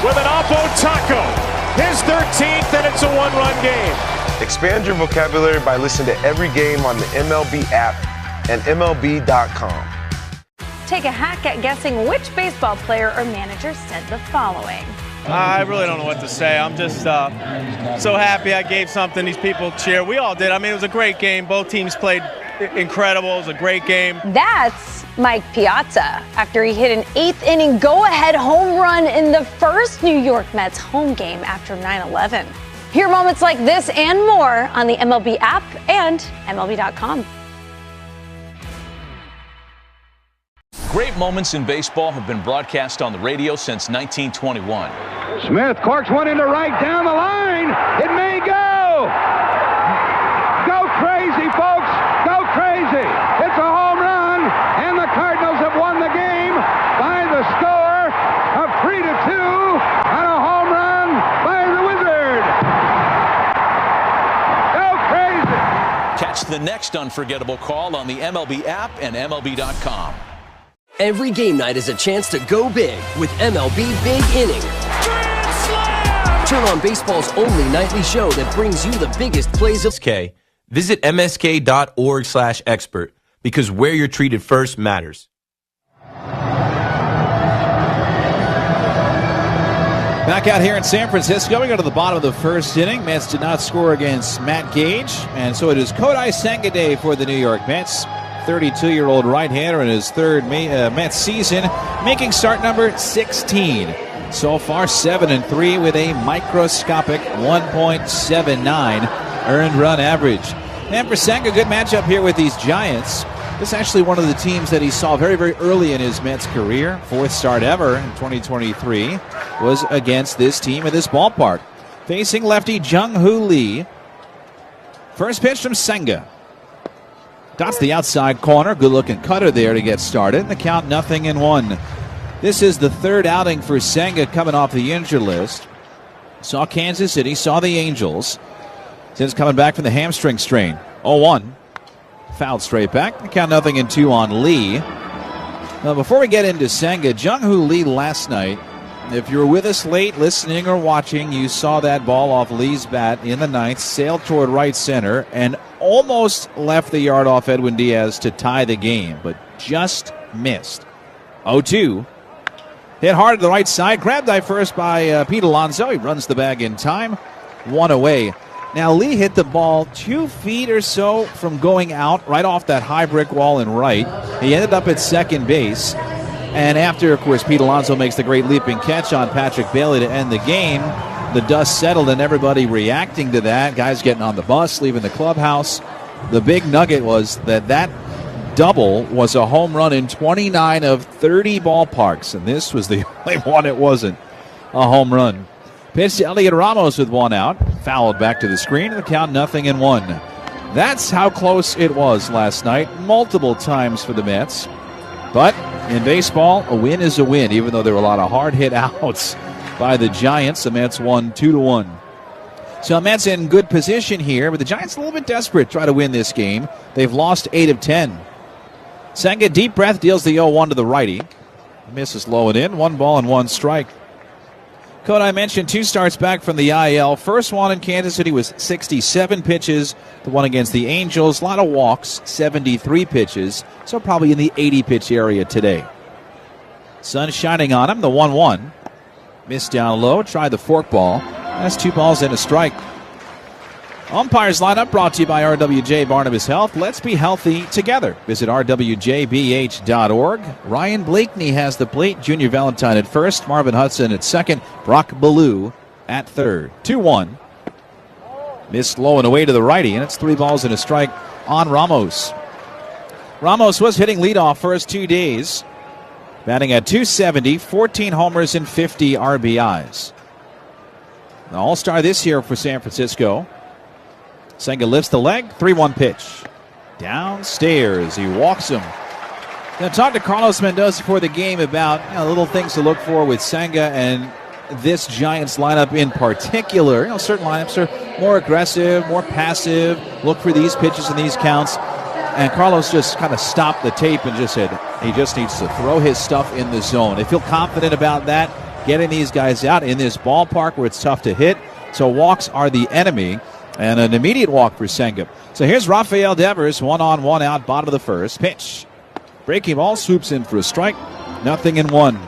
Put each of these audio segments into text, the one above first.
with an Oppo Taco. His 13th, and it's a one-run game. Expand your vocabulary by listening to every game on the MLB app and MLB.com. Take a hack at guessing which baseball player or manager said the following. I really don't know what to say. I'm just so happy I gave something. These people cheer. We all did. I mean, it was a great game. Both teams played incredible. It was a great game. That's Mike Piazza after he hit an eighth-inning go-ahead home run in the first New York Mets home game after 9/11. Hear moments like this and more on the MLB app and MLB.com. Great moments in baseball have been broadcast on the radio since 1921. Smith corks one into right down the line. It may go. Go crazy, folks. Go crazy. It's a home run, and the Cardinals have won the game by the score of 3-2 on a home run by the Wizard. Go crazy. Catch the next unforgettable call on the MLB app and MLB.com. Every game night is a chance to go big with MLB Big Inning. Grand slam! Turn on baseball's only nightly show that brings you the biggest plays of MSK. Visit msk.org/expert because where you're treated first matters. Back out here in San Francisco, we go to the bottom of the first inning. Mets did not score against Matt Gage, and so it is Kodai Senga day for the New York Mets. 32-year-old right-hander in his third Mets season, making start number 16. So far, 7-3 with a microscopic 1.79 earned run average. And for Senga, good matchup here with these Giants. This is actually one of the teams that he saw very, very early in his Mets career. Fourth start ever in 2023 was against this team at this ballpark. Facing lefty Jung-Hoo Lee. First pitch from Senga. Dots the outside corner. Good-looking cutter there to get started. The count 0-1. This is the third outing for Senga coming off the injured list. Saw Kansas City, saw the Angels. Since coming back from the hamstring strain. 0-1. Fouled straight back. The count 0-2 on Lee. Now, before we get into Senga, Jung-Hoo Lee last night, if you were with us late listening or watching, you saw that ball off Lee's bat in the ninth, sailed toward right center, and almost left the yard off Edwin Diaz to tie the game, but just missed. 0-2. Hit hard to the right side. Grabbed by first by Pete Alonso. He runs the bag in time. One away. Now, Lee hit the ball 2 feet or so from going out, right off that high brick wall in right. He ended up at second base. And after, of course, Pete Alonso makes the great leaping catch on Patrick Bailey to end the game, the dust settled and everybody reacting to that. Guys getting on the bus, leaving the clubhouse. The big nugget was that double was a home run in 29 of 30 ballparks, and this was the only one it wasn't a home run. Pitch to Elliot Ramos with one out. Fouled back to the screen. The count 0-1. That's how close it was last night. Multiple times for the Mets. But in baseball, a win is a win, even though there were a lot of hard-hit outs by the Giants. The Mets won 2-1. So the Mets in good position here, but the Giants a little bit desperate to try to win this game. They've lost 8 of 10. Senga, deep breath, deals the 0-1 to the righty. Misses low and in. 1 ball and 1 strike. Kodai mentioned 2 starts back from the IL. First one in Kansas City was 67 pitches. The one against the Angels, a lot of walks, 73 pitches. So probably in the 80-pitch area today. Sun shining on him, the 1-1. Missed down low, tried the forkball. That's 2 balls and a strike. Umpires lineup brought to you by RWJ Barnabas Health. Let's be healthy together. Visit rwjbh.org. Ryan Blakeney has the plate. Junior Valentine at first. Marvin Hudson at second. Brock Ballou at third. 2-1. Missed low and away to the righty, and it's 3 balls and a strike on Ramos. Ramos was hitting leadoff first 2 days. Batting at .270, 14 homers and 50 RBIs. The All-Star this year for San Francisco. Senga lifts the leg, 3-1 pitch. Downstairs, he walks him. Now, talk to Carlos Mendoza before the game about little things to look for with Senga and this Giants lineup in particular. Certain lineups are more aggressive, more passive, look for these pitches and these counts. And Carlos just kind of stopped the tape and just said he just needs to throw his stuff in the zone. They feel confident about that. getting these guys out in this ballpark where it's tough to hit. So walks are the enemy, and an immediate walk for Senga. So here's Rafael Devers, 1-on-1 out, bottom of the first. Pitch. Breaking ball, swoops in for a strike. 0-1.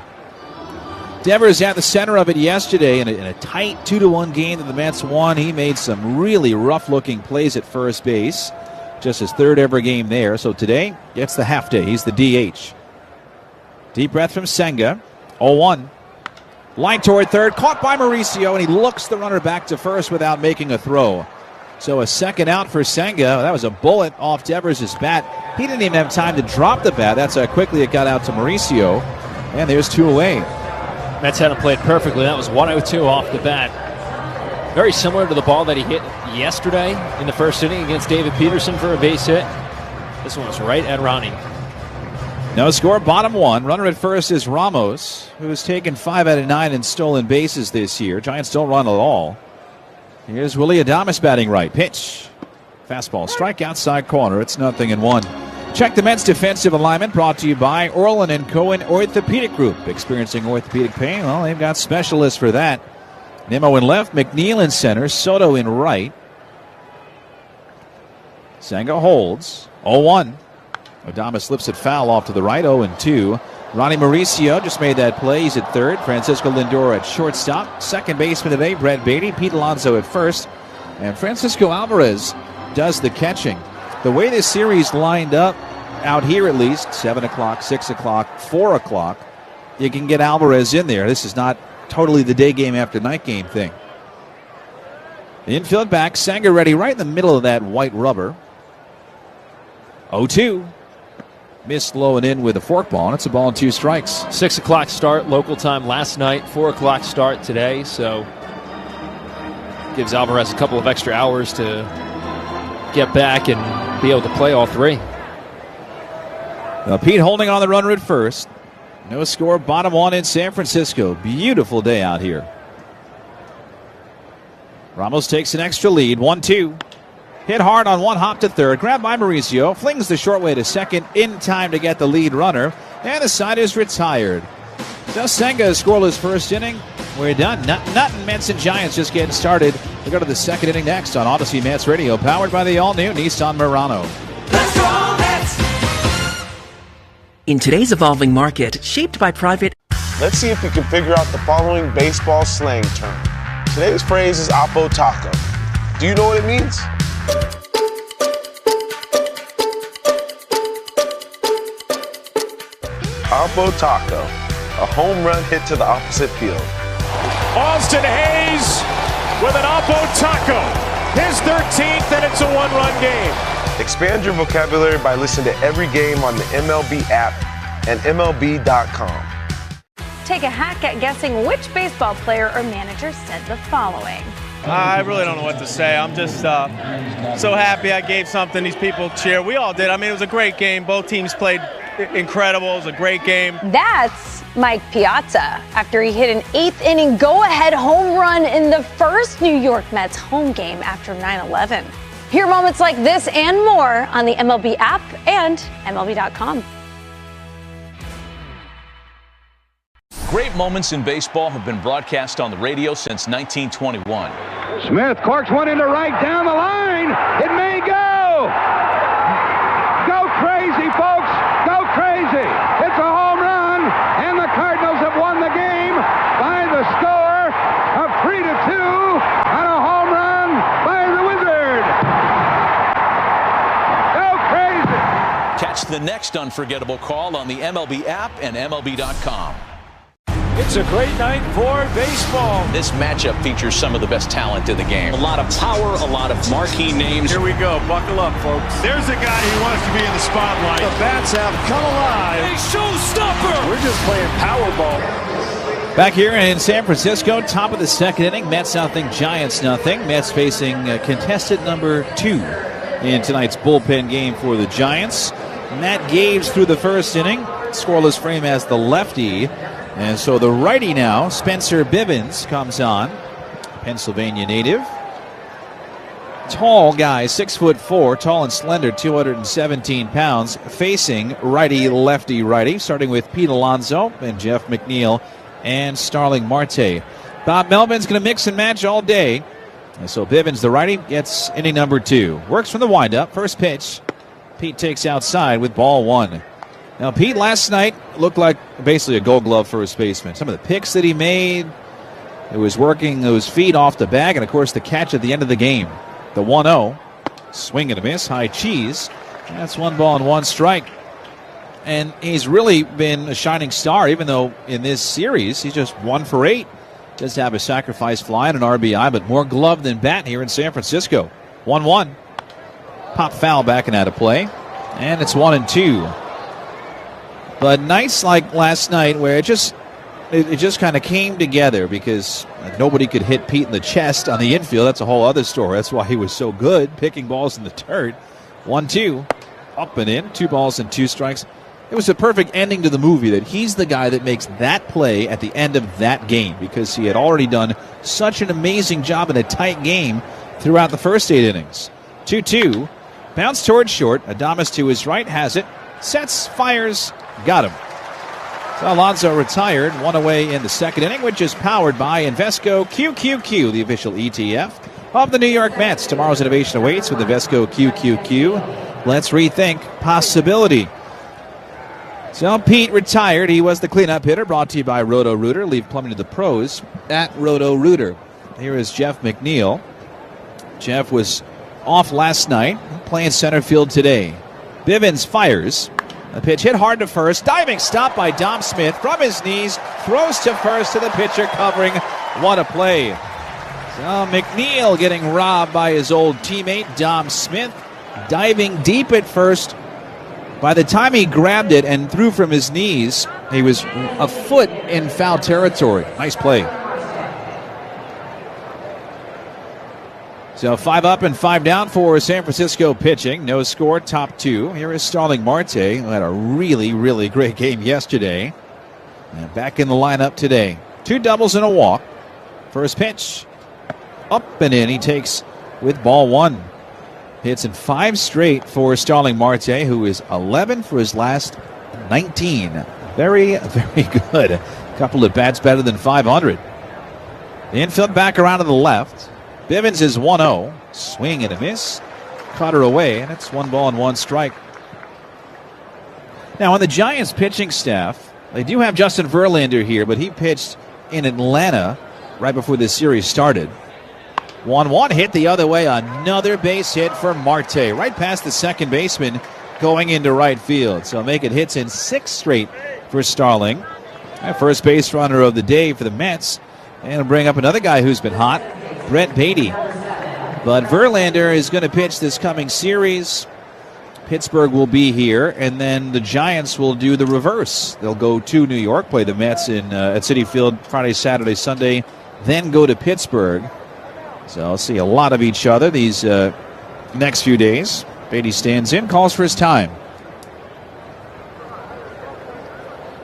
Devers at the center of it yesterday in a tight 2-1 game that the Mets won. He made some really rough-looking plays at first base. Just his third ever game there. So today, gets the half day. He's the DH. Deep breath from Senga. 0-1. Line toward third. Caught by Mauricio, and he looks the runner back to first without making a throw. So a second out for Senga. That was a bullet off Devers' bat. He didn't even have time to drop the bat. That's how quickly it got out to Mauricio. And there's 2 away. Mets hadn't played perfectly. That was 1-2 off the bat. Very similar to the ball that he hit yesterday in the first inning against David Peterson for a base hit. This one was right at Ronnie. No score, bottom 1. Runner at first is Ramos, who has taken 5 out of 9 in stolen bases this year. Giants don't run at all. Here's Willie Adames batting right. Pitch. Fastball. Strike outside corner. It's 0-1. Check the Mets defensive alignment, brought to you by Orlin & Cohen Orthopedic Group. Experiencing orthopedic pain? Well, they've got specialists for that. Nimmo in left, McNeil in center, Soto in right. Senga holds. 0-1. Adames slips it foul off to the right. 0-2. Ronnie Mauricio just made that play. He's at third. Francisco Lindor at shortstop. Second baseman today, Brett Beatty. Pete Alonso at first. And Francisco Alvarez does the catching. The way this series lined up, out here at least, 7 o'clock, 6 o'clock, 4 o'clock, you can get Alvarez in there. This is not totally the day game after night game thing. The infield back, Senga ready right in the middle of that white rubber. 0-2. Missed low and in with a forkball, and it's a ball and 2 strikes. 6 o'clock start local time last night, 4 o'clock start today, so gives Alvarez a couple of extra hours to get back and be able to play all 3. Now Pete holding on the runner at first. No score, bottom 1 in San Francisco. Beautiful day out here. Ramos takes an extra lead, 1-2. Hit hard on one hop to third. Grabbed by Mauricio. Flings the short way to second. In time to get the lead runner. And the side is retired. Just Senga scoreless first inning. We're done. Nothing. Mets and Giants just getting started. We go to the second inning next on Odyssey Mets Radio. Powered by the all-new Nissan Murano. Let's go Mets! In today's evolving market, shaped by private... Let's see if we can figure out the following baseball slang term. Today's phrase is Oppo Taco. Do you know what it means? Oppo Taco, a home run hit to the opposite field. Austin Hayes with an Oppo Taco, his 13th, and it's a 1-run game. Expand your vocabulary by listening to every game on the MLB app and MLB.com. Take a hack at guessing which baseball player or manager said the following. I really don't know what to say. I'm just so happy I gave something these people cheer. We all did. I mean, it was a great game. Both teams played incredible. It was a great game. That's Mike Piazza after he hit an 8th inning go-ahead home run in the first New York Mets home game after 9/11. Hear moments like this and more on the MLB app and MLB.com. Great moments in baseball have been broadcast on the radio since 1921. Smith corks one into right down the line. It may go. Go crazy, folks. Go crazy. It's a home run, and the Cardinals have won the game by the score of 3-2 on a home run by the Wizard. Go crazy. Catch the next unforgettable call on the MLB app and MLB.com. It's a great night for baseball. This matchup features some of the best talent in the game. A lot of power, a lot of marquee names. Here we go. Buckle up, folks. There's a guy who wants to be in the spotlight. The bats have come alive. A showstopper. We're just playing Powerball. Back here in San Francisco, top of the second inning. Mets nothing, Giants nothing. Mets facing contestant number 2 in tonight's bullpen game for the Giants. Matt Gage through the first inning. Scoreless frame as the lefty. And so the righty now, Spencer Bivens, comes on. Pennsylvania native. Tall guy, 6'4", tall and slender, 217 pounds, facing righty, lefty, righty, starting with Pete Alonso and Jeff McNeil and Starling Marte. Bob Melvin's going to mix and match all day. And so Bivens, the righty, gets inning number 2. Works from the windup. First pitch. Pete takes outside with ball 1. Now, Pete last night looked like basically a gold glove first baseman. Some of the picks that he made, it was working those feet off the bag, and, of course, the catch at the end of the game. The 1-0. Swing and a miss. High cheese. That's 1 ball and 1 strike. And he's really been a shining star, even though in this series he's just 1 for 8. Does have a sacrifice fly and an RBI, but more glove than bat here in San Francisco. 1-1. Pop foul backing out of play. And it's 1-2. But nights like last night where it just kind of came together because nobody could hit Pete in the chest on the infield. That's a whole other story. That's why he was so good picking balls in the dirt. 1-2. Up and in. 2 balls and 2 strikes. It was a perfect ending to the movie that he's the guy that makes that play at the end of that game because he had already done such an amazing job in a tight game throughout the first 8 innings. 2-2. Bounce towards short. Adames to his right has it. Sets, fires, got him. So Alonso retired, 1 away in the second inning, which is powered by Invesco QQQ, the official ETF of the New York Mets. Tomorrow's innovation awaits with Invesco QQQ. Let's rethink possibility. So Pete retired. He was the cleanup hitter, brought to you by Roto-Rooter. Leave plumbing to the pros at Roto-Rooter. Here is Jeff McNeil. Jeff was off last night, playing center field today. Bivens fires. The pitch hit hard to first. Diving stop by Dom Smith from his knees. Throws to first to the pitcher covering. What a play. So McNeil getting robbed by his old teammate Dom Smith. Diving deep at first. By the time he grabbed it and threw from his knees, he was a foot in foul territory. Nice play. So 5 up and 5 down for San Francisco pitching. No score, top 2. Here is Starling Marte, who had a really, really great game yesterday. And back in the lineup today. 2 doubles and a walk. First pitch. Up and in. He takes with ball 1. Hits in 5 straight for Starling Marte, who is 11 for his last 19. Very, very good. A couple of bats better than 500. The infield back around to the left. Bivens is 1-0. Swing and a miss. Caught her away, and it's 1 ball and 1 strike. Now, on the Giants pitching staff, they do have Justin Verlander here, but he pitched in Atlanta right before this series started. 1-1 hit the other way. Another base hit for Marte. Right past the second baseman going into right field. So make it hits in 6 straight for Starling. First base runner of the day for the Mets. And bring up another guy who's been hot, Brett Beatty. But Verlander is going to pitch this coming series. Pittsburgh will be here, and then the Giants will do the reverse. They'll go to New York, play the Mets at Citi Field Friday, Saturday, Sunday, then go to Pittsburgh. So I'll see a lot of each other these next few days. Beatty stands in, calls for his time.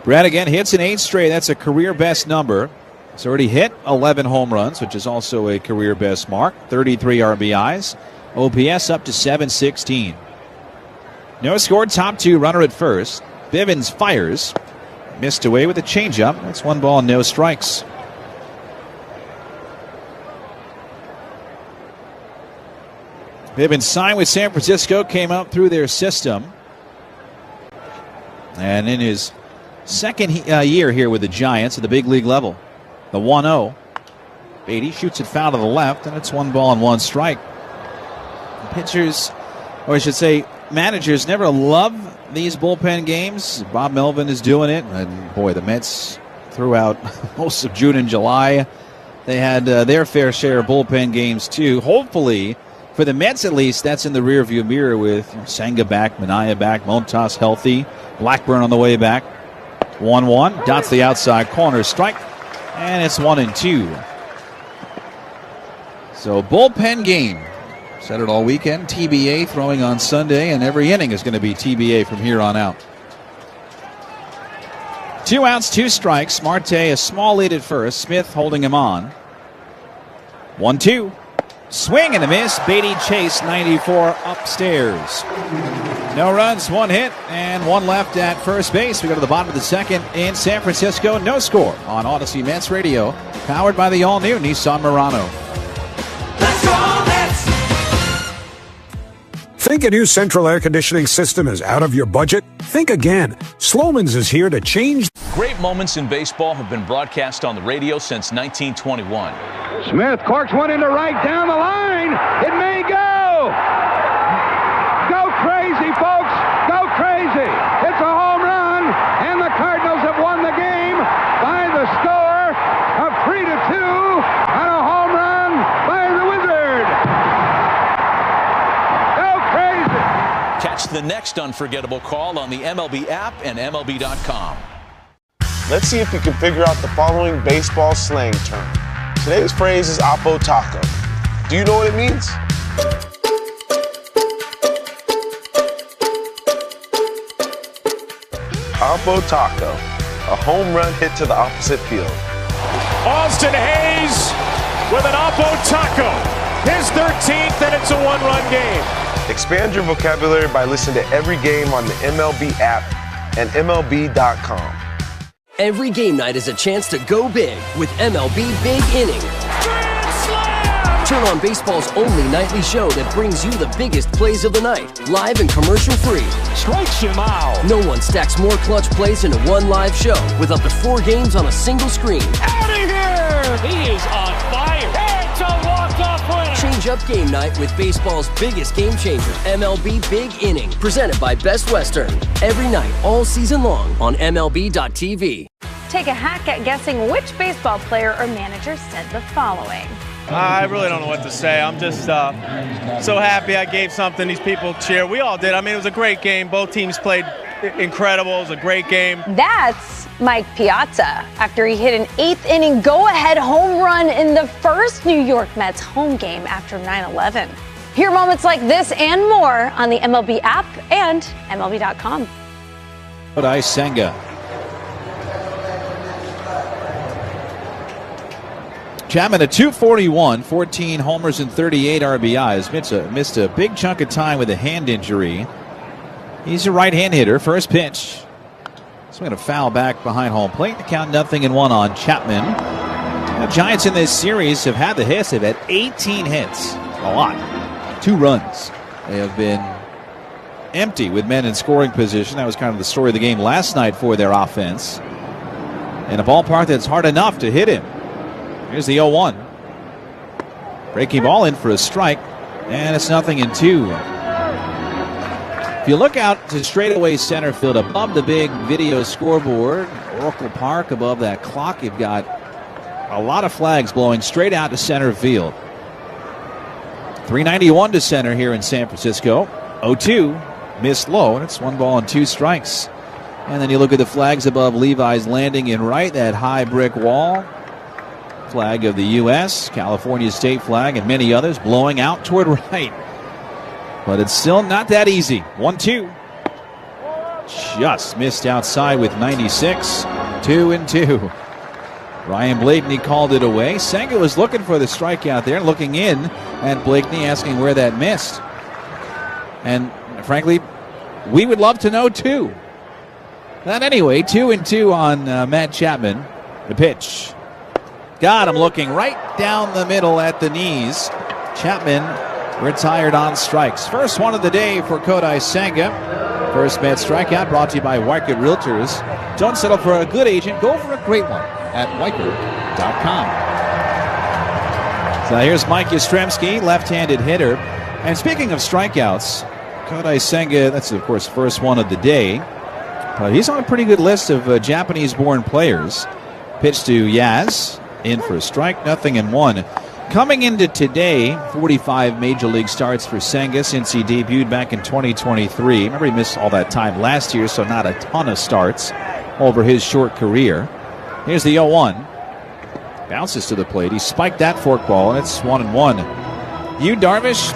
Brett again hits in 8 straight. That's a career best number. He's already hit 11 home runs, which is also a career best mark. 33 RBIs. OPS up to 716. No score, top 2, runner at first. Bivens fires. Missed away with a changeup. That's 1 ball and no strikes. Bivens signed with San Francisco, came out through their system. And in his second year here with the Giants at the big league level. The 1-0. Beatty shoots it foul to the left, and it's 1 ball and 1 strike. Pitchers, or I should say managers, never love these bullpen games. Bob Melvin is doing it. And boy, the Mets throughout most of June and July, they had their fair share of bullpen games too. Hopefully, for the Mets at least, that's in the rearview mirror with Senga back, Minaya back, Montas healthy, Blackburn on the way back. 1-1, dots the outside corner, strike. And it's 1-2. So bullpen game. Said it all weekend. TBA throwing on Sunday, and every inning is going to be TBA from here on out. 2 outs, 2 strikes. Marte a small lead at first. Smith holding him on. 1-2. Swing and a miss. Beatty chase 94 upstairs. No runs, one hit, and one left at first base. We go to the bottom of the second in San Francisco. No score on Odyssey Mets Radio, powered by the all-new Nissan Murano. Let's go Mets! Think a new central air conditioning system is out of your budget? Think again. Sloman's is here to change. Great moments in baseball have been broadcast on the radio since 1921. Smith corks one into right down the line. It may go. Go crazy, folks. Go crazy. It's a home run, and the Cardinals have won the game by the score of 3-2 on a home run by the Wizard. Go crazy. Catch the next unforgettable call on the MLB app and MLB.com. Let's see if you can figure out the following baseball slang term. Today's phrase is Oppo Taco. Do you know what it means? Oppo Taco, a home run hit to the opposite field. Austin Hayes with an Oppo Taco, his 13th, and it's a one-run game. Expand your vocabulary by listening to every game on the MLB app and MLB.com. Every game night is a chance to go big with MLB Big Inning. Turn on baseball's only nightly show that brings you the biggest plays of the night, live and commercial-free. Strikes him out. No one stacks more clutch plays into one live show with up to 4 games on a single screen. Out of here! He is on fire. It's a walk-off winner. Change up game night with baseball's biggest game changer, MLB Big Inning, presented by Best Western. Every night, all season long on MLB.tv. Take a hack at guessing which baseball player or manager said the following. I really don't know what to say. I'm just so happy I gave something these people cheer. We all did. I mean, it was a great game. Both teams played incredible. It was a great game. That's Mike Piazza after he hit an 8th inning go-ahead home run in the first New York Mets home game after 9/11. Hear moments like this and more on the MLB app and MLB.com. Kodai Senga. Chapman at 241, 14 homers and 38 RBIs. Missed a big chunk of time with a hand injury. He's a right-hand hitter. First pitch. Swing a foul back behind home plate. The count 0-1 on Chapman. The Giants in this series have had the hits. They've had 18 hits. A lot. 2 runs. They have been empty with men in scoring position. That was kind of the story of the game last night for their offense. In a ballpark that's hard enough to hit him. Here's the 0-1. Breaking ball in for a strike, and it's 0-2. If you look out to straightaway center field above the big video scoreboard, Oracle Park above that clock, you've got a lot of flags blowing straight out to center field. 391 to center here in San Francisco. 0-2, missed low, and it's 1 ball and 2 strikes. And then you look at the flags above Levi's Landing in right, that high brick wall. Flag of the U.S., California state flag, and many others blowing out toward right. But it's still not that easy. 1-2. Just missed outside with 96. 2-2. Ryan Blakeney called it away. Senga was looking for the strikeout there, looking in, and Blakeney asking where that missed. And frankly, we would love to know too. But anyway, 2-2 on Matt Chapman. The pitch. Got him looking right down the middle at the knees. Chapman retired on strikes. First one of the day for Kodai Senga. First Mets strikeout brought to you by Weichert Realtors. Don't settle for a good agent. Go for a great one at Weichert.com. So here's Mike Yastrzemski, left-handed hitter. And speaking of strikeouts, Kodai Senga, that's of course first one of the day. But he's on a pretty good list of Japanese-born players. Pitch to Yaz. In for a strike, 0-1. Coming into today, 45 major league starts for Senga since he debuted back in 2023. Remember, he missed all that time last year, so not a ton of starts over his short career. Here's the 0-1. Bounces to the plate. He spiked that forkball, and it's 1-1. Yu Darvish,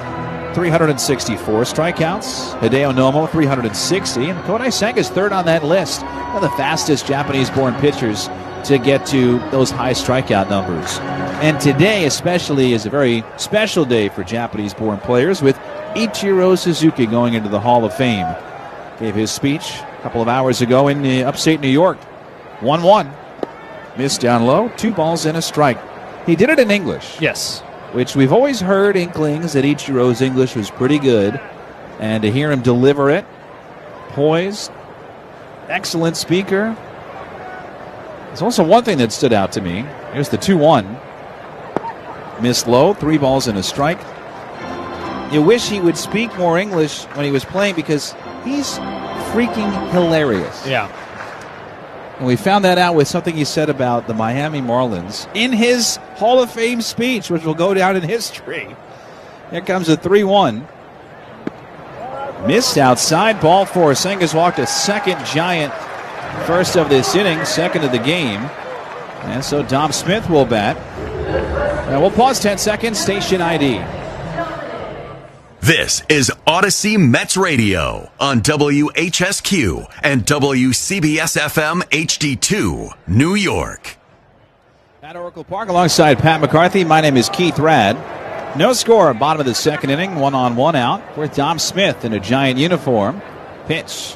364 strikeouts. Hideo Nomo, 360. And Kodai Senga's third on that list. One of the fastest Japanese-born pitchers to get to those high strikeout numbers. And today especially is a very special day for Japanese-born players, with Ichiro Suzuki going into the Hall of Fame Gave his speech a couple of hours ago in upstate New York. 1-1. Missed down low. 2 balls and a strike. He did it in English. Yes. Which we've always heard inklings that Ichiro's English was pretty good. And to hear him deliver it, poised, excellent speaker. There's also one thing that stood out to me. Here's the 2-1. Missed low. 3 balls and a strike. You wish he would speak more English when he was playing because he's freaking hilarious. Yeah. And we found that out with something he said about the Miami Marlins in his Hall of Fame speech, which will go down in history. Here comes a 3-1. Missed outside, ball 4. Senga's walked a second giant first of this inning, second of the game. And so Dom Smith will bat. Now we'll pause 10 seconds, station ID. This is Odyssey Mets Radio on WHSQ and WCBS-FM HD2, New York. At Oracle Park alongside Pat McCarthy, my name is Keith Rad. No score, bottom of the second inning, 1-on-1 out for Dom Smith in a giant uniform. Pitch.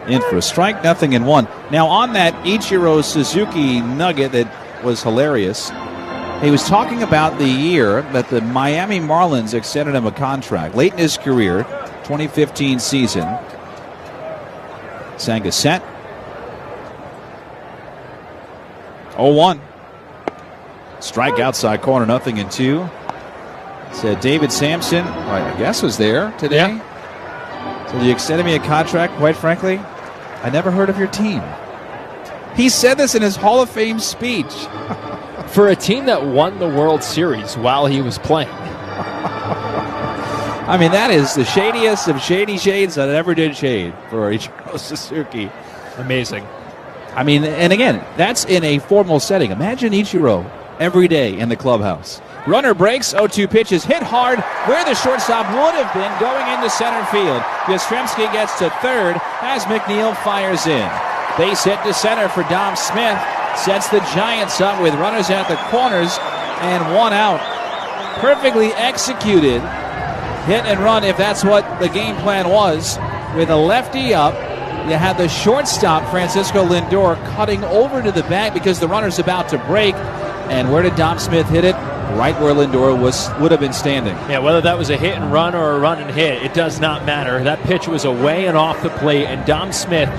In for a strike, 0-1. Now on that Ichiro Suzuki nugget that was hilarious, he was talking about the year that the Miami Marlins extended him a contract. Late in his career, 2015 season. Senga set. 0-1. Strike outside corner, 0-2. Said David Sampson, I guess was there today. Yeah. So you extended me a contract, quite frankly, I never heard of your team. He said this in his Hall of Fame speech. For a team that won the World Series while he was playing. I mean, that is the shadiest of shady shades that ever did shade for Ichiro Suzuki. Amazing. I mean, and again, that's in a formal setting. Imagine Ichiro every day in the clubhouse. Runner breaks, 0-2 pitches, hit hard where the shortstop would have been going into center field. Yastrzemski gets to third as McNeil fires in. Base hit to center for Dom Smith. Sets the Giants up with runners at the corners and 1 out. Perfectly executed hit and run, if that's what the game plan was. With a lefty up, you had the shortstop, Francisco Lindor, cutting over to the bag because the runner's about to break. And where did Dom Smith hit it? Right where Lindor would have been standing. Yeah, whether that was a hit and run or a run and hit, it does not matter. That pitch was away and off the plate, and Dom Smith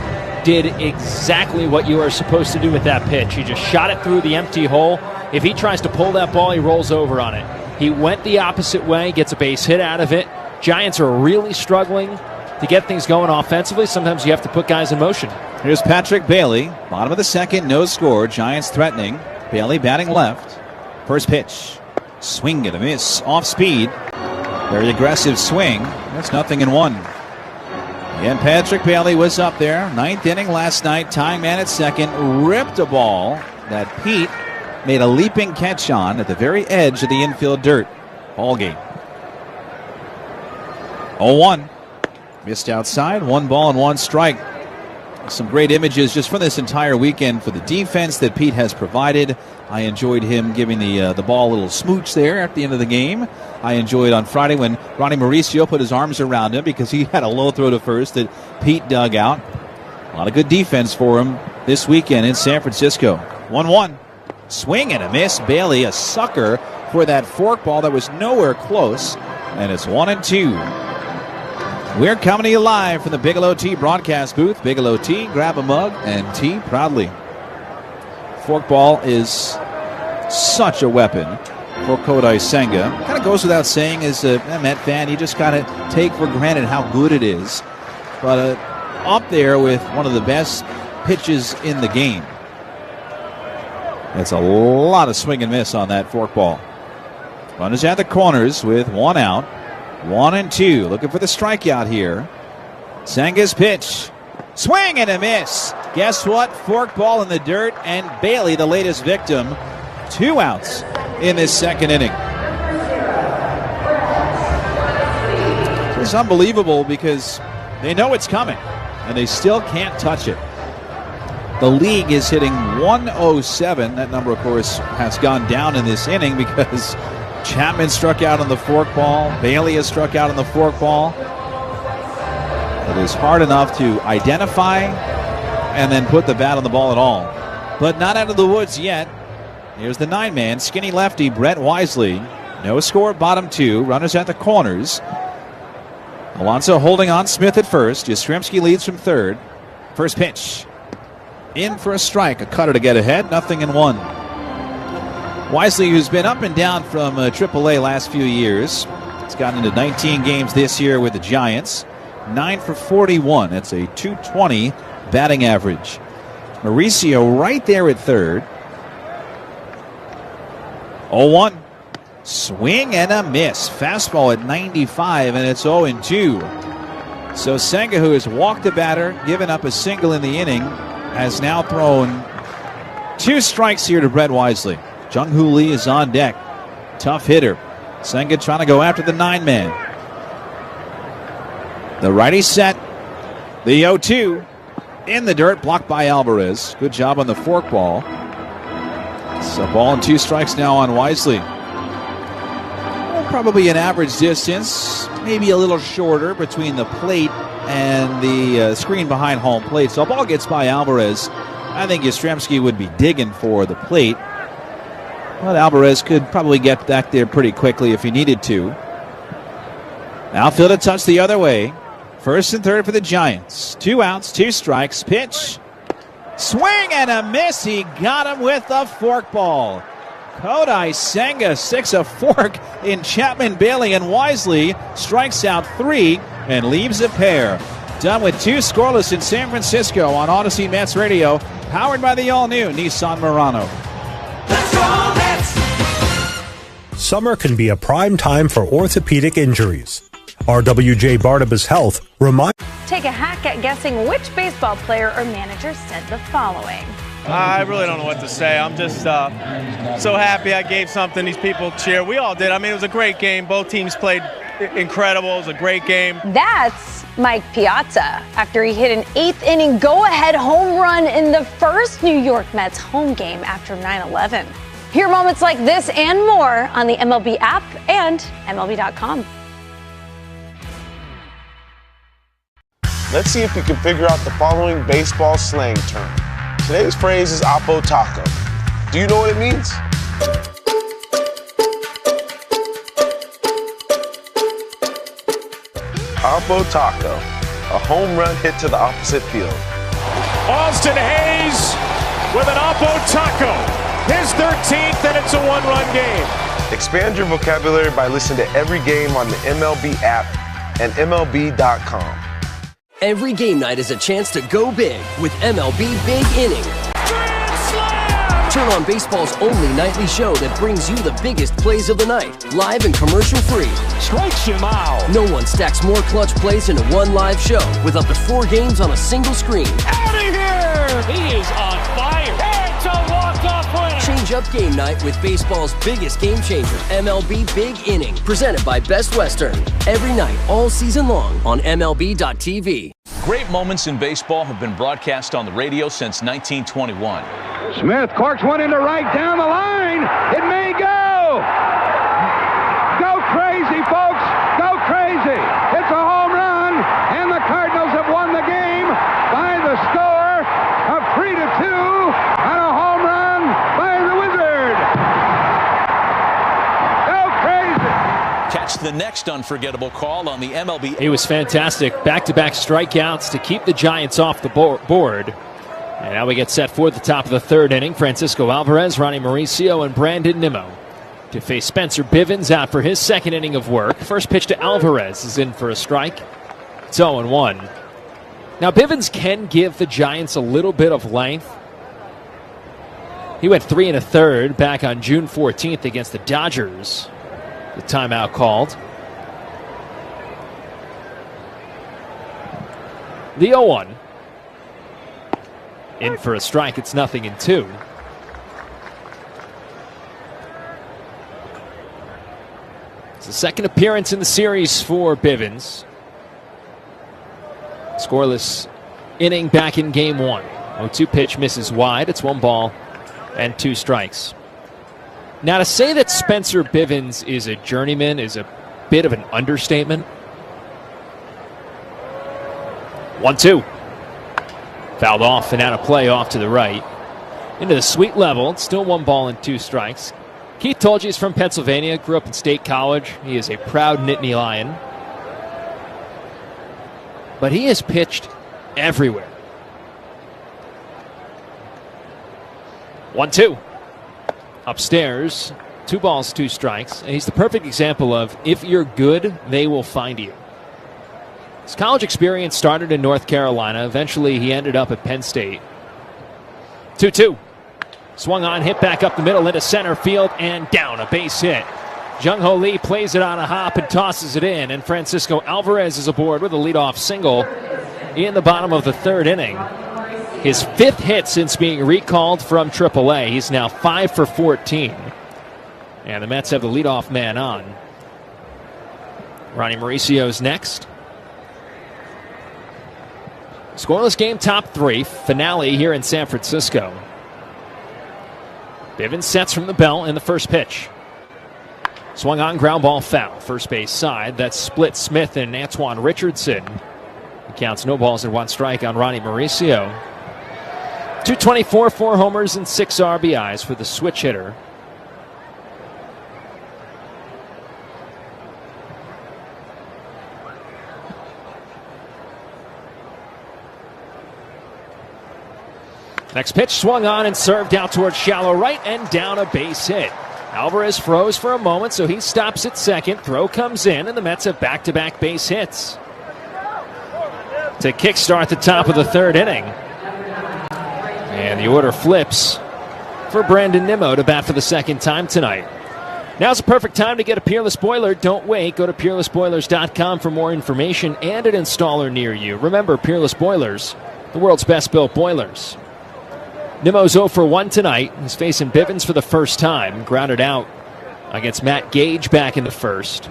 did exactly what you are supposed to do with that pitch. He just shot it through the empty hole. If he tries to pull that ball, he rolls over on it. He went the opposite way, gets a base hit out of it. Giants are really struggling to get things going offensively. Sometimes you have to put guys in motion. Here's Patrick Bailey, bottom of the second, no score. Giants threatening. Bailey batting left. First pitch. Swing and a miss. Off speed. Very aggressive swing. That's 0-1. Again, Patrick Bailey was up there. 9th inning last night. Tying man at second. Ripped a ball that Pete made a leaping catch on at the very edge of the infield dirt. Ball game. 0-1. Missed outside. 1 ball and 1 strike. Some great images just for this entire weekend for the defense that Pete has provided. I enjoyed him giving the ball a little smooch there at the end of the game. I enjoyed on Friday when Ronnie Mauricio put his arms around him because he had a low throw to first that Pete dug out. A lot of good defense for him this weekend in San Francisco. 1-1. Swing and a miss. Bailey, a sucker for that fork ball that was nowhere close. And it's 1-2. We're coming to you live from the Bigelow Tea broadcast booth. Bigelow Tea, grab a mug and tea proudly. Forkball is such a weapon for Kodai Senga. Kind of goes without saying, as a Met fan, you just got to take for granted how good it is. But up there with one of the best pitches in the game. It's a lot of swing and miss on that forkball. Runners at the corners with 1 out. 1-2. Looking for the strikeout here. Senga's pitch. Swing and a miss. Guess what? Forkball in the dirt, and Bailey, the latest victim. 2 outs in this second inning. It's unbelievable because they know it's coming, and they still can't touch it. The league is hitting 107. That number, of course, has gone down in this inning because Chapman struck out on the forkball. Bailey has struck out on the forkball. It is hard enough to identify and then put the bat on the ball at all. But not out of the woods yet. Here's the 9-man, skinny lefty, Brett Wisely. No score, bottom 2. Runners at the corners. Alonso holding on, Smith at first. Yastrzemski leads from third. First pitch. In for a strike. A cutter to get ahead. 0-1. Wisely, who's been up and down from AAA last few years. He's gotten into 19 games this year with the Giants. 9 for 41. That's a .220 batting average. Mauricio right there at third. 0-1. Swing and a miss. Fastball at 95, and it's 0-2. So Senga, who has walked the batter, given up a single in the inning, has now thrown 2 strikes here to Brett Wisely. Jung-Hoo Lee is on deck. Tough hitter. Senga trying to go after the 9-man. The righty set. The 0-2 in the dirt, blocked by Alvarez. Good job on the forkball. So ball and 2 strikes now on Wisely. Probably an average distance, maybe a little shorter between the plate and the screen behind home plate. So ball gets by Alvarez. I think Yastrzemski would be digging for the plate. But Alvarez could probably get back there pretty quickly if he needed to. Outfield a touch the other way. First and third for the Giants. 2 outs, 2 strikes. Pitch. Swing and a miss. He got him with the forkball. Kodai Senga sticks a fork in Chapman, Bailey, and Wisely. Strikes out 3 and leaves a pair. Done with 2 scoreless in San Francisco on Odyssey Mets Radio. Powered by the all-new Nissan Murano. Let's go Mets! Summer can be a prime time for orthopedic injuries. RWJ Barnabas Health reminds. Take a hack at guessing which baseball player or manager said the following. I really don't know what to say. I'm just so happy I gave something these people cheer. We all did. I mean, it was a great game. Both teams played incredible. It was a great game. That's Mike Piazza after he hit an 8th inning go-ahead home run in the first New York Mets home game after 9/11. Hear moments like this and more on the MLB app and MLB.com. Let's see if you can figure out the following baseball slang term. Today's phrase is Oppo Taco. Do you know what it means? Oppo Taco, a home run hit to the opposite field. Austin Hayes with an Oppo Taco. His 13th, and it's a 1-run game. Expand your vocabulary by listening to every game on the MLB app and MLB.com. Every game night is a chance to go big with MLB Big Inning. Turn on baseball's only nightly show that brings you the biggest plays of the night, live and commercial-free. Strikes him out. No one stacks more clutch plays into one live show with up to 4 games on a single screen. Out of here! He is on fire. It's a walk-off winner. Change up game night with baseball's biggest game changer, MLB Big Inning, presented by Best Western. Every night, all season long on MLB.tv. Great moments in baseball have been broadcast on the radio since 1921. Smith corks one into right down the line. It may go. Go crazy, folks. Go crazy. It's a home run, and the Cardinals have won the game by the score of 3-2 on a home run by the Wizard. Go crazy. Catch the next unforgettable call on the MLB. He was fantastic. Back-to-back strikeouts to keep the Giants off the board. And now we get set for the top of the 3rd inning. Francisco Alvarez, Ronnie Mauricio, and Brandon Nimmo to face Spencer Bivens out for his 2nd inning of work. First pitch to Alvarez is in for a strike. It's 0-1. Now Bivens can give the Giants a little bit of length. He went 3 1/3 back on June 14th against the Dodgers. The timeout called. The 0-1. In for a strike. It's 0-2. It's the 2nd appearance in the series for Bivens. Scoreless inning back in game 1. 0-2 pitch misses wide. It's 1 ball and 2 strikes. Now, to say that Spencer Bivens is a journeyman is a bit of an understatement. 1-2. Fouled off and out of play off to the right. Into the sweet level. It's still 1 ball and 2 strikes. Keith told you he's from Pennsylvania. Grew up in State College. He is a proud Nittany Lion. But he has pitched everywhere. 1-2. Upstairs. 2 balls, 2 strikes. And he's the perfect example of if you're good, they will find you. His college experience started in North Carolina. Eventually, he ended up at Penn State. 2-2. Swung on, hit back up the middle into center field, and down, a base hit. Jung-Ho Lee plays it on a hop and tosses it in, and Francisco Alvarez is aboard with a leadoff single in the bottom of the 3rd inning. His 5th hit since being recalled from AAA. He's now 5 for 14. And the Mets have the leadoff man on. Ronnie Mauricio's next. Scoreless game, top 3. Finale here in San Francisco. Bivens sets from the belt in the first pitch. Swung on, ground ball foul. First base side. That's split Smith and Antoine Richardson. He counts no balls and 1 strike on Ronnie Mauricio. 224, 4 homers, and 6 RBIs for the switch hitter. Next pitch swung on and served out towards shallow right and down, a base hit. Alvarez froze for a moment, so he stops at second. Throw comes in, and the Mets have back-to-back base hits to kickstart the top of the 3rd inning. And the order flips for Brandon Nimmo to bat for the 2nd time tonight. Now's a perfect time to get a Peerless Boiler. Don't wait. Go to peerlessboilers.com for more information and an installer near you. Remember, Peerless Boilers, the world's best-built boilers. Nimmo's 0 for 1 tonight. He's facing Bivens for the first time. Grounded out against Matt Gage back in the 1st.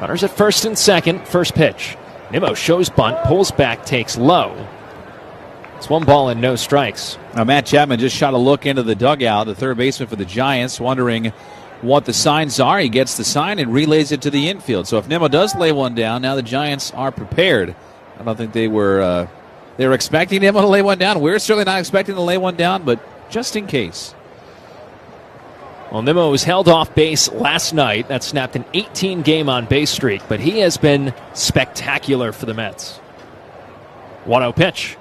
Runners at 1st and 2nd. First pitch. Nimmo shows bunt, pulls back, takes low. It's 1 ball and no strikes. Now Matt Chapman just shot a look into the dugout, the third baseman for the Giants, wondering what the signs are. He gets the sign and relays it to the infield. So if Nimmo does lay one down, now the Giants are prepared. I don't think they were expecting Nimmo to lay one down. We're certainly not expecting to lay one down, but just in case. Well, Nimmo was held off base last night. That snapped an 18-game on-base streak, but he has been spectacular for the Mets. 1-0 pitch.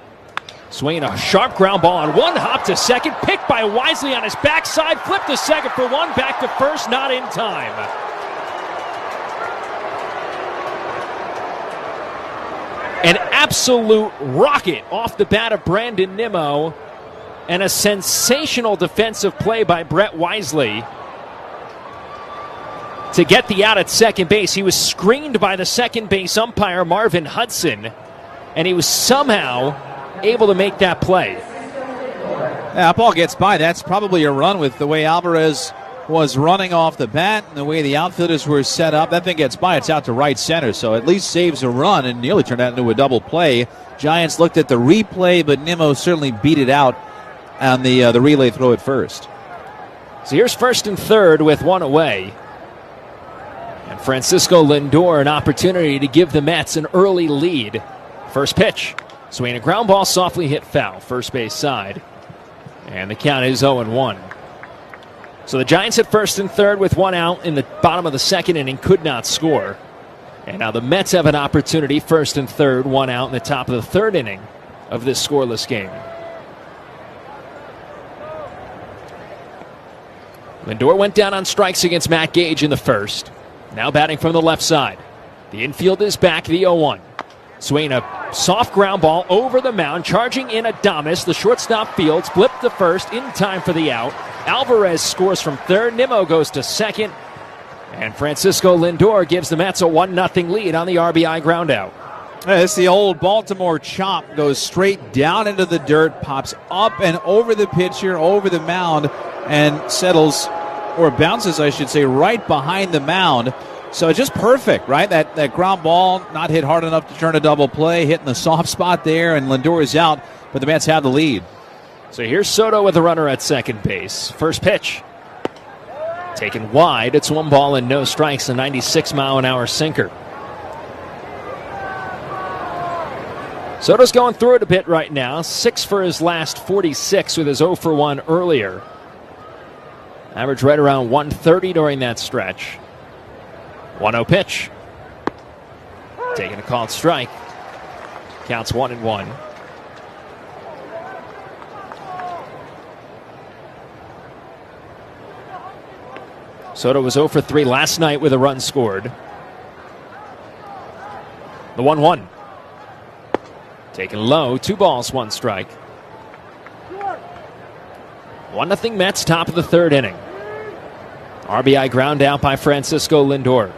Swinging a sharp ground ball on 1 hop to second. Picked by Wisely on his backside. Flipped to second for 1. Back to first. Not in time. An absolute rocket off the bat of Brandon Nimmo. And a sensational defensive play by Brett Wisely to get the out at second base. He was screened by the second base umpire, Marvin Hudson, and he was somehow able to make that play. Yeah, ball gets by. That's probably a run with the way Alvarez was running off the bat and the way the outfielders were set up. That thing gets by. It's out to right center, so at least saves a run and nearly turned out into a double play. Giants looked at the replay, but Nimmo certainly beat it out on the relay throw at first. So here's 1st and 3rd with 1 away. And Francisco Lindor an opportunity to give the Mets an early lead. First pitch. Swinging a ground ball, softly hit foul. First base side. And the count is 0-1. So the Giants at 1st and 3rd with 1 out in the bottom of the 2nd inning could not score. And now the Mets have an opportunity, 1st and 3rd, 1 out in the top of the 3rd inning of this scoreless game. Lindor went down on strikes against Matt Gage in the 1st. Now batting from the left side. The infield is back, the 0-1. Swinging a soft ground ball over the mound, charging in Adames. The shortstop fields, flipped to first in time for the out. Alvarez scores from 3rd. Nimmo goes to 2nd. And Francisco Lindor gives the Mets a 1-0 lead on the RBI ground out. It's the old Baltimore chop. Goes straight down into the dirt, pops up and over the pitcher, over the mound, and settles, or bounces, I should say, right behind the mound. So just perfect, right? That ground ball not hit hard enough to turn a double play, hitting the soft spot there, and Lindor is out, but the Mets have the lead. So here's Soto with a runner at second base. First pitch. Taken wide. It's 1 ball and no strikes, a 96-mile-an-hour sinker. Soto's going through it a bit right now. 6 for his last 46 with his 0 for 1 earlier. Average right around 130 during that stretch. 1-0 pitch. Taking a called strike. Counts 1-1. Soto was 0 for 3 last night with a run scored. The 1-1. Taken low, 2 balls, 1 strike. 1-0 Mets, top of the 3rd inning. RBI ground out by Francisco Lindor.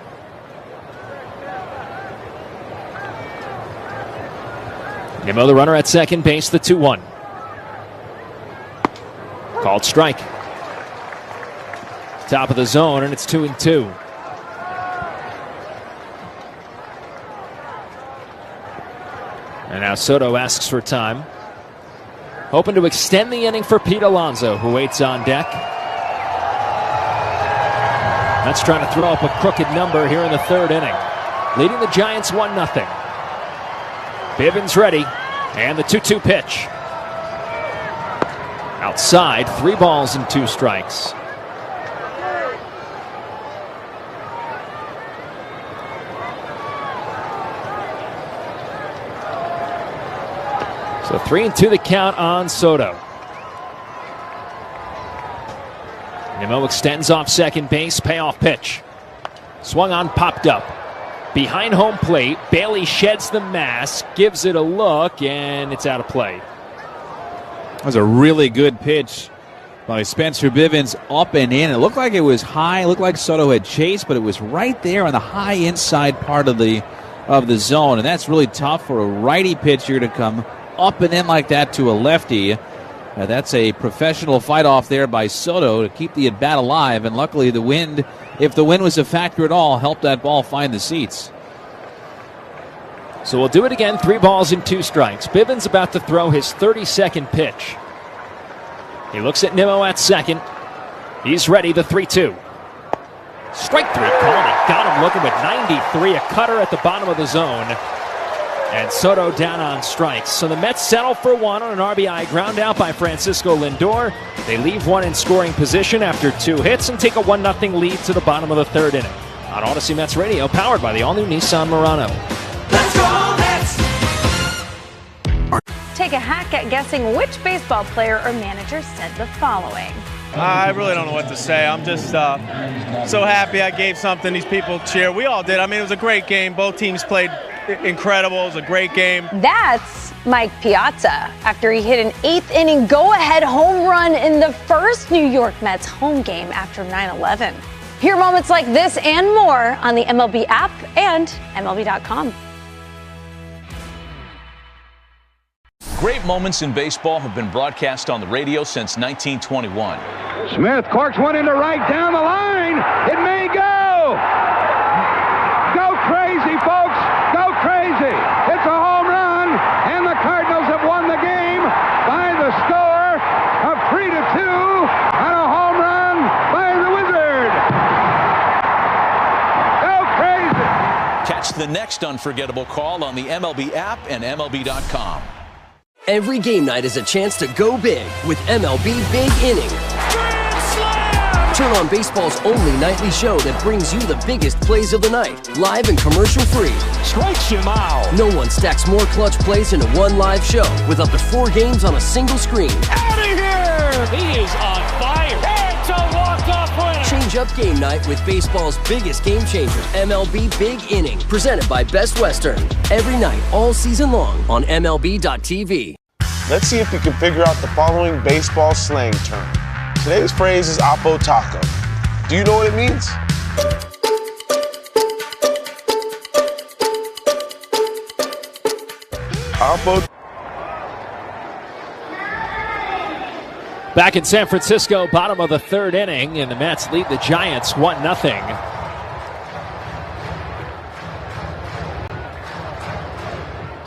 Nimmo the runner at second base, the 2-1. Called strike. Top of the zone, and it's 2-2. And now Soto asks for time. Hoping to extend the inning for Pete Alonso, who waits on deck. That's trying to throw up a crooked number here in the 3rd inning. Leading the Giants 1-0. Bivens ready, and the 2-2 pitch. Outside, 3 balls and 2 strikes. So 3-2 the count on Soto. Nimmo extends off second base, payoff pitch. Swung on, popped up. Behind home plate, Bailey sheds the mask, gives it a look, and it's out of play. That was a really good pitch by Spencer Bivens, up and in. It looked like it was high, it looked like Soto had chased, but it was right there on the high inside part of the zone, and that's really tough for a righty pitcher to come up and in like that to a lefty. That's a professional fight off there by Soto to keep the at-bat alive, and luckily the wind, if the wind was a factor at all, helped that ball find the seats. So we'll do it again, 3 balls and 2 strikes. Bivens about to throw his 32nd pitch. He looks at Nimmo at second. He's ready, the 3-2. Strike 3 called it. Got him looking with 93, a cutter at the bottom of the zone. And Soto down on strikes. So the Mets settle for 1 on an RBI ground out by Francisco Lindor. They leave 1 in scoring position after 2 hits and take a 1-0 lead to the bottom of the 3rd inning. On Odyssey Mets Radio, powered by the all-new Nissan Murano. Let's go Mets! Take a hack at guessing which baseball player or manager said the following. I really don't know what to say. I'm just so happy I gave something these people cheer. We all did. I mean, it was a great game. Both teams played incredible. It was a great game. That's Mike Piazza after he hit an 8th inning go-ahead home run in the first New York Mets home game after 9/11. Hear moments like this and more on the MLB app and MLB.com. Great moments in baseball have been broadcast on the radio since 1921. Smith corks one into right down the line. It may go. Go crazy, folks. Go crazy. It's a home run, and the Cardinals have won the game by the score of 3-2 on a home run by the Wizard. Go crazy. Catch the next unforgettable call on the MLB app and MLB.com. Every game night is a chance to go big with MLB Big Inning. Turn on baseball's only nightly show that brings you the biggest plays of the night, live and commercial-free. Strikes him out. No one stacks more clutch plays into one live show with up to 4 games on a single screen. Out of here! He is on fire. It's a walk-off winner. Change up game night with baseball's biggest game changer, MLB Big Inning, presented by Best Western. Every night, all season long on MLB.tv. Let's see if we can figure out the following baseball slang term. Today's phrase is Oppo Taco. Do you know what it means? Oppo. Back in San Francisco, bottom of the 3rd inning, and the Mets lead the Giants 1-0.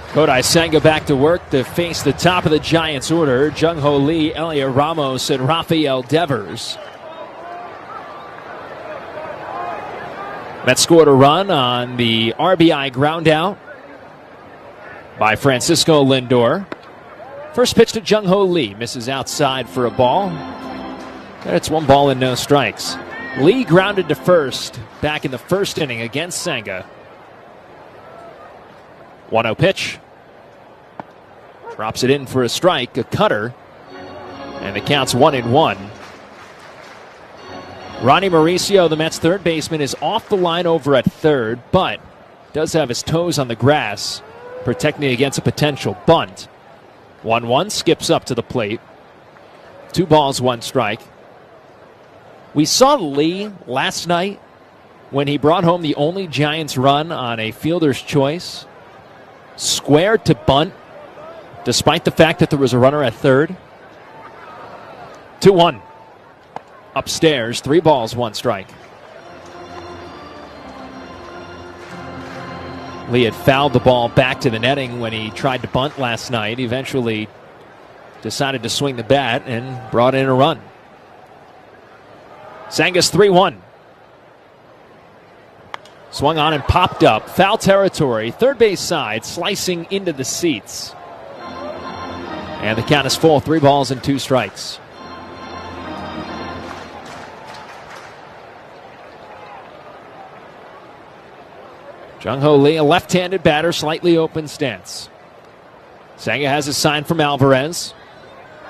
Kodai Senga back to work to face the top of the Giants order. Jung-Ho Lee, Elia Ramos, and Rafael Devers. Mets scored a run on the RBI ground out by Francisco Lindor. First pitch to Jung-Ho Lee. Misses outside for a ball. And it's 1 ball and no strikes. Lee grounded to first back in the first inning against Senga. 1-0 pitch. Drops it in for a strike, a cutter. And the count's 1-1. Ronnie Mauricio, the Mets' third baseman, is off the line over at third, but does have his toes on the grass, protecting against a potential bunt. 1-1, skips up to the plate. 2 balls, 1 strike. We saw Lee last night when he brought home the only Giants run on a fielder's choice. Squared to bunt, despite the fact that there was a runner at third. 2-1. Upstairs, 3 balls, 1 strike. Lee had fouled the ball back to the netting when he tried to bunt last night. He eventually decided to swing the bat and brought in a run. Senga's 3-1. Swung on and popped up. Foul territory. Third base side, slicing into the seats. And the count is full. 3 balls and 2 strikes. Jung-Ho Lee, a left-handed batter, slightly open stance. Senga has a sign from Alvarez.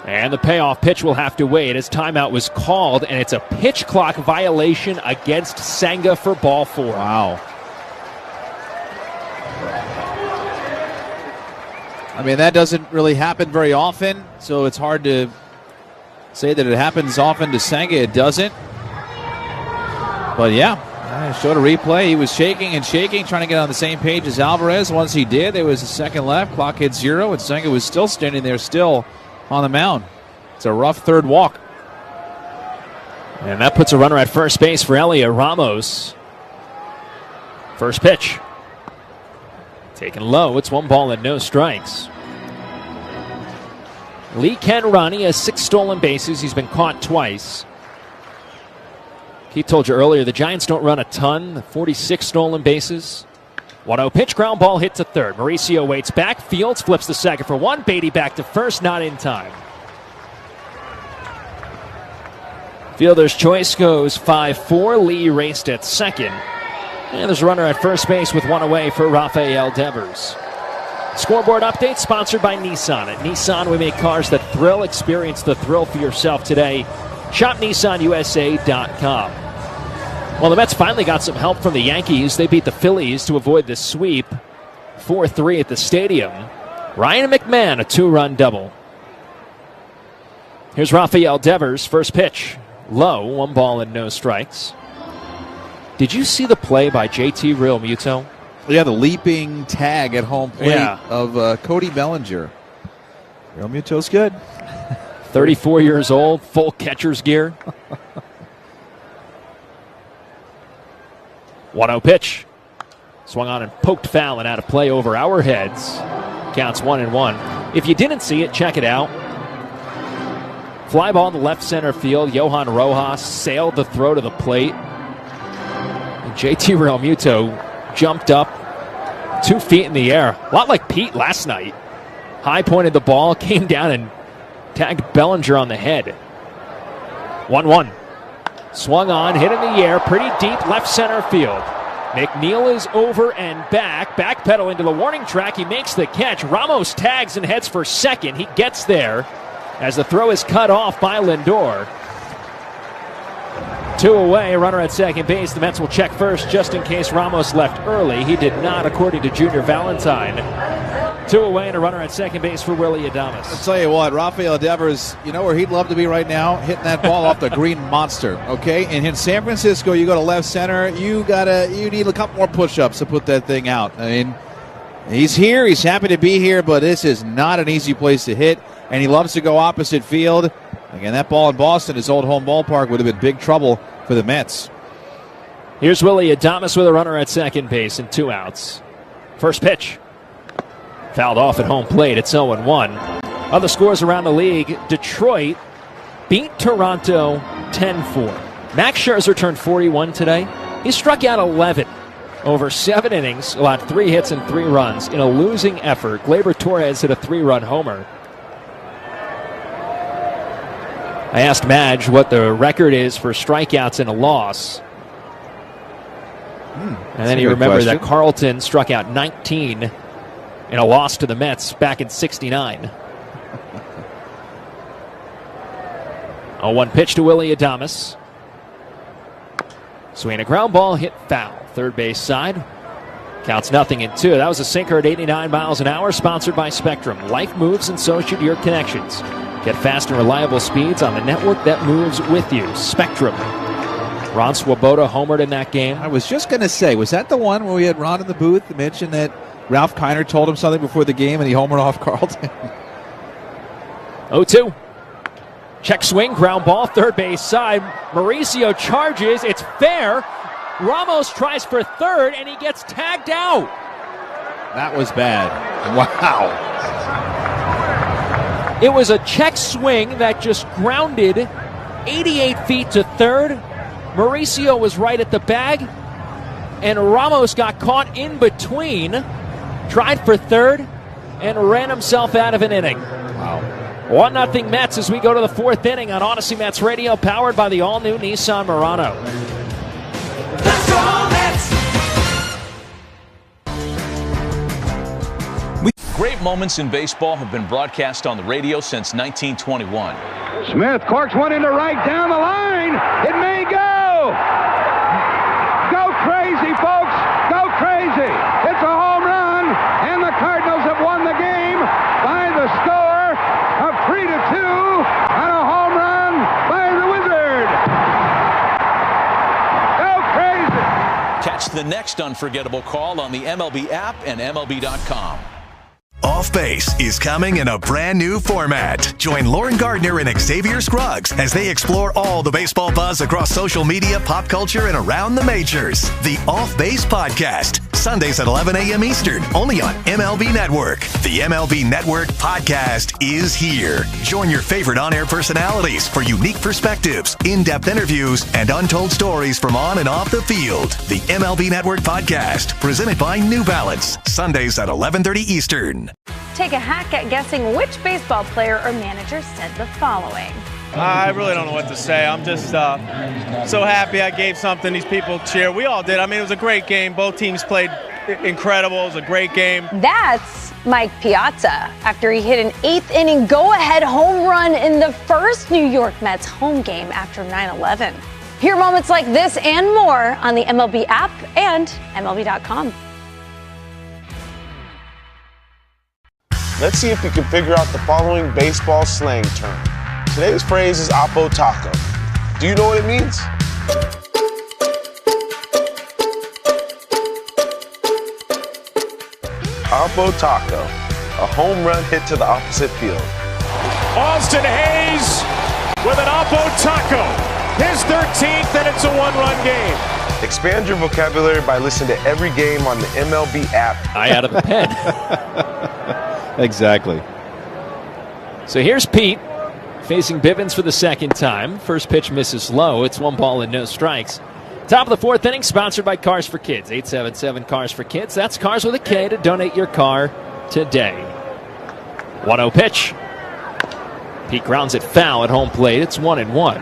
And the payoff pitch will have to wait as timeout was called, and it's a pitch clock violation against Senga for ball 4. Wow. I mean, that doesn't really happen very often, so it's hard to say that it happens often to Senga. It doesn't. But yeah, I showed a replay. He was shaking and shaking, trying to get on the same page as Alvarez. Once he did, there was a second left. Clock hit 0, and Senga was still standing there, still on the mound. It's a rough third walk. And that puts a runner at first base for Elia Ramos. First pitch. Taken low. It's 1 ball and no strikes. Lee can run. He has 6 stolen bases. He's been caught twice. Keith told you earlier, the Giants don't run a ton. 46 stolen bases. 1-0 pitch, ground ball hit to third. Mauricio waits back, fields, flips the second for 1. Beatty back to first, not in time. Fielder's choice goes 5-4. Lee raced at second. And there's a runner at first base with 1 away for Rafael Devers. Scoreboard update sponsored by Nissan. At Nissan, we make cars that thrill. Experience the thrill for yourself today. Shop NissanUSA.com. Well, the Mets finally got some help from the Yankees. They beat the Phillies to avoid the sweep. 4-3 at the stadium. Ryan McMahon, a 2-run double. Here's Rafael Devers, first pitch. Low, 1 ball and no strikes. Did you see the play by JT Realmuto? Yeah, the leaping tag at home plate of Cody Bellinger. Realmuto's good. 34 years old, full catcher's gear. 1-0 pitch. Swung on and poked foul and out of play over our heads. Counts 1-1. If you didn't see it, check it out. Fly ball in the left center field. Johan Rojas sailed the throw to the plate. And JT Realmuto jumped up 2 feet in the air. A lot like Pete last night. High pointed the ball, came down and tagged Bellinger on the head. 1-1. Swung on, hit in the air, pretty deep left center field. McNeil is over and backpedal into the warning track. He makes the catch. Ramos tags and heads for second. He gets there as the throw is cut off by Lindor. 2 away, runner at second base. The Mets will check first just in case Ramos left early. He did not, according to Junior Valentine. 2 away and a runner at second base for Willie Adames. I'll tell you what, Rafael Devers, you know where he'd love to be right now? Hitting that ball off the green monster, okay? And in San Francisco, you go to left center, you need a couple more push-ups to put that thing out. I mean, he's here, he's happy to be here, but this is not an easy place to hit, and he loves to go opposite field. Again, that ball in Boston, his old home ballpark, would have been big trouble for the Mets. Here's Willie Adames with a runner at second base and 2 outs. First pitch. Fouled off at home plate. It's 0-1. Other scores around the league. Detroit beat Toronto 10-4. Max Scherzer turned 41 today. He struck out 11. over 7 innings, allowed 3 hits and 3 runs in a losing effort. Gleyber Torres hit a 3-run homer. I asked Madge what the record is for strikeouts in a loss. And then he remembered that Carlton struck out 19 in a loss to the Mets back in '69. 0-1 pitch to Willy Adames. Swing a ground ball, hit foul. Third base side. Counts 0-2. That was a sinker at 89 miles an hour, sponsored by Spectrum. Life moves and so should your connections. Get fast and reliable speeds on the network that moves with you. Spectrum. Ron Swoboda homered in that game. I was just going to say, was that the one where we had Ron in the booth to mention that Ralph Kiner told him something before the game and he homered off Carlton? 0-2. Check swing, ground ball, third base side. Mauricio charges. It's fair. Ramos tries for third, and he gets tagged out. That was bad. Wow. It was a check swing that just grounded 88 feet to third. Mauricio was right at the bag, and Ramos got caught in between, tried for third, and ran himself out of an inning. Wow. 1-0 Mets as we go to the 4th inning on Odyssey Mets Radio, powered by the all-new Nissan Murano. Let's go Mets! Great moments in baseball have been broadcast on the radio since 1921. Smith corks one into right down the line. It may go. Go crazy, folks. Go crazy. It's a home run, and the Cardinals have won the game by the score of 3-2 on a home run by the Wizard. Go crazy. Catch the next unforgettable call on the MLB app and MLB.com. Off Base is coming in a brand new format. Join Lauren Gardner and Xavier Scruggs as they explore all the baseball buzz across social media, pop culture, and around the majors. The Off Base Podcast, Sundays at 11 a.m. Eastern, only on MLB Network. The MLB Network Podcast is here. Join your favorite on-air personalities for unique perspectives, in-depth interviews, and untold stories from on and off the field. The MLB Network Podcast, presented by New Balance, Sundays at 11:30 Eastern. Take a hack at guessing which baseball player or manager said the following. I really don't know what to say. I'm just so happy I gave something these people cheer. We all did. I mean, it was a great game. Both teams played incredible. It was a great game. That's Mike Piazza after he hit an 8th inning go-ahead home run in the first New York Mets home game after 9/11. Hear moments like this and more on the MLB app and MLB.com. Let's see if we can figure out the following baseball slang term. Today's phrase is Oppo Taco. Do you know what it means? Oppo Taco, a home run hit to the opposite field. Austin Hayes with an Oppo Taco. His 13th, and it's a 1-run game. Expand your vocabulary by listening to every game on the MLB app. Eye out of the pen. Exactly. So here's Pete facing Bivens for the second time. First pitch misses low. It's 1 ball and no strikes. Top of the 4th inning, sponsored by Cars for Kids. 877 Cars for Kids. That's Cars with a K to donate your car today. 1-0 pitch. Pete grounds it foul at home plate. It's 1-1.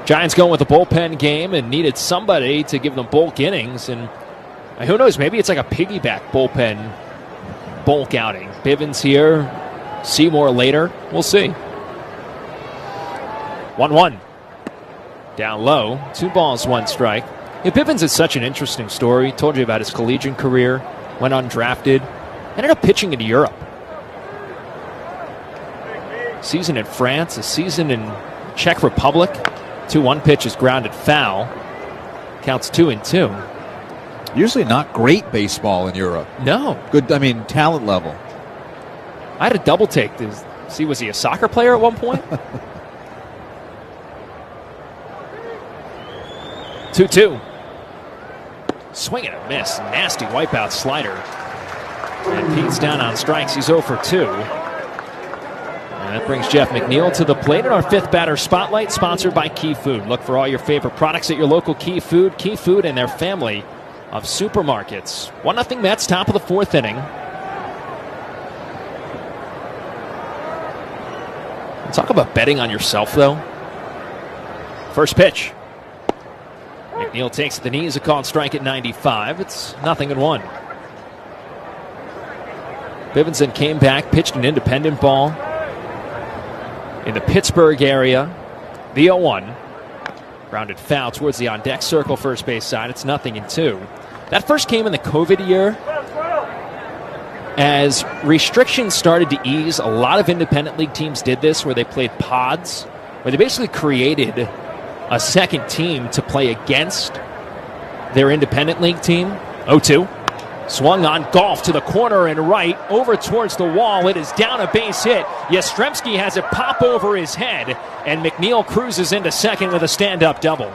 Giants going with a bullpen game and needed somebody to give them bulk innings. And who knows, maybe it's like a piggyback bullpen bulk outing. Bivens here, Seymour later. We'll see. 1-1. Down low. 2 balls, 1 strike. Yeah, Bivens is such an interesting story. Told you about his collegiate career. Went undrafted. Ended up pitching in Europe. Season in France. A season in Czech Republic. 2-1 pitch is grounded foul. Counts 2-2. Usually not great baseball in Europe. No. Good, I mean, talent level. I had a double take. Was he a soccer player at one point? 2-2. Swing and a miss. Nasty wipeout slider. And Pete's down on strikes. He's 0 for 2. And that brings Jeff McNeil to the plate in our 5th batter spotlight, sponsored by Key Food. Look for all your favorite products at your local Key Food. Key Food and their family of supermarkets. 1-0 Mets, top of the fourth inning. Talk about betting on yourself, though. First pitch. McNeil takes the knees, a called strike at 95. It's 0-1. Bivens came back, pitched an independent ball in the Pittsburgh area. The 0-1. Grounded foul towards the on-deck circle, first base side. It's 0-2. That first came in the COVID year. As restrictions started to ease, a lot of independent league teams did this, where they played pods, where they basically created a second team to play against their independent league team. 0-2. Swung on, golf to the corner and right, over towards the wall. It is down, a base hit. Yastrzemski has it pop over his head, and McNeil cruises into second with a stand-up double.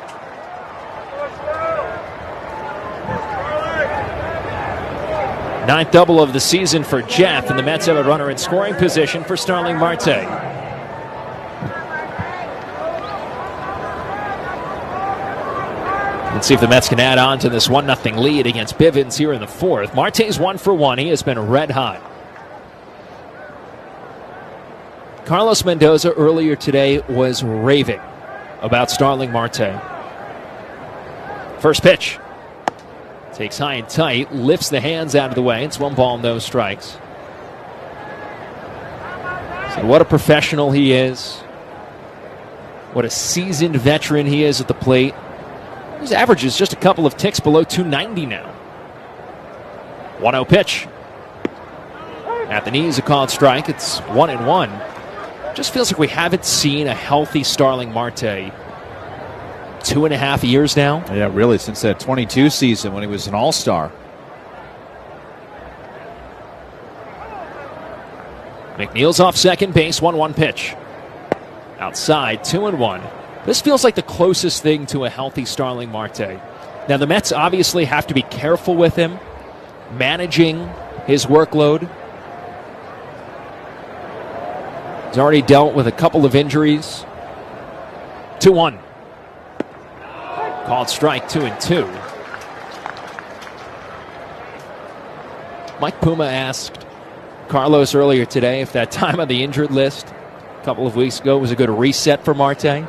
Ninth double of the season for Jeff, and the Mets have a runner in scoring position for Starling Marte. Let's see if the Mets can add on to this 1-0 lead against Bivens here in the fourth. Marte's 1 for 1. He has been red hot. Carlos Mendoza earlier today was raving about Starling Marte. First pitch. Takes high and tight, lifts the hands out of the way. It's 1 ball, no strikes. So what a professional he is. What a seasoned veteran he is at the plate. His average is just a couple of ticks below 290 now. 1-0 pitch. At the knees, a called strike. It's 1-1. Just feels like we haven't seen a healthy Starling Marte 2.5 years now. Yeah, really, since that 22 season when he was an all-star. McNeil's off second base, 1-1 pitch. Outside, 2-1. This feels like the closest thing to a healthy Starling Marte. Now, the Mets obviously have to be careful with him, managing his workload. He's already dealt with a couple of injuries. 2-1. Called strike, 2-2. Mike Puma asked Carlos earlier today if that time on the injured list a couple of weeks ago was a good reset for Marte.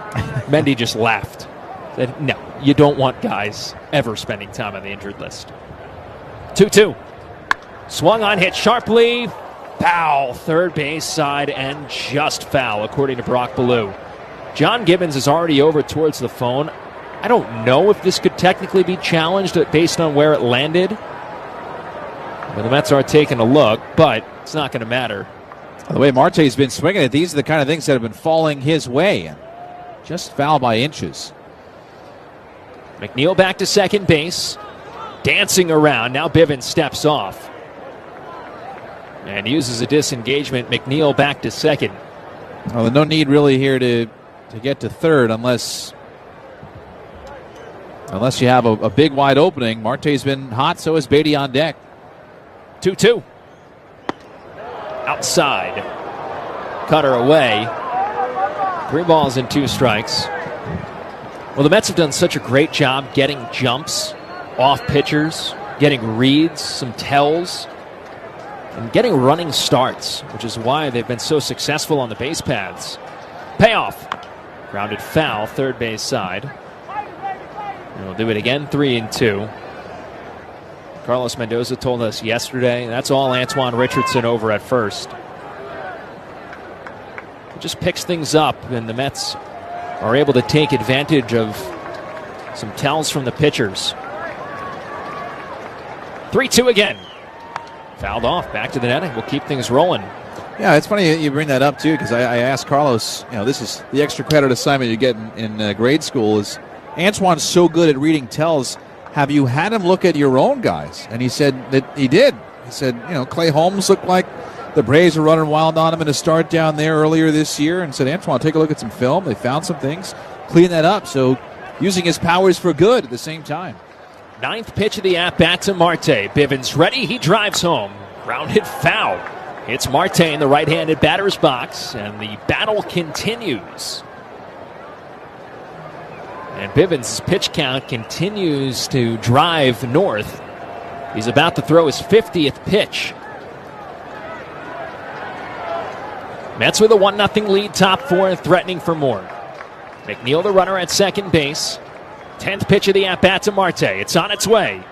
Mendy just laughed. Said, no, you don't want guys ever spending time on the injured list. 2-2. Swung on, hit sharply. Foul, third base side, and just foul, according to Brock Ballou. John Gibbons is already over towards the phone. I don't know if this could technically be challenged based on where it landed. But the Mets are taking a look, but it's not going to matter. The way Marte's been swinging it, these are the kind of things that have been falling his way. Just foul by inches. McNeil back to second base. Dancing around. Now Bivens steps off. And uses a disengagement. McNeil back to second. Well, no need really here to get to third unless you have a big wide opening. Marte's been hot, so is Beatty on deck. 2-2. Outside. Cutter away. 3 balls and 2 strikes. Well, the Mets have done such a great job getting jumps off pitchers, getting reads, some tells, and getting running starts, which is why they've been so successful on the base paths. Payoff. Grounded foul, third base side. And we'll do it again, 3-2. Carlos Mendoza told us yesterday that's all Antoine Richardson over at first. It just picks things up, and the Mets are able to take advantage of some tells from the pitchers. 3-2 again. Fouled off, back to the netting. We'll keep things rolling. Yeah, it's funny you bring that up, too, because I asked Carlos, this is the extra credit assignment you get in grade school is Antoine's so good at reading tells. Have you had him look at your own guys? And he said that he did. He said, Clay Holmes looked like the Braves were running wild on him in a start down there earlier this year, and said, Antoine, take a look at some film. They found some things, clean that up. So using his powers for good at the same time. 9th pitch of the at-bat to Marte. Bivens ready. He drives home. Grounded foul. It's Marte in the right-handed batter's box, and the battle continues. And Bivens' pitch count continues to drive north. He's about to throw his 50th pitch. Mets with a 1-0 lead, top four, threatening for more. McNeil, the runner at second base. 10th pitch of the at-bat to Marte. It's on its way.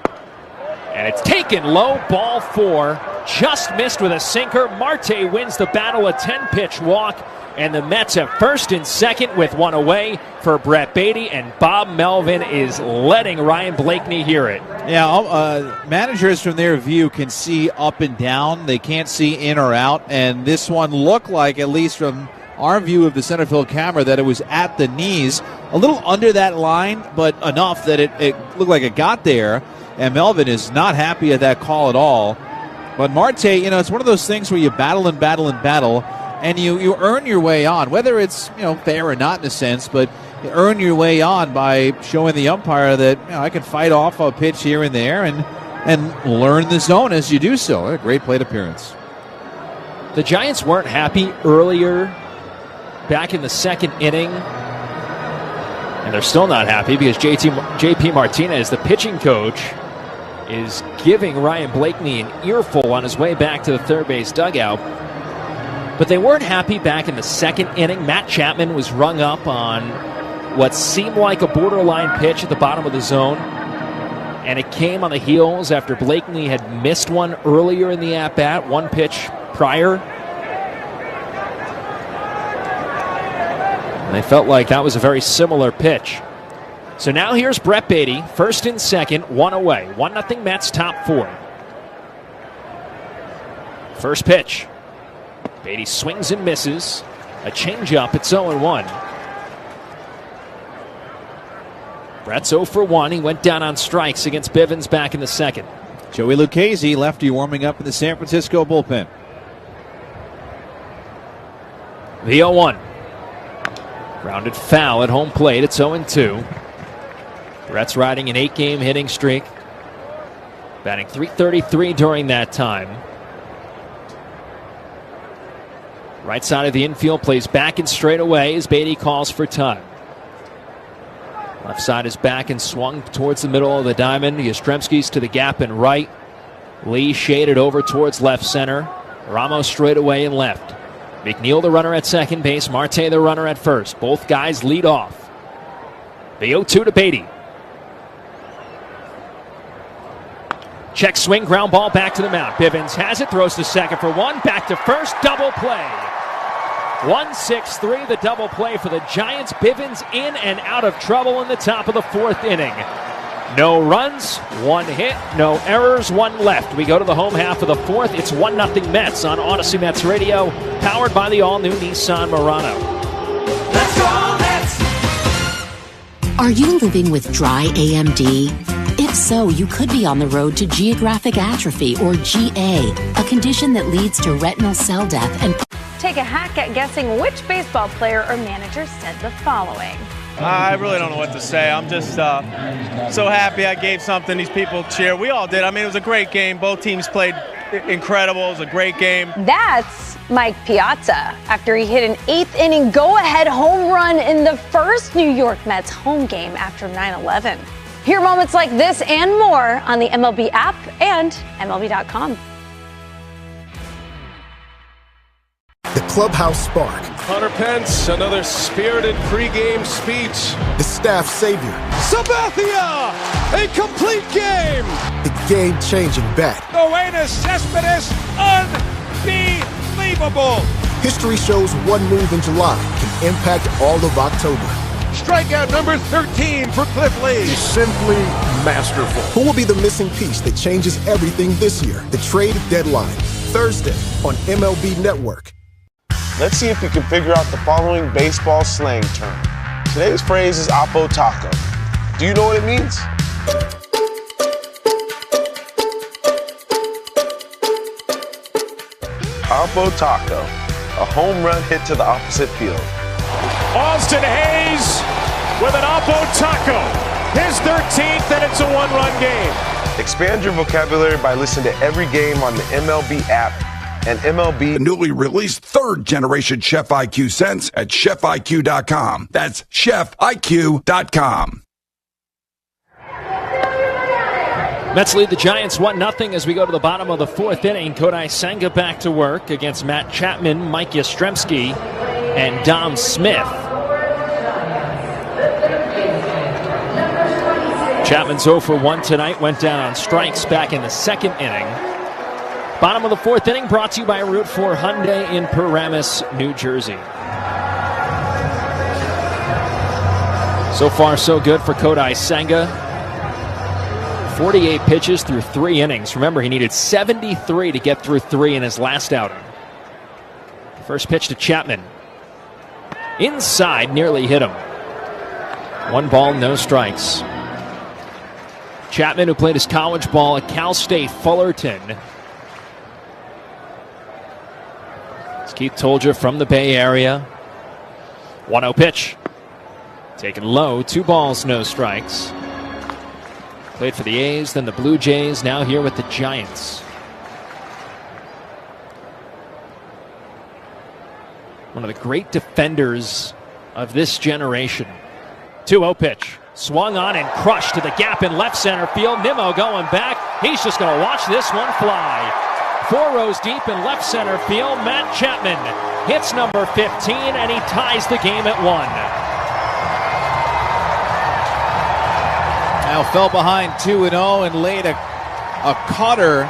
And it's taken low, ball four. Just missed with a sinker. Marte wins the battle, a 10-pitch walk. And the Mets have first and second with one away for Brett Beatty. And Bob Melvin is letting Ryan Blakeney hear it. Yeah, managers from their view can see up and down. They can't see in or out. And this one looked like, at least from our view of the center field camera, that it was at the knees. A little under that line, but enough that it looked like it got there. And Melvin is not happy at that call at all. But Marte, it's one of those things where you battle and battle and battle. And you earn your way on, whether it's fair or not in a sense, but you earn your way on by showing the umpire that I can fight off a pitch here and there and learn the zone as you do so. A great plate appearance. The Giants weren't happy earlier back in the second inning, and they're still not happy because JP Martinez, the pitching coach, is giving Ryan Blakeney an earful on his way back to the third base dugout. But they weren't happy back in the second inning. Matt Chapman was rung up on what seemed like a borderline pitch at the bottom of the zone. And it came on the heels after Blakeney had missed one earlier in the at-bat, one pitch prior. And they felt like that was a very similar pitch. So now here's Brett Beatty, first and second, one away. 1-0 Mets, top four. First pitch. Beatty swings and misses. A changeup, it's 0-1. Brett's 0 for 1. He went down on strikes against Bivens back in the second. Joey Lucchesi, lefty, warming up in the San Francisco bullpen. The 0-1. Grounded foul at home plate. It's 0-2. Brett's riding an 8-game hitting streak. Batting .333 during that time. Right side of the infield, plays back and straight away as Beatty calls for time. Left side is back and swung towards the middle of the diamond. Yastrzemski's to the gap and right. Lee shaded over towards left center. Ramos straight away and left. McNeil, the runner at second base. Marte, the runner at first. Both guys lead off. The 0-2 to Beatty. Check swing, ground ball back to the mound. Bivens has it, throws to second for one. Back to first, double play. 1-6-3, the double play for the Giants. Bivens in and out of trouble in the top of the fourth inning. No runs, one hit, no errors, one left. We go to the home half of the fourth. It's 1-0 Mets on Odyssey Mets Radio, powered by the all-new Nissan Murano. Let's go Mets! Are you living with dry AMD? If so, you could be on the road to geographic atrophy, or GA, a condition that leads to retinal cell death and... Take a hack at guessing which baseball player or manager said the following. I really don't know what to say. I'm just so happy I gave something these people cheer. We all did. I mean, it was a great game. Both teams played incredible. It was a great game. That's Mike Piazza after he hit an 8th inning go-ahead home run in the first New York Mets home game after 9/11. Hear moments like this and more on the MLB app and MLB.com. The clubhouse spark. Hunter Pence, another spirited pregame speech. The staff savior. Sabathia, a complete game. The game-changing bat. Noenas Cespedes, unbelievable. History shows one move in July can impact all of October. Strikeout number 13 for Cliff Lee. He's simply masterful. Who will be the missing piece that changes everything this year? The trade deadline, Thursday on MLB Network. Let's see if we can figure out the following baseball slang term. Today's phrase is Oppo Taco. Do you know what it means? Oppo Taco, a home run hit to the opposite field. Austin Hayes with an Oppo Taco. His 13th, and it's a one-run game. Expand your vocabulary by listening to every game on the MLB app and MLB. The newly released third-generation Chef IQ scents at ChefIQ.com. That's ChefIQ.com. Mets lead the Giants 1-0 as we go to the bottom of the fourth inning. Kodai Senga back to work against Matt Chapman, Mike Yastrzemski, and Dom Smith. Chapman's 0 for 1 tonight, went down on strikes back in the second inning. Bottom of the fourth inning brought to you by Route 4 Hyundai in Paramus, New Jersey. So far, so good for Kodai Senga. 48 pitches through 3 innings. Remember, he needed 73 to get through 3 in his last outing. First pitch to Chapman. Inside, nearly hit him. 1 ball, no strikes. Chapman, who played his college ball at Cal State Fullerton. As Keith told you, from the Bay Area. 1-0 pitch. Taken low, 2 balls, no strikes. Played for the A's, then the Blue Jays, now here with the Giants. One of the great defenders of this generation. 2-0 pitch. Swung on and crushed to the gap in left center field. Nimmo going back. He's just going to watch this one fly. 4 rows deep in left center field. Matt Chapman hits number 15, and he ties the game at 1. Now fell behind 2-0 and laid a cutter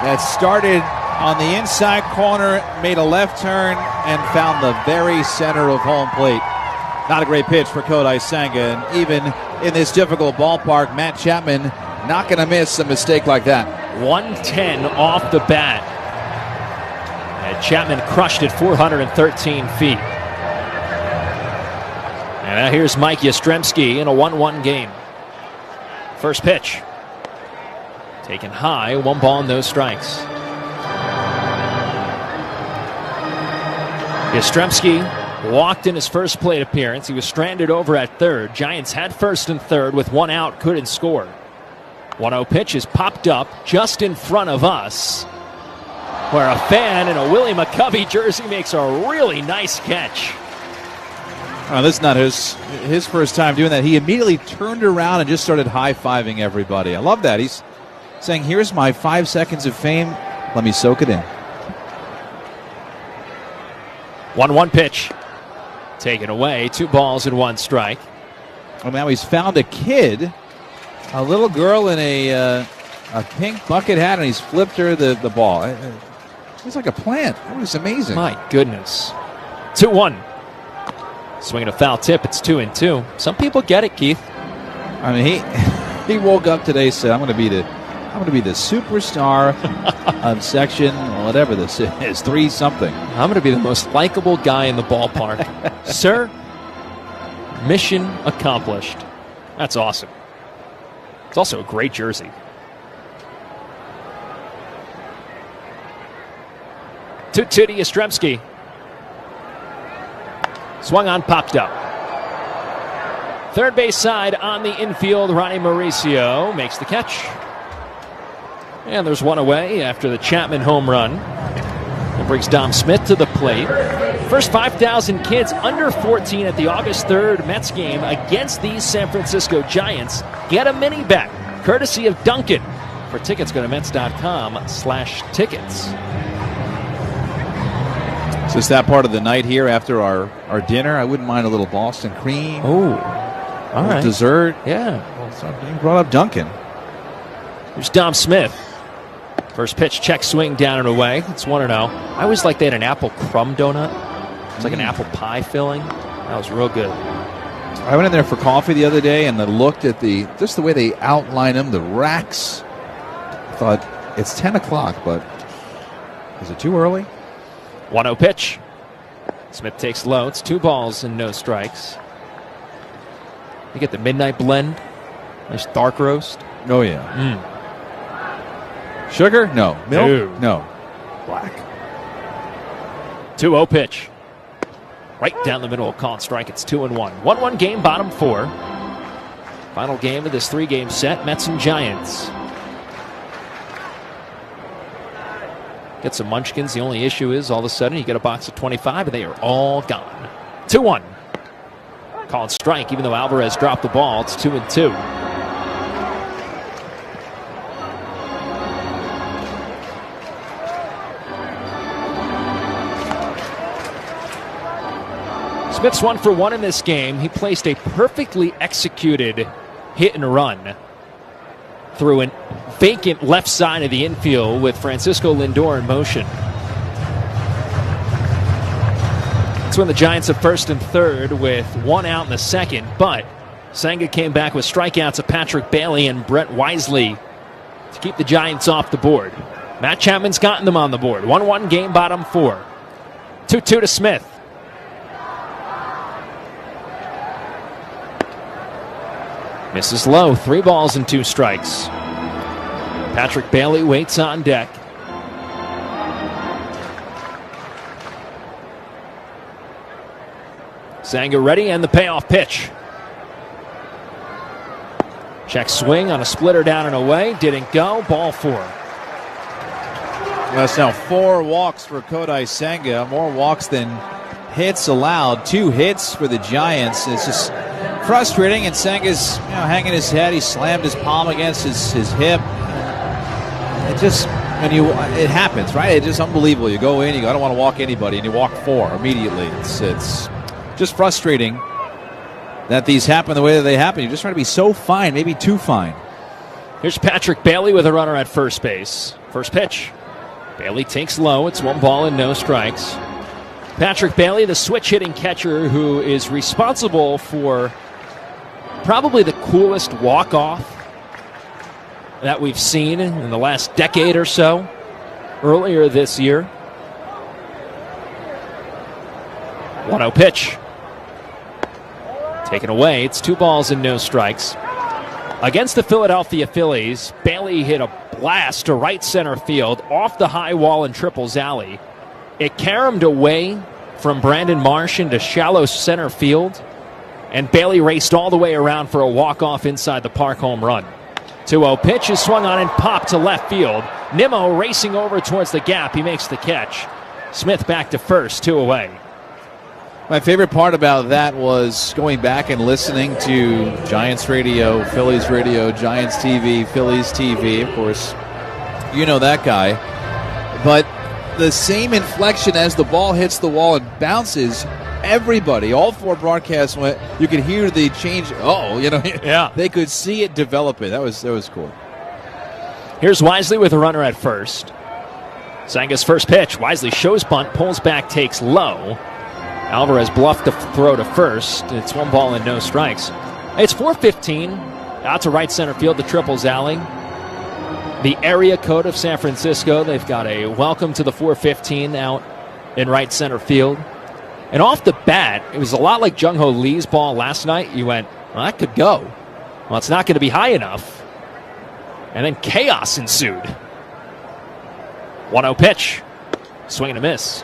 that started on the inside corner, made a left turn, and found the very center of home plate. Not a great pitch for Kodai Senga, and even in this difficult ballpark, Matt Chapman not going to miss a mistake like that. 110 off the bat. And Chapman crushed it 413 feet. And now here's Mike Yastrzemski in a 1-1 game. First pitch. Taken high, 1 ball, no strikes. Yastrzemski walked in his first plate appearance. He was stranded over at third. Giants had first and third with 1 out, couldn't score. 1-0 pitch is popped up just in front of us, where a fan in a Willie McCovey jersey makes a really nice catch. This is not his first time doing that. He immediately turned around and just started high-fiving everybody. I love that. He's saying, here's my 5 seconds of fame. Let me soak it in. 1-1 pitch. Taken away. 2 balls and 1 strike. Well, now he's found a kid, a little girl in a pink bucket hat, and he's flipped her the ball. He's like a plant. It was amazing. My goodness. 2-1. Swinging a foul tip, it's 2-2. Some people get it, Keith. I mean, he woke up today and said, I'm going to be the superstar of section, whatever this is, 3-something. I'm going to be the most likable guy in the ballpark. Sir, mission accomplished. That's awesome. It's also a great jersey. 2-2 to Yastrzemski. Swung on, popped up. Third base side on the infield, Ronnie Mauricio makes the catch. And there's 1 away after the Chapman home run. That brings Dom Smith to the plate. First 5,000 kids under 14 at the August 3rd Mets game against these San Francisco Giants get a mini bet, courtesy of Duncan. For tickets, go to Mets.com/tickets. Is this that part of the night here after our dinner? I wouldn't mind a little Boston cream. Oh, all right. Dessert. Yeah. You brought up Duncan. Here's Dom Smith. First pitch, check swing down and away. It's 1-0. I always like they had an apple crumb donut. It's like an apple pie filling. That was real good. I went in there for coffee the other day and I looked at just the way they outline them, the racks. I thought, it's 10 o'clock, but is it too early? 1-0 pitch. Smith takes low. It's 2 balls and no strikes. You get the midnight blend. Nice dark roast. Oh, yeah. Sugar? No. Milk? Dude. No. Black. 2-0 pitch. Right down the middle, called strike. It's 2-1. 1-1 game, bottom 4. Final game of this 3-game set, Mets and Giants. get some munchkins. The only issue is all of a sudden you get a box of 25 and they are all gone. 2-1. Called strike even though Alvarez dropped the ball. It's 2-2. Smith's 1 for 1 in this game. He placed a perfectly executed hit and run through a vacant left side of the infield with Francisco Lindor in motion. That's when the Giants at first and third with 1 out in the second, but Senga came back with strikeouts of Patrick Bailey and Brett Wisely to keep the Giants off the board. Matt Chapman's gotten them on the board. 1-1 game, bottom 4. 2-2 to Smith. Misses low, 3 balls and 2 strikes. Patrick Bailey waits on deck. Senga ready and the payoff pitch. Check swing on a splitter down and away. Didn't go. Ball 4. That's now 4 walks for Kodai Senga. More walks than hits allowed. 2 hits for the Giants. It's just frustrating, and Senga's hanging his head. He slammed his palm against his hip. It happens, right? It's just unbelievable. You go in, I don't want to walk anybody, and you walk 4 immediately. It's just frustrating that these happen the way that they happen. You're just trying to be so fine, maybe too fine. Here's Patrick Bailey with a runner at first base. First pitch. Bailey takes low. It's 1 ball and no strikes. Patrick Bailey, the switch-hitting catcher who is responsible for probably the coolest walk-off that we've seen in the last decade or so. Earlier this year. 1-0 pitch. Taken away. It's 2 balls and no strikes. Against the Philadelphia Phillies, Bailey hit a blast to right center field off the high wall in Triples Alley. It caromed away from Brandon Marsh into shallow center field, and Bailey raced all the way around for a walk-off inside the park home run. 2-0 pitch is swung on and popped to left field. Nimmo racing over towards the gap. He makes the catch. Smith back to first, 2 away. My favorite part about that was going back and listening to Giants radio, Phillies radio, Giants TV, Phillies TV. Of course, you know that guy. But the same inflection as the ball hits the wall and bounces, everybody, all 4 broadcasts went, you could hear the change. Yeah. They could see it developing. That was cool. Here's Wisely with a runner at first. Senga's first pitch. Wisely shows bunt, pulls back, takes low. Alvarez bluffed the throw to first. It's 1 ball and no strikes. It's 4:15 out to right center field, the Triples Alley. The area code of San Francisco. They've got a welcome to the 4:15 out in right center field. And off the bat, it was a lot like Jung-Ho Lee's ball last night. You went, well, that could go. Well, it's not going to be high enough. And then chaos ensued. 1-0 pitch. Swing and a miss.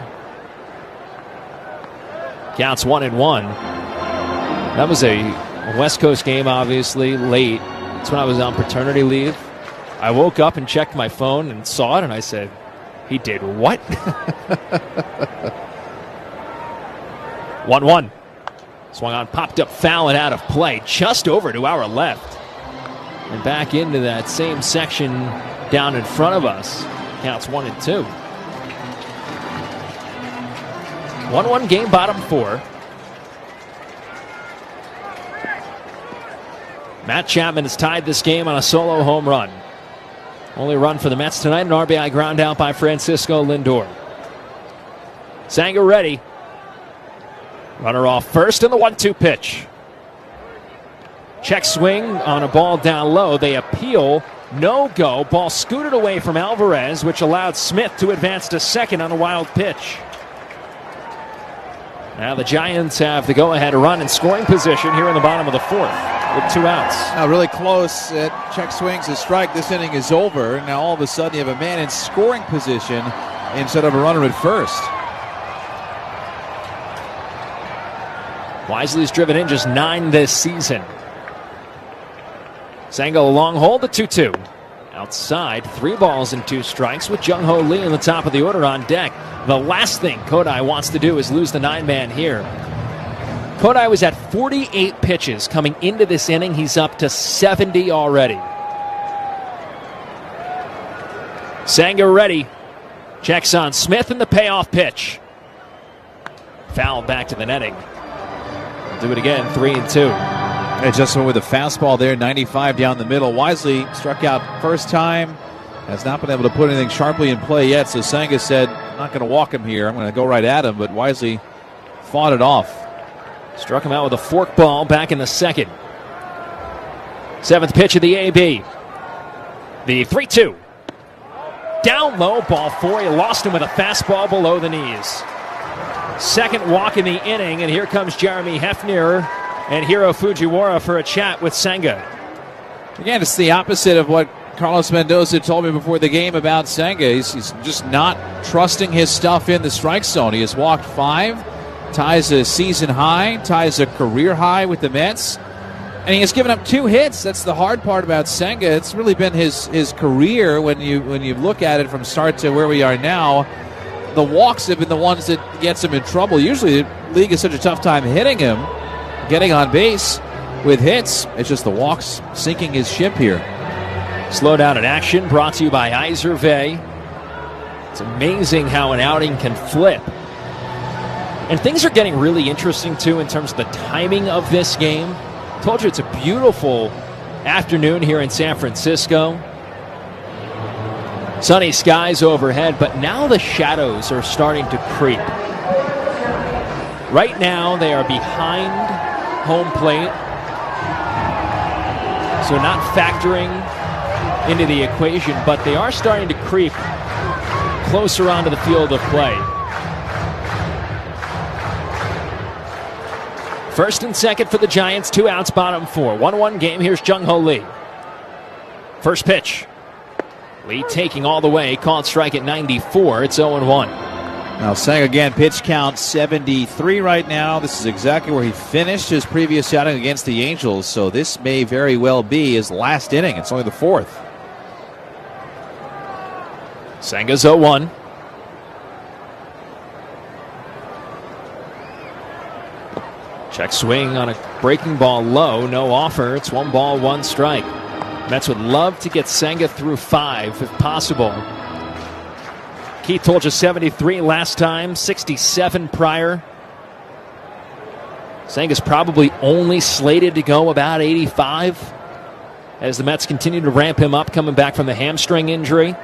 Counts 1-1. That was a West Coast game, obviously, late. That's when I was on paternity leave. I woke up and checked my phone and saw it, and I said, he did what? 1-1. Swung on, popped up, foul and out of play, just over to our left. And back into that same section down in front of us. Counts 1-2. 1-1 game, bottom 4. Matt Chapman has tied this game on a solo home run. Only run for the Mets tonight, an RBI ground out by Francisco Lindor. Senga ready. Runner off first, and the 1-2 pitch. Check swing on a ball down low. They appeal. No go. Ball scooted away from Alvarez, which allowed Smith to advance to second on a wild pitch. Now the Giants have the go-ahead run in scoring position here in the bottom of the 4th with 2 outs. Now really close at check swings a strike. This inning is over. Now all of a sudden you have a man in scoring position instead of a runner at first. Wisely's driven in just 9 this season. Senga a long hold, the 2-2. Outside, 3 balls and 2 strikes with Jung-Ho Lee in the top of the order on deck. The last thing Kodai wants to do is lose the 9-man here. Kodai was at 48 pitches coming into this inning. He's up to 70 already. Senga ready. Checks on Smith in the payoff pitch. Foul back to the netting. Do it again, 3-2. Adjustment with a fastball there, 95 down the middle. Wisely struck out first time. Has not been able to put anything sharply in play yet, so Senga said, I'm not going to walk him here. I'm going to go right at him, but Wisely fought it off. Struck him out with a fork ball back in the second. 7th pitch of the AB. The 3-2. Down low, ball 4. He lost him with a fastball below the knees. Second walk in the inning, and here comes Jeremy Hefner and Hiro Fujiwara for a chat with Senga. Again, it's the opposite of what Carlos Mendoza told me before the game about Senga. He's just not trusting his stuff in the strike zone. He has walked 5, ties a season high, ties a career high with the Mets, and he has given up 2 hits. That's the hard part about Senga. It's really been his career when you look at it from start to where we are now. The walks have been the ones that gets him in trouble. Usually the league has such a tough time hitting him, getting on base with hits. It's just the walks sinking his ship here. Slow down in action brought to you by Izervay. It's amazing how an outing can flip. And things are getting really interesting, too, in terms of the timing of this game. I told you it's a beautiful afternoon here in San Francisco. Sunny skies overhead, but now the shadows are starting to creep. Right now, they are behind home plate, so not factoring into the equation, but they are starting to creep closer onto the field of play. First and second for the Giants, 2 outs, bottom 4. 1-1 game. Here's Jung-Ho Lee. First pitch. Lee taking all the way, called strike at 94. It's 0-1. Now Senga again, pitch count 73 right now. This is exactly where he finished his previous outing against the Angels, so this may very well be his last inning. It's only the 4th. Senga's 0-1. Check swing on a breaking ball low, no offer. It's 1 ball, 1 strike. Mets would love to get Senga through 5 if possible. Keith told you 73 last time, 67 prior. Senga's probably only slated to go about 85 as the Mets continue to ramp him up, coming back from the hamstring injury.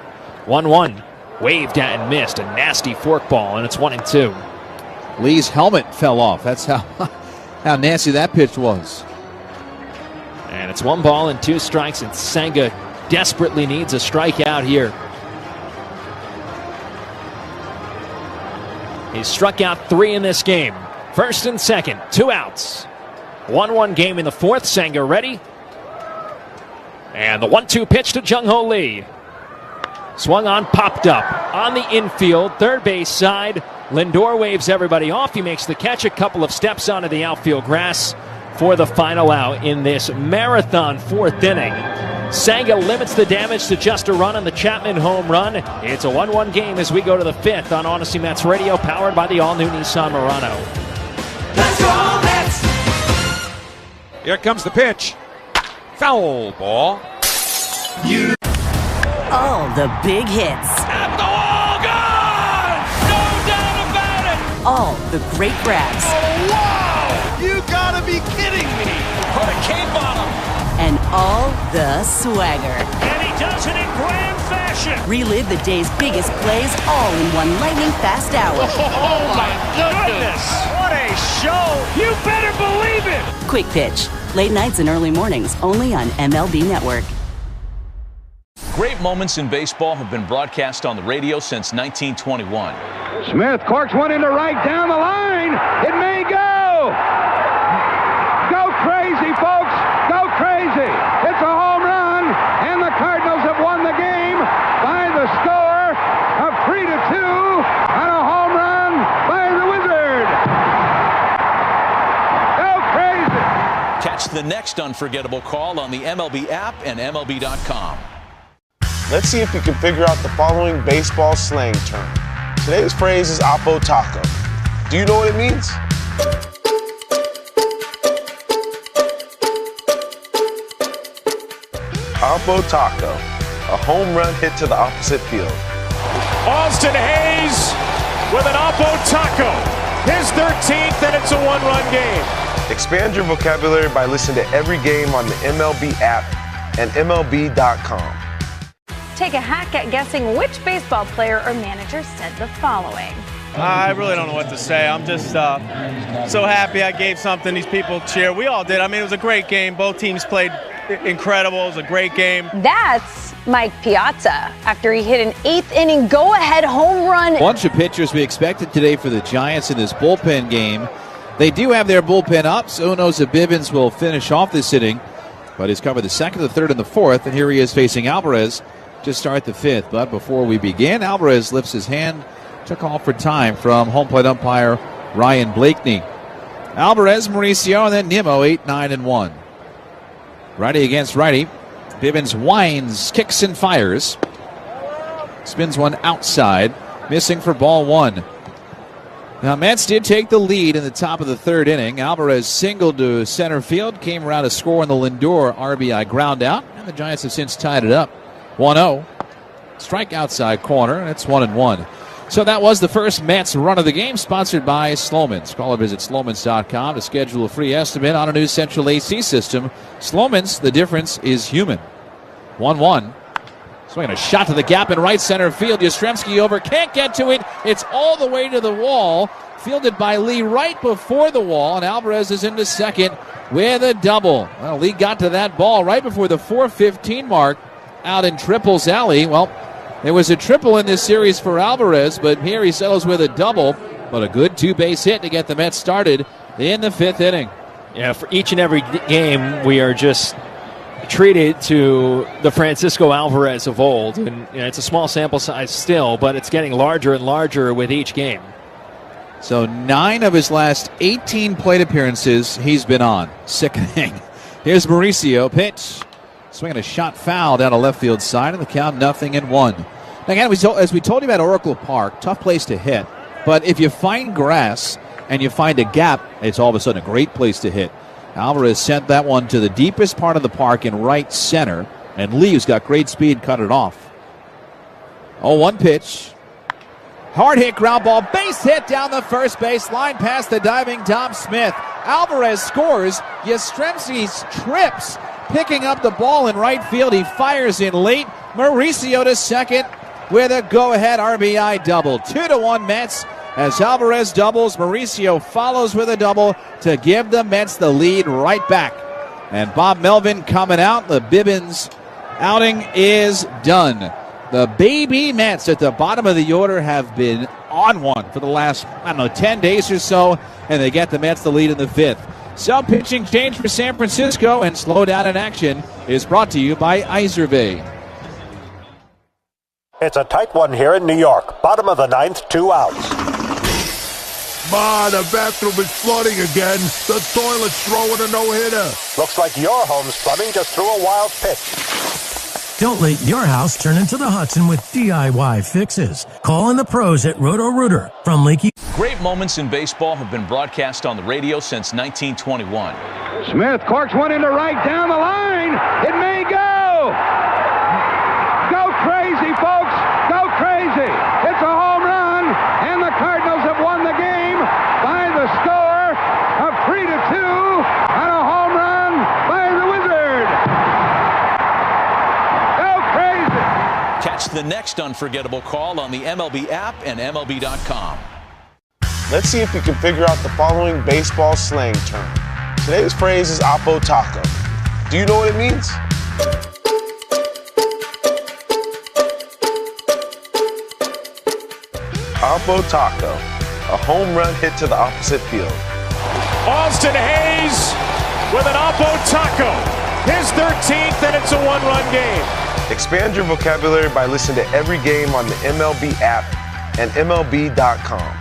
1-1, waved at and missed, a nasty forkball, and it's 1-2. Lee's helmet fell off. That's how nasty that pitch was. And it's 1 ball and 2 strikes, and Senga desperately needs a strikeout here. He's struck out 3 in this game. First and second, 2 outs. 1-1 game in the 4th. Senga ready. And the 1-2 pitch to Jung-Ho Lee. Swung on, popped up. On the infield, third base side. Lindor waves everybody off. He makes the catch, a couple of steps onto the outfield grass for the final out in this marathon 4th inning. Senga limits the damage to just a run on the Chapman home run. It's a 1-1 game as we go to the 5th on Odyssey Mets Radio, powered by the all-new Nissan Murano. Let's go Mets! Here comes the pitch. Foul ball. All the big hits. At the wall, gone! No doubt about it! All the great grabs. Oh, wow! You gotta be kidding me! Hurricane bottom! And all the swagger. And he does it in grand fashion! Relive the day's biggest plays all in one lightning-fast hour. Oh, my goodness! What a show! You better believe it! Quick Pitch. Late nights and early mornings, only on MLB Network. Great moments in baseball have been broadcast on the radio since 1921. Smith corks one into right down the line. It may go. Go crazy, folks. Go crazy. It's a home run, and the Cardinals have won the game by the score of 3-2 on a home run by the Wizard. Go crazy. Catch the next unforgettable call on the MLB app and MLB.com. Let's see if you can figure out the following baseball slang term. Today's phrase is Oppo Taco. Do you know what it means? Oppo Taco, a home run hit to the opposite field. Austin Hayes with an Oppo Taco. His 13th, and it's a one-run game. Expand your vocabulary by listening to every game on the MLB app and MLB.com. Take a hack at guessing which baseball player or manager said the following. I really don't know what to say. I'm just so happy I gave something these people cheer. We all did. I mean, it was a great game. Both teams played incredible. It was a great game. That's Mike Piazza after he hit an 8th inning go-ahead home run. Bunch of pitchers we expected today for the Giants in this bullpen game. They do have their bullpen up, so who knows if Bivens will finish off this inning. But he's covered the second, the third, and the fourth, and here he is facing Alvarez to start the fifth. But before we begin, Alvarez lifts his hand to call for time from home plate umpire Ryan Blakeney. Alvarez, Mauricio, and then Nimmo, 8, 9, and 1. Righty against righty. Bivens winds, kicks, and fires. Spins one outside, missing for ball one. Now, Mets did take the lead in the top of the third inning. Alvarez singled to center field, came around to score on the Lindor RBI ground out, and the Giants have since tied it up. 1-0. Strike outside corner, and it's 1-1. So that was the first Mets run of the game, sponsored by Slomin's. Call or visit Slomin's.com to schedule a free estimate on a new central AC system. Slomin's, the difference is human. 1-1. Swinging a shot to the gap in right center field. Yastrzemski over, can't get to it. It's all the way to the wall. Fielded by Lee right before the wall, and Alvarez is into second with a double. Well, Lee got to that ball right before the 4:15 mark out in Triples Alley. Well, there was a triple in this series for Alvarez, but here he settles with a double. But a good two-base hit to get the Mets started in the fifth inning. Yeah, for each and every game, we are just treated to the Francisco Alvarez of old. And it's a small sample size still, but it's getting larger and larger with each game. So 9 of his last 18 plate appearances he's been on. Sickening. Here's Mauricio, pitch. Swinging a shot foul down the left field side, and the count 0-1. Again, as we told you about Oracle Park, tough place to hit. But if you find grass and you find a gap, it's all of a sudden a great place to hit. Alvarez sent that one to the deepest part of the park in right center, and Lee, who's got great speed, cut it off. 0-1 pitch. Hard hit ground ball, base hit down the first base line past the diving Dom Smith. Alvarez scores. Yastrzemski trips, picking up the ball in right field. He fires in late. Mauricio to second with a go-ahead RBI double. 2-1 Mets as Alvarez doubles. Mauricio follows with a double to give the Mets the lead right back. And Bob Melvin coming out. The Bivens outing is done. The baby Mets at the bottom of the order have been on one for the last, 10 days or so, and they get the Mets the lead in the fifth. So pitching change for San Francisco, and slow down in action is brought to you by Iservay. It's a tight one here in New York. Bottom of the ninth, 2 outs. Ma, the bathroom is flooding again. The toilet's throwing a no-hitter. Looks like your home's plumbing just threw a wild pitch. Don't let your house turn into the Hudson with DIY fixes. Call in the pros at Roto-Rooter from Leaky. Great moments in baseball have been broadcast on the radio since 1921. Smith corks one into right down the line. It may go. Go crazy, folks. Go crazy. It's a home run, and the Cardinals have won the game by the score of 3-2 on a home run by the Wizard. Go crazy. Catch the next unforgettable call on the MLB app and MLB.com. Let's see if you can figure out the following baseball slang term. Today's phrase is Oppo Taco. Do you know what it means? Oppo Taco, a home run hit to the opposite field. Austin Hayes with an Oppo Taco. His 13th, and it's a one-run game. Expand your vocabulary by listening to every game on the MLB app and MLB.com.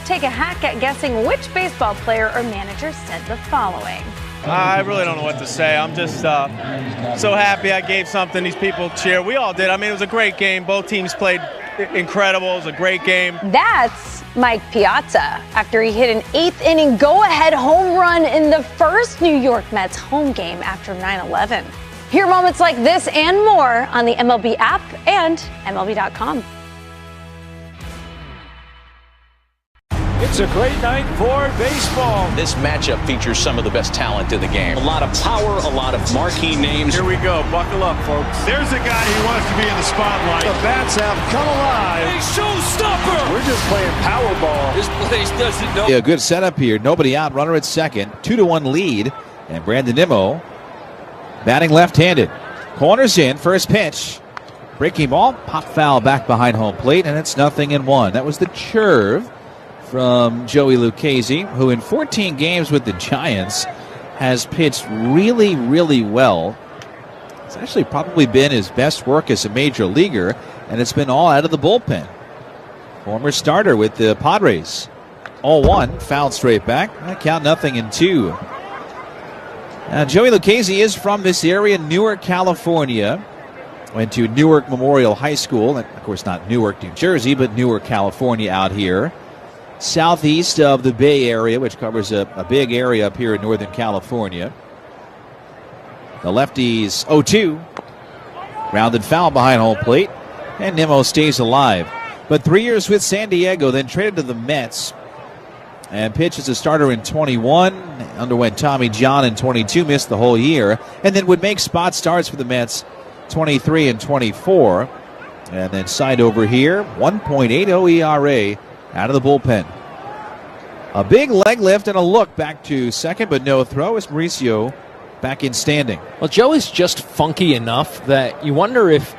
Take a hack at guessing which baseball player or manager said the following. I really don't know what to say. I'm just so happy I gave something these people cheer. We all did. I mean, it was a great game. Both teams played incredible. It was a great game. That's Mike Piazza after he hit an 8th inning go-ahead home run in the first New York Mets home game after 9/11. Hear moments like this and more on the MLB app and MLB.com. It's a great night for baseball. This matchup features some of the best talent in the game. A lot of power, a lot of marquee names. Here we go. Buckle up, folks. There's a guy who wants to be in the spotlight. The bats have come alive. A showstopper. We're just playing Powerball. This place doesn't know. A good setup here. Nobody out. Runner at second. 2-1 lead. And Brandon Nimmo batting left-handed. Corners in. First pitch. Breaking ball. Pop foul back behind home plate. And it's 0-1. That was the curve from Joey Lucchesi, who in 14 games with the Giants has pitched really, really well. It's actually probably been his best work as a major leaguer, and it's been all out of the bullpen. Former starter with the Padres. 0-1, fouled straight back. Count 0-2. Now, Joey Lucchesi is from this area, Newark, California. Went to Newark Memorial High School. Of course, not Newark, New Jersey, but Newark, California out here. Southeast of the Bay Area, which covers a big area up here in Northern California. The lefties 0-2. Grounded foul behind home plate. And Nimmo stays alive. But 3 years with San Diego, then traded to the Mets. And pitched as a starter in 21. Underwent Tommy John in 22. Missed the whole year. And then would make spot starts for the Mets 23 and 24. And then signed over here. 1.80 ERA. Out of the bullpen. A big leg lift and a look back to second, but no throw as Mauricio back in standing. Well, Joe is just funky enough that you wonder if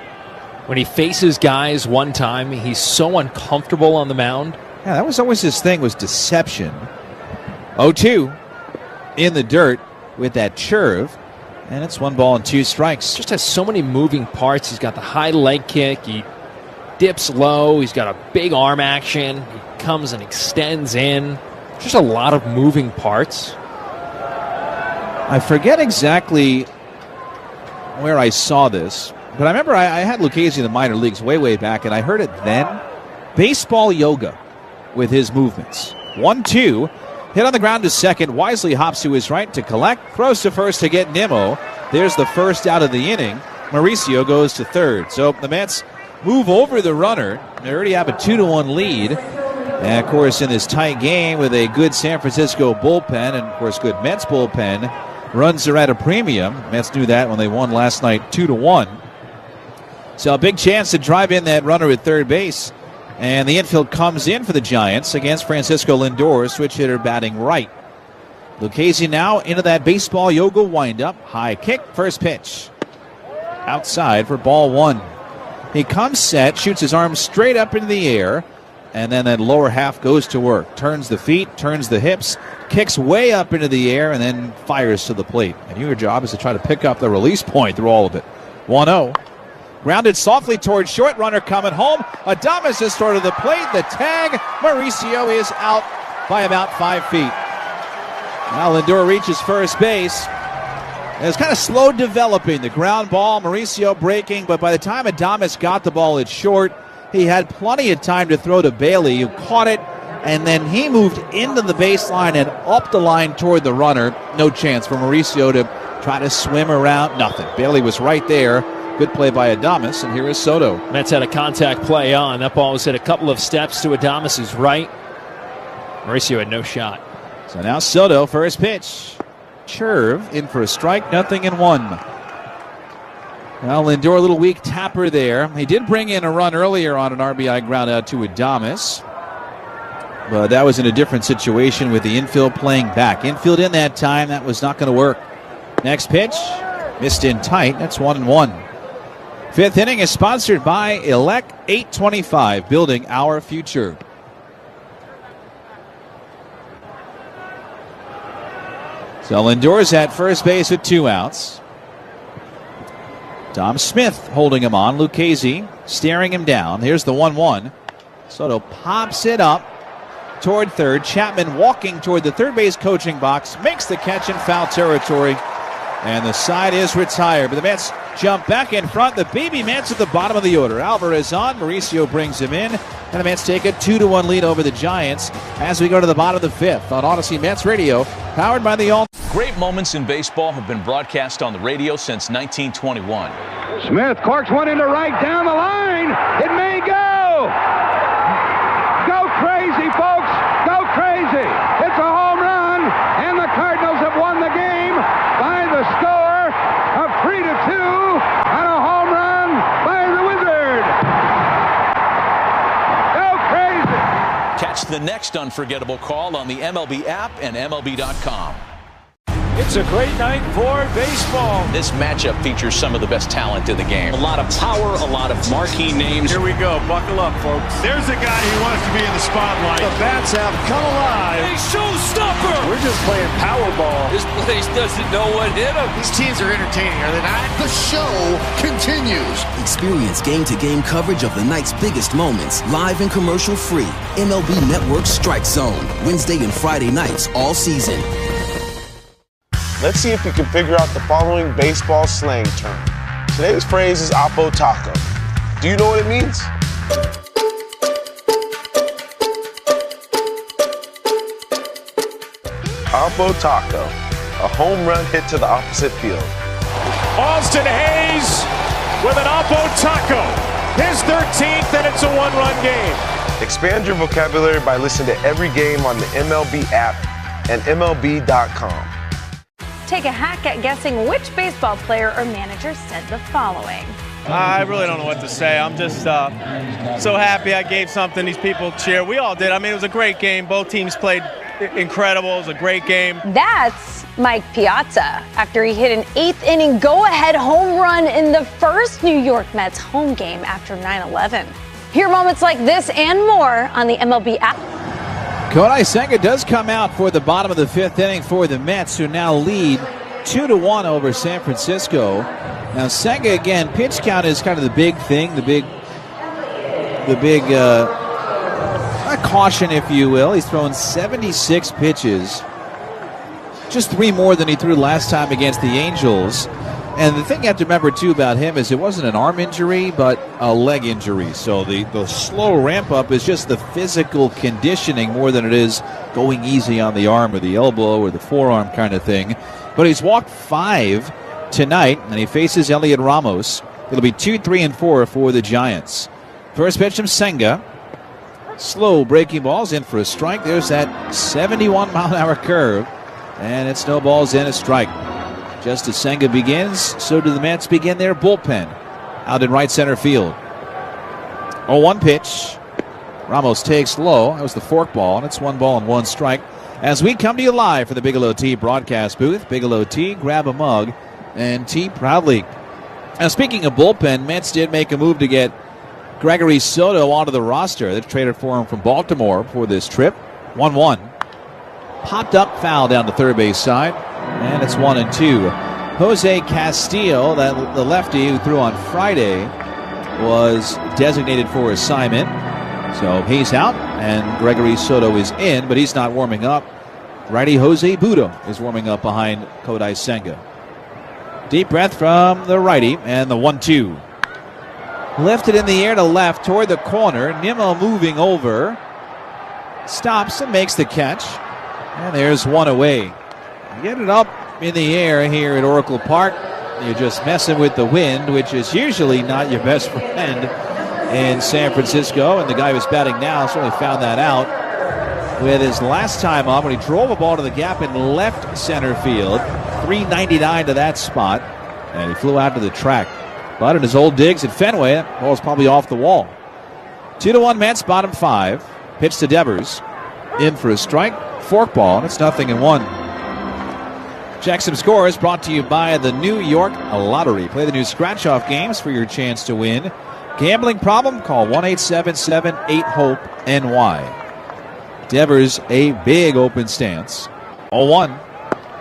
when he faces guys one time, he's so uncomfortable on the mound. Yeah, that was always his thing, was deception. 0-2 in the dirt with that curve. And it's 1-2 strikes. Just has so many moving parts. He's got the high leg kick. He dips low. He's got a big arm action. He comes and extends in. Just a lot of moving parts. I forget exactly where I saw this, but I remember I had Lucchesi in the minor leagues way back, and I heard it then. Baseball yoga with his movements. 1-2. Hit on the ground to second. Wisely hops to his right to collect. Throws to first to get Nimmo. There's the first out of the inning. Mauricio goes to third. So the Mets move over the runner. They already have a 2-1 lead. And, of course, in this tight game with a good San Francisco bullpen and, of course, good Mets bullpen, runs are at a premium. Mets knew that when they won last night 2-1. So a big chance to drive in that runner at third base. And the infield comes in for the Giants against Francisco Lindor, switch hitter batting right. Lucchesi now into that baseball yoga windup. High kick, first pitch. Outside for ball one. He comes set, shoots his arm straight up into the air, and then that lower half goes to work. Turns the feet, turns the hips, kicks way up into the air, and then fires to the plate. And your job is to try to pick up the release point through all of it. 1-0. Grounded softly towards short, runner coming home. Adames is thrown to the plate. The tag. Mauricio is out by about 5 feet. Now Lindor reaches first base. It was kind of slow developing. The ground ball, Mauricio breaking, but by the time Adames got the ball at short, he had plenty of time to throw to Bailey, who caught it, and then he moved into the baseline and up the line toward the runner. No chance for Mauricio to try to swim around. Nothing. Bailey was right there. Good play by Adames, and here is Soto. Mets had a contact play on. That ball was hit a couple of steps to Adames's right. Mauricio had no shot. So now Soto, first pitch. Curve in for a strike, 0-1. Now Lindor, a little weak tapper there. He did bring in a run earlier on an RBI ground out to Adames. But that was in a different situation with the infield playing back. Infield in that time, that was not going to work. Next pitch, missed in tight. That's 1-1. Fifth inning is sponsored by Elec 825, building our future. So Lindor's at first base with 2 outs. Tom Smith holding him on. Lucchesi staring him down. Here's the 1-1. Soto pops it up. toward third. Chapman walking toward the third base coaching box, makes the catch in foul territory, and the side is retired. But the Mets jump back in front. The baby Mets at the bottom of the order. Alvarez on, Mauricio brings him in, and the Mets take a 2-1 lead over the Giants as we go to the bottom of the fifth on Odyssey Mets Radio, powered by the all. Great moments in baseball have been broadcast on the radio since 1921. Smith corks one into right down the line. It may go. Go crazy, folks. Go crazy. It's a home run, and the Cardinals have won the game by the score of 3-2 on a home run by the Wizard. Go crazy. Catch the next unforgettable call on the MLB app and MLB.com. It's a great night for baseball. This matchup features some of the best talent in the game. A lot of power, a lot of marquee names. Here we go. Buckle up, folks. There's a guy who wants to be in the spotlight. The bats have come alive. A showstopper. We're just playing Powerball. This place doesn't know what hit him. These teams are entertaining, are they not? The show continues. Experience game-to-game coverage of the night's biggest moments, live and commercial-free. MLB Network Strike Zone, Wednesday and Friday nights all season. Let's see if you can figure out the following baseball slang term. Today's phrase is Oppo Taco. Do you know what it means? Oppo Taco, a home run hit to the opposite field. Austin Hayes with an Oppo Taco. His 13th, and it's a one-run game. Expand your vocabulary by listening to every game on the MLB app and MLB.com. Take a hack at guessing which baseball player or manager said the following. I really don't know what to say. I'm just so happy I gave something these people cheer. We all did. I mean, it was a great game. Both teams played incredible. It was a great game. That's Mike Piazza after he hit an 8th inning go-ahead home run in the first New York Mets home game after 9/11. Hear moments like this and more on the MLB app. Kodai Senga does come out for the bottom of the fifth inning for the Mets, who now lead 2-1 over San Francisco. Now Senga, again, pitch count is kind of the big thing, the big caution, if you will. He's thrown 76 pitches, just 3 more than he threw last time against the Angels. And the thing you have to remember, too, about him is it wasn't an arm injury, but a leg injury. So the slow ramp-up is just the physical conditioning more than it is going easy on the arm or the elbow or the forearm kind of thing. But he's walked 5 tonight, and he faces Elliot Ramos. It'll be 2, 3, and 4 for the Giants. First pitch from Senga. Slow breaking balls in for a strike. There's that 71-mile-an-hour curve, and it snowballs in a strike. Just as Senga begins, so do the Mets begin their bullpen out in right center field. 0-1 pitch. Ramos takes low. That was the forkball, and it's 1 ball and 1 strike. As we come to you live from the Bigelow Tea broadcast booth, Bigelow Tea, grab a mug, and tea proudly. Now, speaking of bullpen, Mets did make a move to get Gregory Soto onto the roster. They traded for him from Baltimore for this trip. 1-1. Popped up foul down the third base side. And it's 1-2. Jose Castillo, the lefty who threw on Friday, was designated for assignment. So he's out, and Gregory Soto is in, but he's not warming up. Righty Jose Budo is warming up behind Kodai Senga. Deep breath from the righty, and the 1-2. Lifted in the air to left toward the corner. Nimmo moving over. Stops and makes the catch. And there's one away. Get it up in the air here at Oracle Park. You're just messing with the wind, which is usually not your best friend in San Francisco. And the guy who's batting now certainly found that out with his last time up when he drove a ball to the gap in left center field. 399 to that spot. And he flew out to the track. But in his old digs at Fenway, that ball's probably off the wall. 2-1 Mets, bottom 5. Pitch to Devers. In for a strike. Forkball, and it's 0-1. Check some scores brought to you by the New York Lottery. Play the new scratch-off games for your chance to win. Gambling problem? Call 1-877-8-HOPE-NY. Devers, a big open stance. 0-1.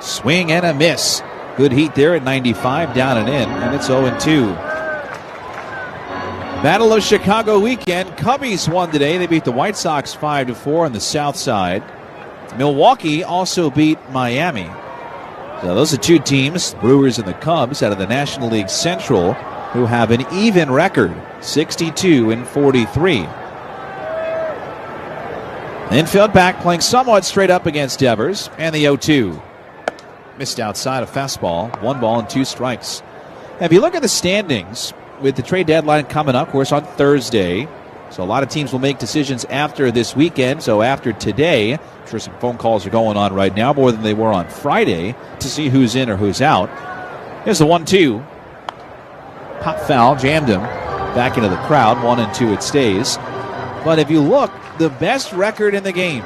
Swing and a miss. Good heat there at 95, down and in, and it's 0-2. Battle of Chicago weekend. Cubbies won today. They beat the White Sox 5-4 on the south side. Milwaukee also beat Miami. So those are two teams, Brewers and the Cubs, out of the National League Central, who have an even record, 62-43. Infield back playing somewhat straight up against Devers, and the 0-2. Missed outside a fastball, 1 ball and 2 strikes. Now, if you look at the standings, with the trade deadline coming up, of course, on Thursday, so a lot of teams will make decisions after this weekend. So after today, I'm sure some phone calls are going on right now, more than they were on Friday, to see who's in or who's out. Here's the 1-2. Pop foul, jammed him back into the crowd. 1-2 it stays. But if you look, the best record in the game,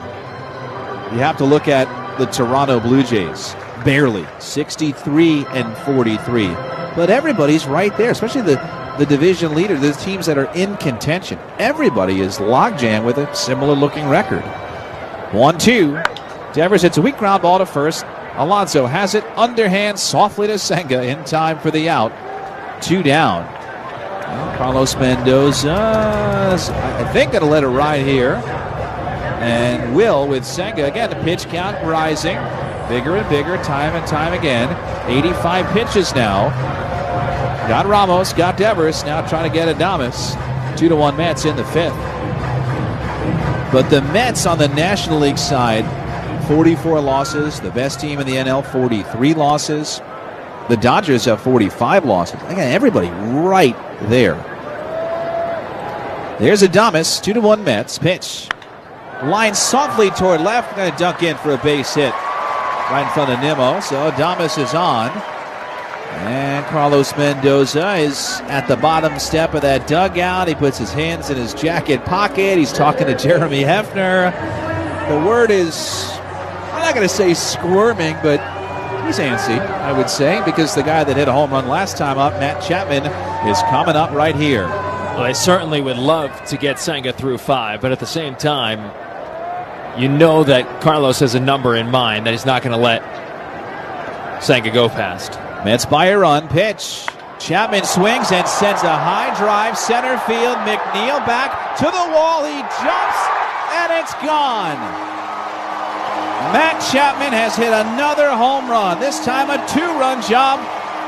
you have to look at the Toronto Blue Jays. Barely. 63-43. But everybody's right there, especially the division leader, the teams that are in contention. Everybody is logjam with a similar-looking record. 1-2. Devers hits a weak ground ball to first. Alonso has it underhand softly to Senga in time for the out. 2 down. Well, Carlos Mendoza, I think, going to let it ride here. And will with Senga. Again, the pitch count rising. Bigger and bigger, time and time again. 85 pitches now. Got Ramos, got Devers, now trying to get Adames. 2-1 Mets in the 5th. But the Mets on the National League side, 44 losses. The best team in the NL, 43 losses. The Dodgers have 45 losses. Again, everybody right there. There's Adames, 2-1 Mets. Pitch. Line softly toward left. Going to dunk in for a base hit. Right in front of Nimmo. So Adames is on. And Carlos Mendoza is at the bottom step of that dugout. He puts his hands in his jacket pocket. He's talking to Jeremy Hefner. The word is, I'm not going to say squirming, but he's antsy, I would say, because the guy that hit a home run last time up, Matt Chapman, is coming up right here. Well, they certainly would love to get Senga through 5, but at the same time, you know that Carlos has a number in mind that he's not going to let Senga go past. Mets by a run. Pitch. Chapman swings and sends a high drive. Center field. McNeil back to the wall. He jumps, and it's gone. Matt Chapman has hit another home run. This time a 2-run job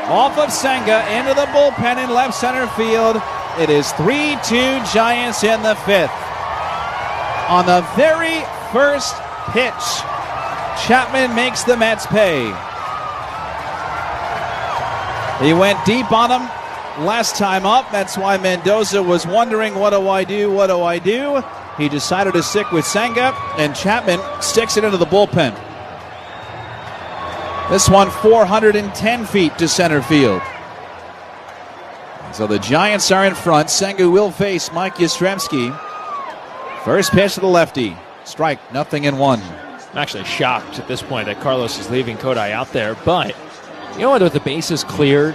off of Senga into the bullpen in left center field. It is 3-2 Giants in the 5th. On the very first pitch, Chapman makes the Mets pay. He went deep on him last time up. That's why Mendoza was wondering, what do I do? What do I do? He decided to stick with Senga, and Chapman sticks it into the bullpen. This one 410 feet to center field. So the Giants are in front. Senga will face Mike Yastrzemski. First pitch to the lefty. Strike, 0-1. I'm actually shocked at this point that Carlos is leaving Kodai out there, but you know what, with the bases cleared,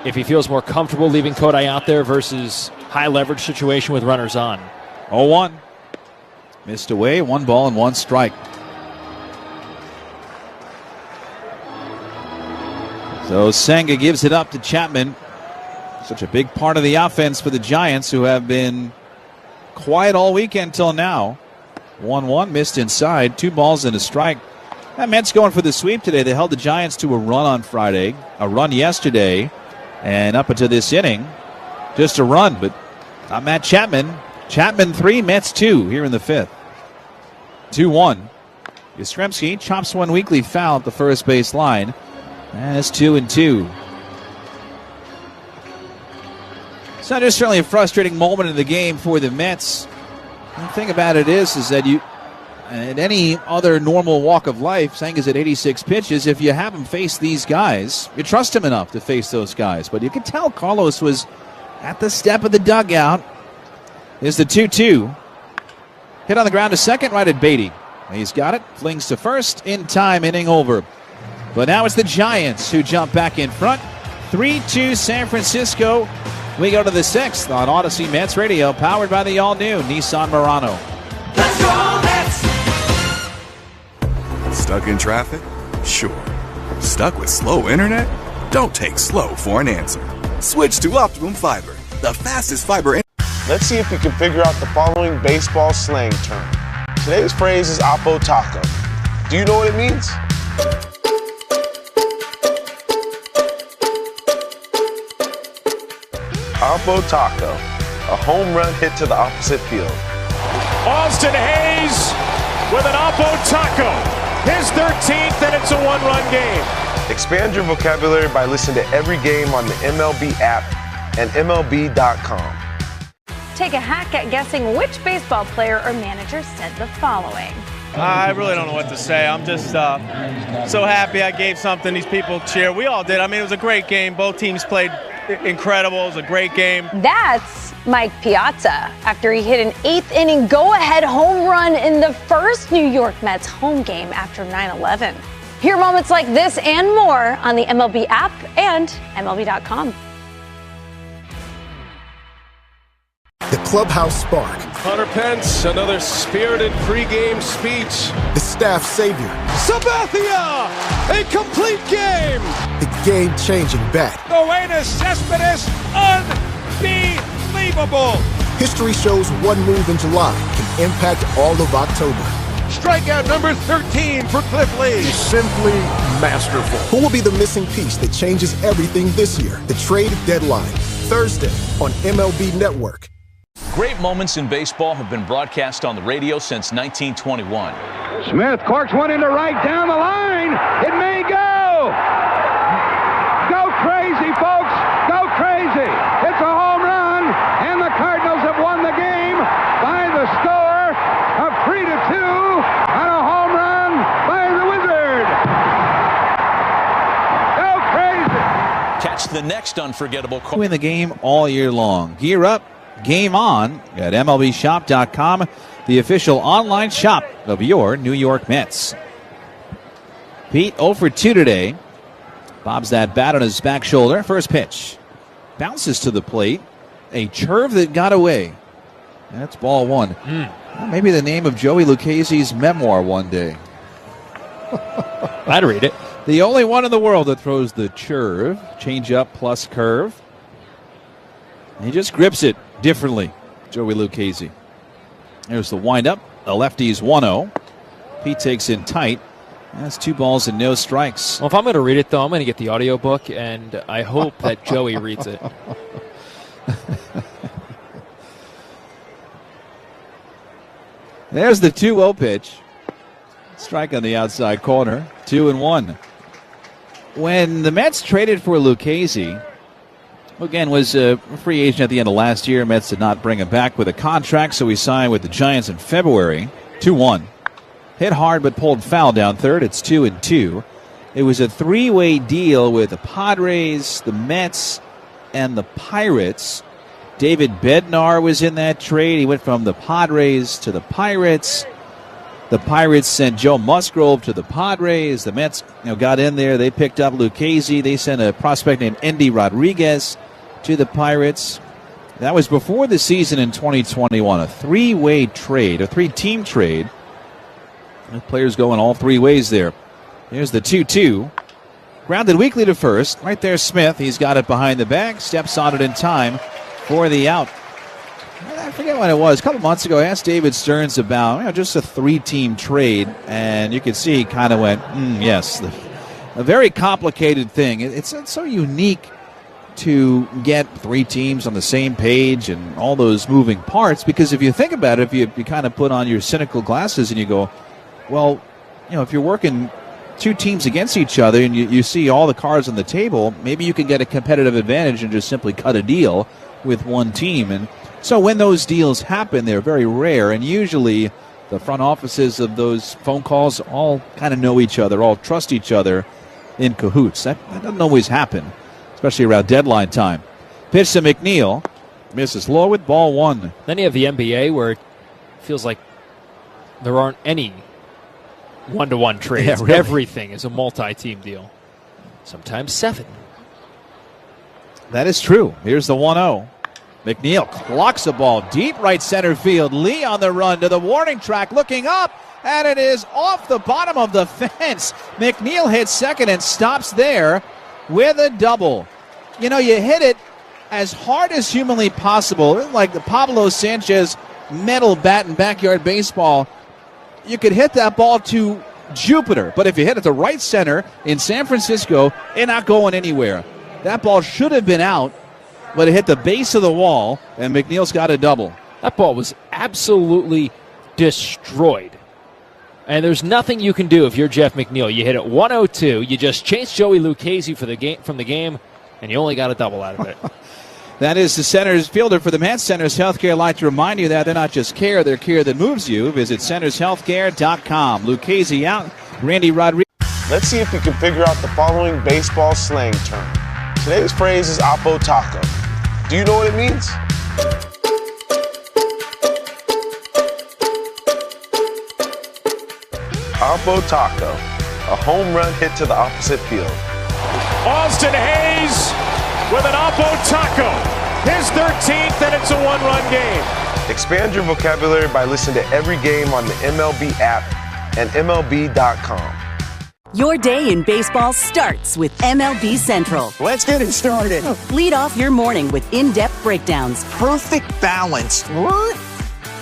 if he feels more comfortable leaving Kodai out there versus high leverage situation with runners on. 0-1. Missed away, 1 ball and 1 strike. So Senga gives it up to Chapman. Such a big part of the offense for the Giants, who have been quiet all weekend till now. 1-1, missed inside, 2 balls and a strike. That Mets going for the sweep today. They held the Giants to a run on Friday, a run yesterday, and up until this inning, just a run. But not Matt Chapman. Chapman 3, Mets 2 here in the 5th. 2-1. Yastrzemski chops one weekly foul at the first base line. And it's 2-2. It's not necessarily a frustrating moment in the game for the Mets. The thing about it is that you, in any other normal walk of life, Senga's at 86 pitches. If you have him face these guys, you trust him enough to face those guys. But you can tell Carlos was at the step of the dugout. Here's the 2-2. Hit on the ground to second, right at Beatty. He's got it. Flings to first. In time, inning over. But now it's the Giants who jump back in front. 3-2 San Francisco. We go to the 6th on Odyssey Mets Radio, powered by the all-new Nissan Murano. Let's go Mets! Stuck in traffic? Sure. Stuck with slow internet? Don't take slow for an answer. Switch to Optimum Fiber, the fastest fiber. Let's see if we can figure out the following baseball slang term. Today's phrase is Oppo Taco. Do you know what it means? Oppo Taco, a home run hit to the opposite field. Austin Hayes with an Oppo Taco, his 13th, and it's a one-run game. Expand your vocabulary by listening to every game on the MLB app and MLB.com. Take a hack at guessing which baseball player or manager said the following. I really don't know what to say. I'm just so happy I gave something these people cheer. We all did. I mean, it was a great game. Both teams played incredible. It was a great game. That's Mike Piazza after he hit an eighth-inning go-ahead home run in the first New York Mets home game after 9/11. Hear moments like this and more on the MLB app and MLB.com. The clubhouse spark. Hunter Pence, another spirited pregame speech. The staff savior. Sabathia, a complete game. The game-changing bat. Noenas Cespedes, unbelievable. History shows one move in July can impact all of October. Strikeout number 13 for Cliff Lee. Simply masterful. Who will be the missing piece that changes everything this year? The trade deadline, Thursday on MLB Network. Great moments in baseball have been broadcast on the radio since 1921. Smith corks one into right down the line. It may go. Go crazy, folks. Go crazy. It's a home run, and the Cardinals have won the game by the score of 3-2 on a home run by the Wizard. Go crazy. Catch the next unforgettable call. Win the game all year long. Gear up. Game on at MLBshop.com, the official online shop of your New York Mets. Pete 0 for 2 today. Bobs that bat on his back shoulder. First pitch. Bounces to the plate. A curve that got away. That's ball one. Well, maybe the name of Joey Lucchese's memoir one day. I'd read it. The only one in the world that throws the curve. Change up plus curve. He just grips it differently, Joey Lucchese. There's the windup. The lefty's 1-0. Pete takes in tight. That's 2 balls and no strikes. Well, if I'm going to read it, though, I'm going to get the audiobook, and I hope that Joey reads it. There's the 2-0 pitch. Strike on the outside corner. 2-1. When the Mets traded for Lucchese, again, was a free agent at the end of last year. Mets did not bring him back with a contract, so he signed with the Giants in February. 2-1. Hit hard but pulled foul down third. It's 2-2. It was a 3-way deal with the Padres, the Mets, and the Pirates. David Bednar was in that trade. He went from the Padres to the Pirates. The Pirates sent Joe Musgrove to the Padres. The Mets got in there. They picked up Lucchese. They sent a prospect named Endy Rodriguez to the Pirates. That was before the season in 2021. A 3-way trade, a 3-team trade. The players going all 3 ways there. Here's the 2-2. Grounded weakly to first. Right there, Smith. He's got it behind the bag. Steps on it in time for the out. I forget when it was. A couple months ago, I asked David Stearns about just a 3-team trade, and you could see he kind of went, yes. A very complicated thing. It's so unique to get 3 teams on the same page and all those moving parts, because if you think about it, if you kind of put on your cynical glasses and you go, well, if you're working 2 teams against each other and you see all the cards on the table, maybe you can get a competitive advantage and just simply cut a deal with one team. And so when those deals happen, they're very rare, and usually the front offices of those phone calls all kind of know each other, all trust each other in cahoots. That doesn't always happen, especially around deadline time. Pitch to McNeil. Misses low with ball 1. Then you have the NBA where it feels like there aren't any one-to-one trades. Yeah, really. Everything is a multi-team deal. Sometimes 7. That is true. Here's the 1-0. McNeil clocks the ball deep right center field. Lee on the run to the warning track, looking up, and it is off the bottom of the fence. McNeil hits second and stops there with a double. You hit it as hard as humanly possible, like the Pablo Sanchez metal bat in backyard baseball. You could hit that ball to Jupiter, but if you hit it to right center in San Francisco, it's not going anywhere. That ball should have been out, but it hit the base of the wall, and McNeil's got a double. That ball was absolutely destroyed. And there's nothing you can do if you're Jeff McNeil. You hit it 102, you just chased Joey Lucchesi from the game, and you only got a double out of it. That is the center's fielder for the Mets. Centers Healthcare. I'd like to remind you that they're not just care, they're care that moves you. Visit centershealthcare.com. Lucchesi out. Randy Rodriguez. Let's see if we can figure out the following baseball slang term. Today's phrase is Oppo Taco. Do you know what it means? Oppo Taco, a home run hit to the opposite field. Austin Hayes with an Oppo Taco, his 13th, and it's a one-run game. Expand your vocabulary by listening to every game on the MLB app and MLB.com. Your day in baseball starts with MLB Central. Let's get it started. Lead off your morning with in-depth breakdowns. Perfect balance. What?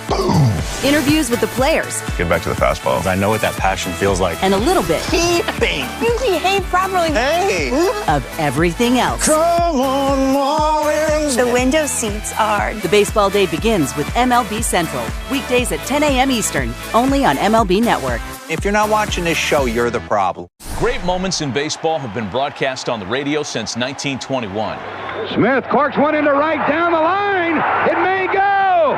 Boom. Interviews with the players. Get back to the fastball. I know what that passion feels like. And a little bit. Keeping. You behave properly. Hey. Of everything else. Come on, Marlins. The window seats are. The baseball day begins with MLB Central. Weekdays at 10 a.m. Eastern. Only on MLB Network. If you're not watching this show, you're the problem. Great moments in baseball have been broadcast on the radio since 1921. Smith corks one into right down the line. It may go.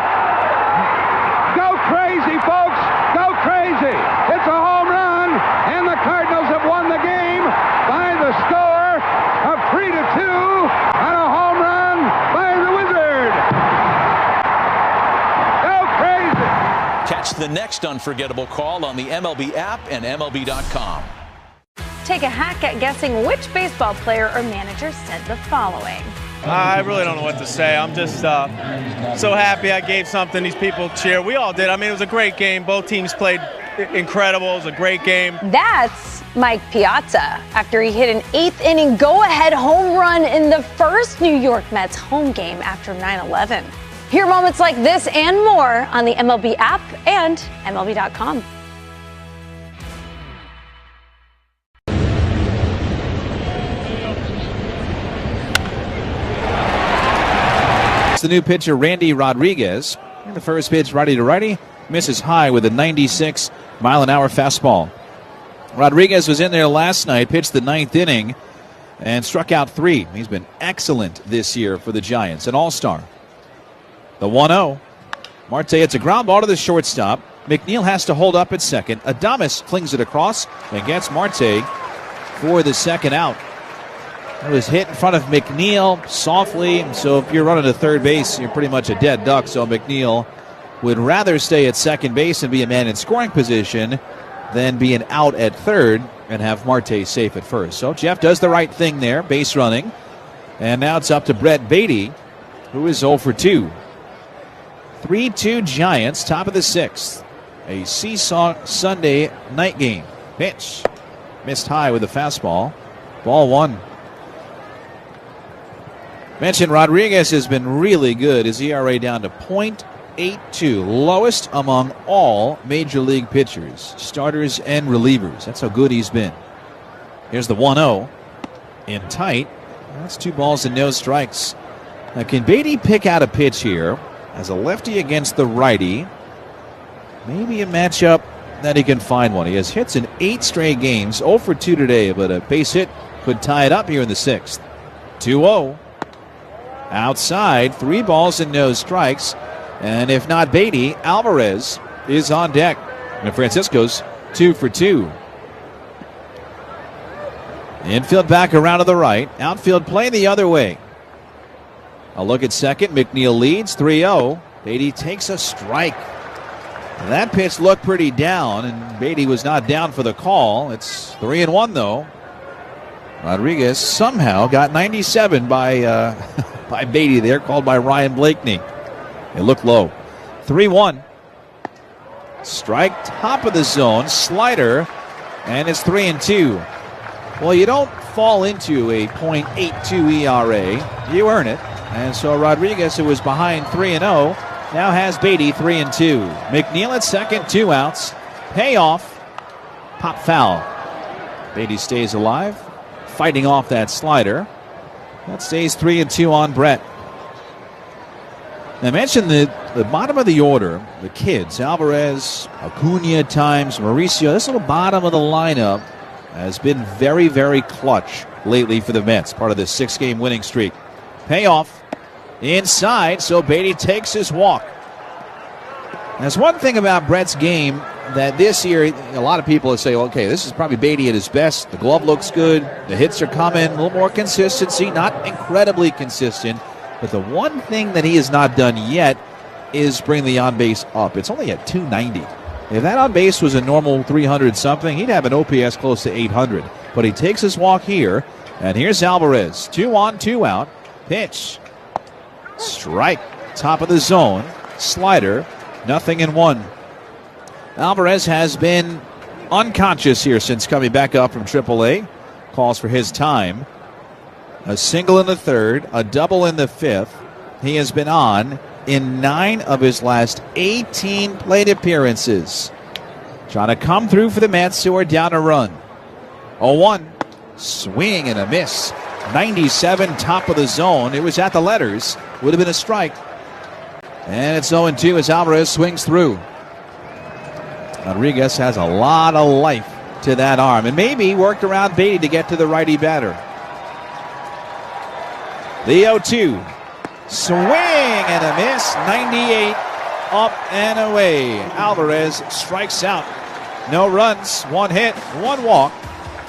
Go crazy, folks. Go crazy. It's a home run, and the Cardinals have won the game by the score of 3-2 on a home run by the Wizard. Go crazy. Catch the next unforgettable call on the MLB app and MLB.com. Take a hack at guessing which baseball player or manager said the following. I really don't know what to say. I'm just so happy I gave something these people cheer. We all did. I mean, it was a great game. Both teams played incredible. It was a great game. That's Mike Piazza after he hit an eighth-inning go-ahead home run in the first New York Mets home game after 9/11. Hear moments like this and more on the MLB app and MLB.com. The new pitcher, Randy Rodriguez. And the first pitch, righty to righty, misses high with a 96-mile-an-hour fastball. Rodriguez was in there last night, pitched the ninth inning, and struck out 3. He's been excellent this year for the Giants, an all-star. The 1-0. Marte hits a ground ball to the shortstop. McNeil has to hold up at second. Adames flings it across and gets Marte for the second out. It was hit in front of McNeil softly, so if you're running to third base, you're pretty much a dead duck. So McNeil would rather stay at second base and be a man in scoring position than be an out at third and have Marte safe at first. So Jeff does the right thing there, base running. And now it's up to Brett Beatty, who is 0 for 2. 3-2 Giants, top of the 6th. A seesaw Sunday night game. Pitch. Missed high with a fastball. Ball 1. Mentioned Rodriguez has been really good. His ERA down to .82, lowest among all major league pitchers, starters and relievers. That's how good he's been. Here's the 1-0 in tight. That's 2 balls and no strikes. Now, can Beatty pick out a pitch here as a lefty against the righty? Maybe a matchup that he can find one. He has hits in 8 straight games, 0 for 2 today, but a base hit could tie it up here in the 6th. 2-0. Outside, 3 balls and no strikes. And if not Beatty, Alvarez is on deck. And Francisco's 2 for 2. Infield back around to the right. Outfield play the other way. A look at second. McNeil leads 3-0. Beatty takes a strike. That pitch looked pretty down, and Beatty was not down for the call. It's 3-1 though. Rodriguez somehow got 97 by Beatty there, called by Ryan Blakeney. It looked low. 3-1. Strike, top of the zone, slider, and it's 3-2. Well, you don't fall into a .82 ERA. You earn it. And so Rodriguez, who was behind 3-0, now has Beatty 3-2. McNeil at second, 2 outs. Payoff. Pop foul. Beatty stays alive, fighting off that slider. That stays 3-2 on Brett. Now, I mentioned the bottom of the order, the kids, Alvarez, Acuna at times, Mauricio. This little bottom of the lineup has been very, very clutch lately for the Mets, part of this 6-game winning streak. Payoff inside, so Beatty takes his walk. There's one thing about Brett's game that this year, a lot of people say, okay, this is probably Beatty at his best. The glove looks good. The hits are coming. A little more consistency, not incredibly consistent. But the one thing that he has not done yet is bring the on-base up. It's only at 290. If that on-base was a normal 300-something, he'd have an OPS close to 800. But he takes his walk here, and here's Alvarez. 2 on, 2 out. Pitch. Strike. Top of the zone. Slider. 0-1. Alvarez has been unconscious here since coming back up from AAA. Calls for his time. A single in the third, a double in the fifth. He has been on in 9 of his last 18 plate appearances. Trying to come through for the Mets, who are down a run. 0-1. Swing and a miss. 97, top of the zone. It was at the letters. Would have been a strike. And it's 0-2 as Alvarez swings through. Rodriguez has a lot of life to that arm, and maybe worked around Beatty to get to the righty batter. The 0-2. Swing and a miss. 98 up and away. Alvarez strikes out. No runs, 1 hit, 1 walk,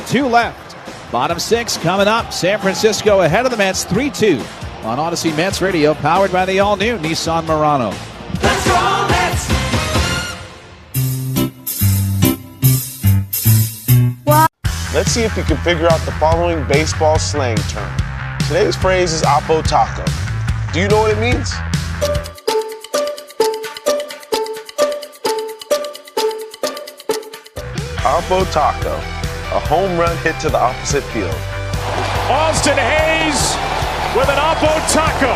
2 left. Bottom 6 coming up. San Francisco ahead of the Mets 3-2 on Odyssey Mets Radio, powered by the all-new Nissan Murano. Let's go Mets! Let's see if you can figure out the following baseball slang term. Today's phrase is Oppo Taco. Do you know what it means? Oppo Taco, a home run hit to the opposite field. Austin Hayes with an Oppo Taco,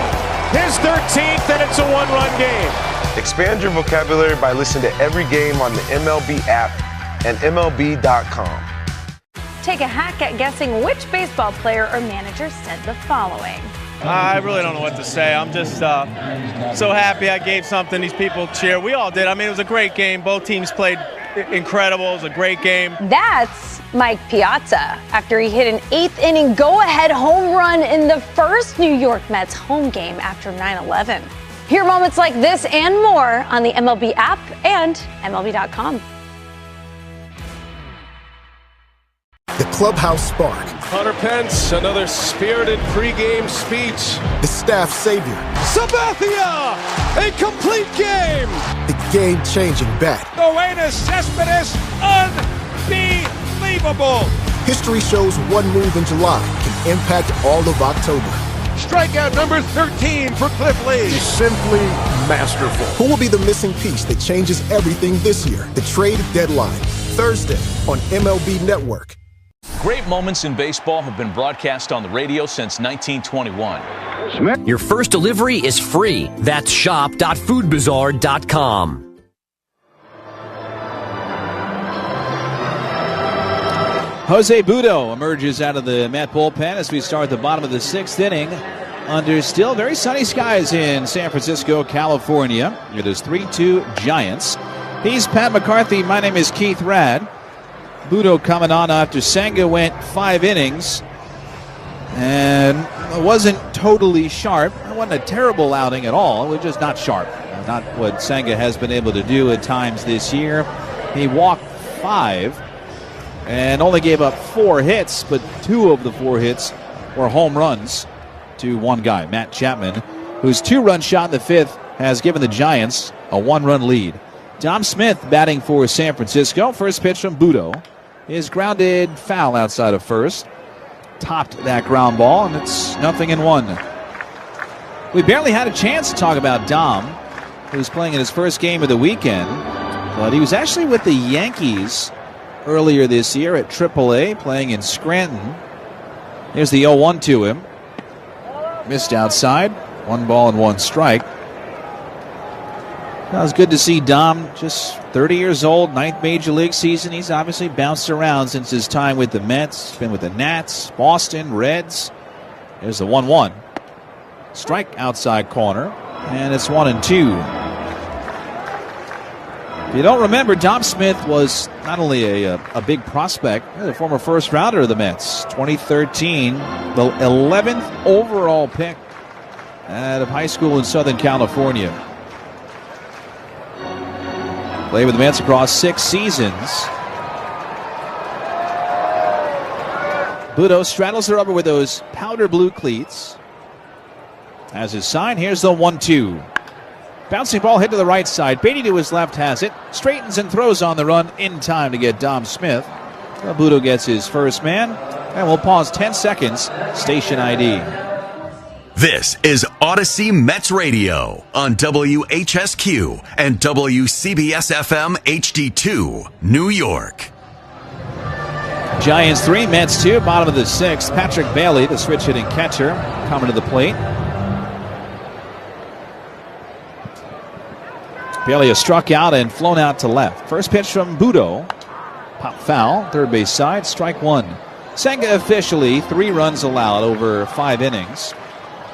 his 13th, and it's a 1-run game. Expand your vocabulary by listening to every game on the MLB app and MLB.com. Take a hack at guessing which baseball player or manager said the following. I really don't know what to say. I'm just so happy I gave something these people cheer. We all did. I mean, it was a great game. Both teams played incredible. It was a great game. That's Mike Piazza after he hit an 8th-inning go-ahead home run in the first New York Mets home game after 9/11. Hear moments like this and more on the MLB app and MLB.com. The clubhouse spark. Hunter Pence, another spirited pregame speech. The staff savior. Sabathia, a complete game. The game-changing bat. Noenas Cespedes, unbelievable. History shows one move in July can impact all of October. Strikeout number 13 for Cliff Lee. Simply masterful. Who will be the missing piece that changes everything this year? The trade deadline, Thursday on MLB Network. Great moments in baseball have been broadcast on the radio since 1921. Your first delivery is free. That's shop.foodbazaar.com. Jose Budo emerges out of the Met bullpen as we start the bottom of the 6th inning under still very sunny skies in San Francisco, California. It is 3-2 Giants. He's Pat McCarthy. My name is Keith Rad. Budo coming on after Senga went 5 innings and wasn't totally sharp. It wasn't a terrible outing at all. It was just not sharp. Not what Senga has been able to do at times this year. He walked 5 and only gave up 4 hits, but 2 of the 4 hits were home runs to one guy, Matt Chapman, whose 2-run shot in the 5th has given the Giants a 1-run lead. Dom Smith batting for San Francisco. First pitch from Budo is grounded foul outside of first. Topped that ground ball, and it's 0-1. We barely had a chance to talk about Dom, who was playing in his first game of the weekend, but he was actually with the Yankees earlier this year at AAA, playing in Scranton. Here's the 0-1 to him. Missed outside. 1 ball and 1 strike. Well, it's good to see Dom, just 30 years old, 9th Major League season. He's obviously bounced around since his time with the Mets. Been with the Nats, Boston, Reds. There's the 1-1. Strike outside corner, and it's 1-2. If you don't remember, Dom Smith was not only a big prospect, a former first rounder of the Mets. 2013, the 11th overall pick out of high school in Southern California. Played with the Mets across 6 seasons. Budo straddles the rubber with those powder blue cleats. As his sign, here's the 1-2. Bouncing ball hit to the right side. Beatty to his left has it. Straightens and throws on the run in time to get Dom Smith. Budo gets his first man. And we'll pause 10 seconds. Station ID. This is Odyssey Mets Radio on WHSQ and WCBS FM HD2, New York. Giants 3, Mets 2, bottom of the 6th. Patrick Bailey, the switch hitting catcher, coming to the plate. Bailey has struck out and flown out to left. First pitch from Budo. Pop foul, third base side, strike 1. Senga officially 3 runs allowed over 5 innings.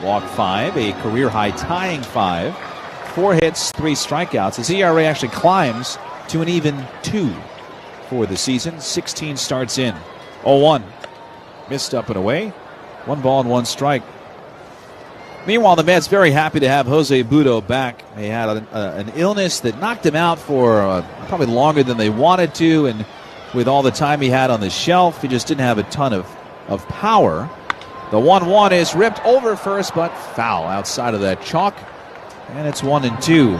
Walk 5, a career high tying 5. 4 hits, 3 strikeouts. His ERA actually climbs to an even 2 for the season. 16 starts in. 0-1. Missed up and away. 1 ball and 1 strike. Meanwhile, the Mets very happy to have Jose Budo back. They had an illness that knocked him out for probably longer than they wanted to, and with all the time he had on the shelf, he just didn't have a ton of power. The 1-1 is ripped over first, but foul outside of that chalk, and it's 1-2.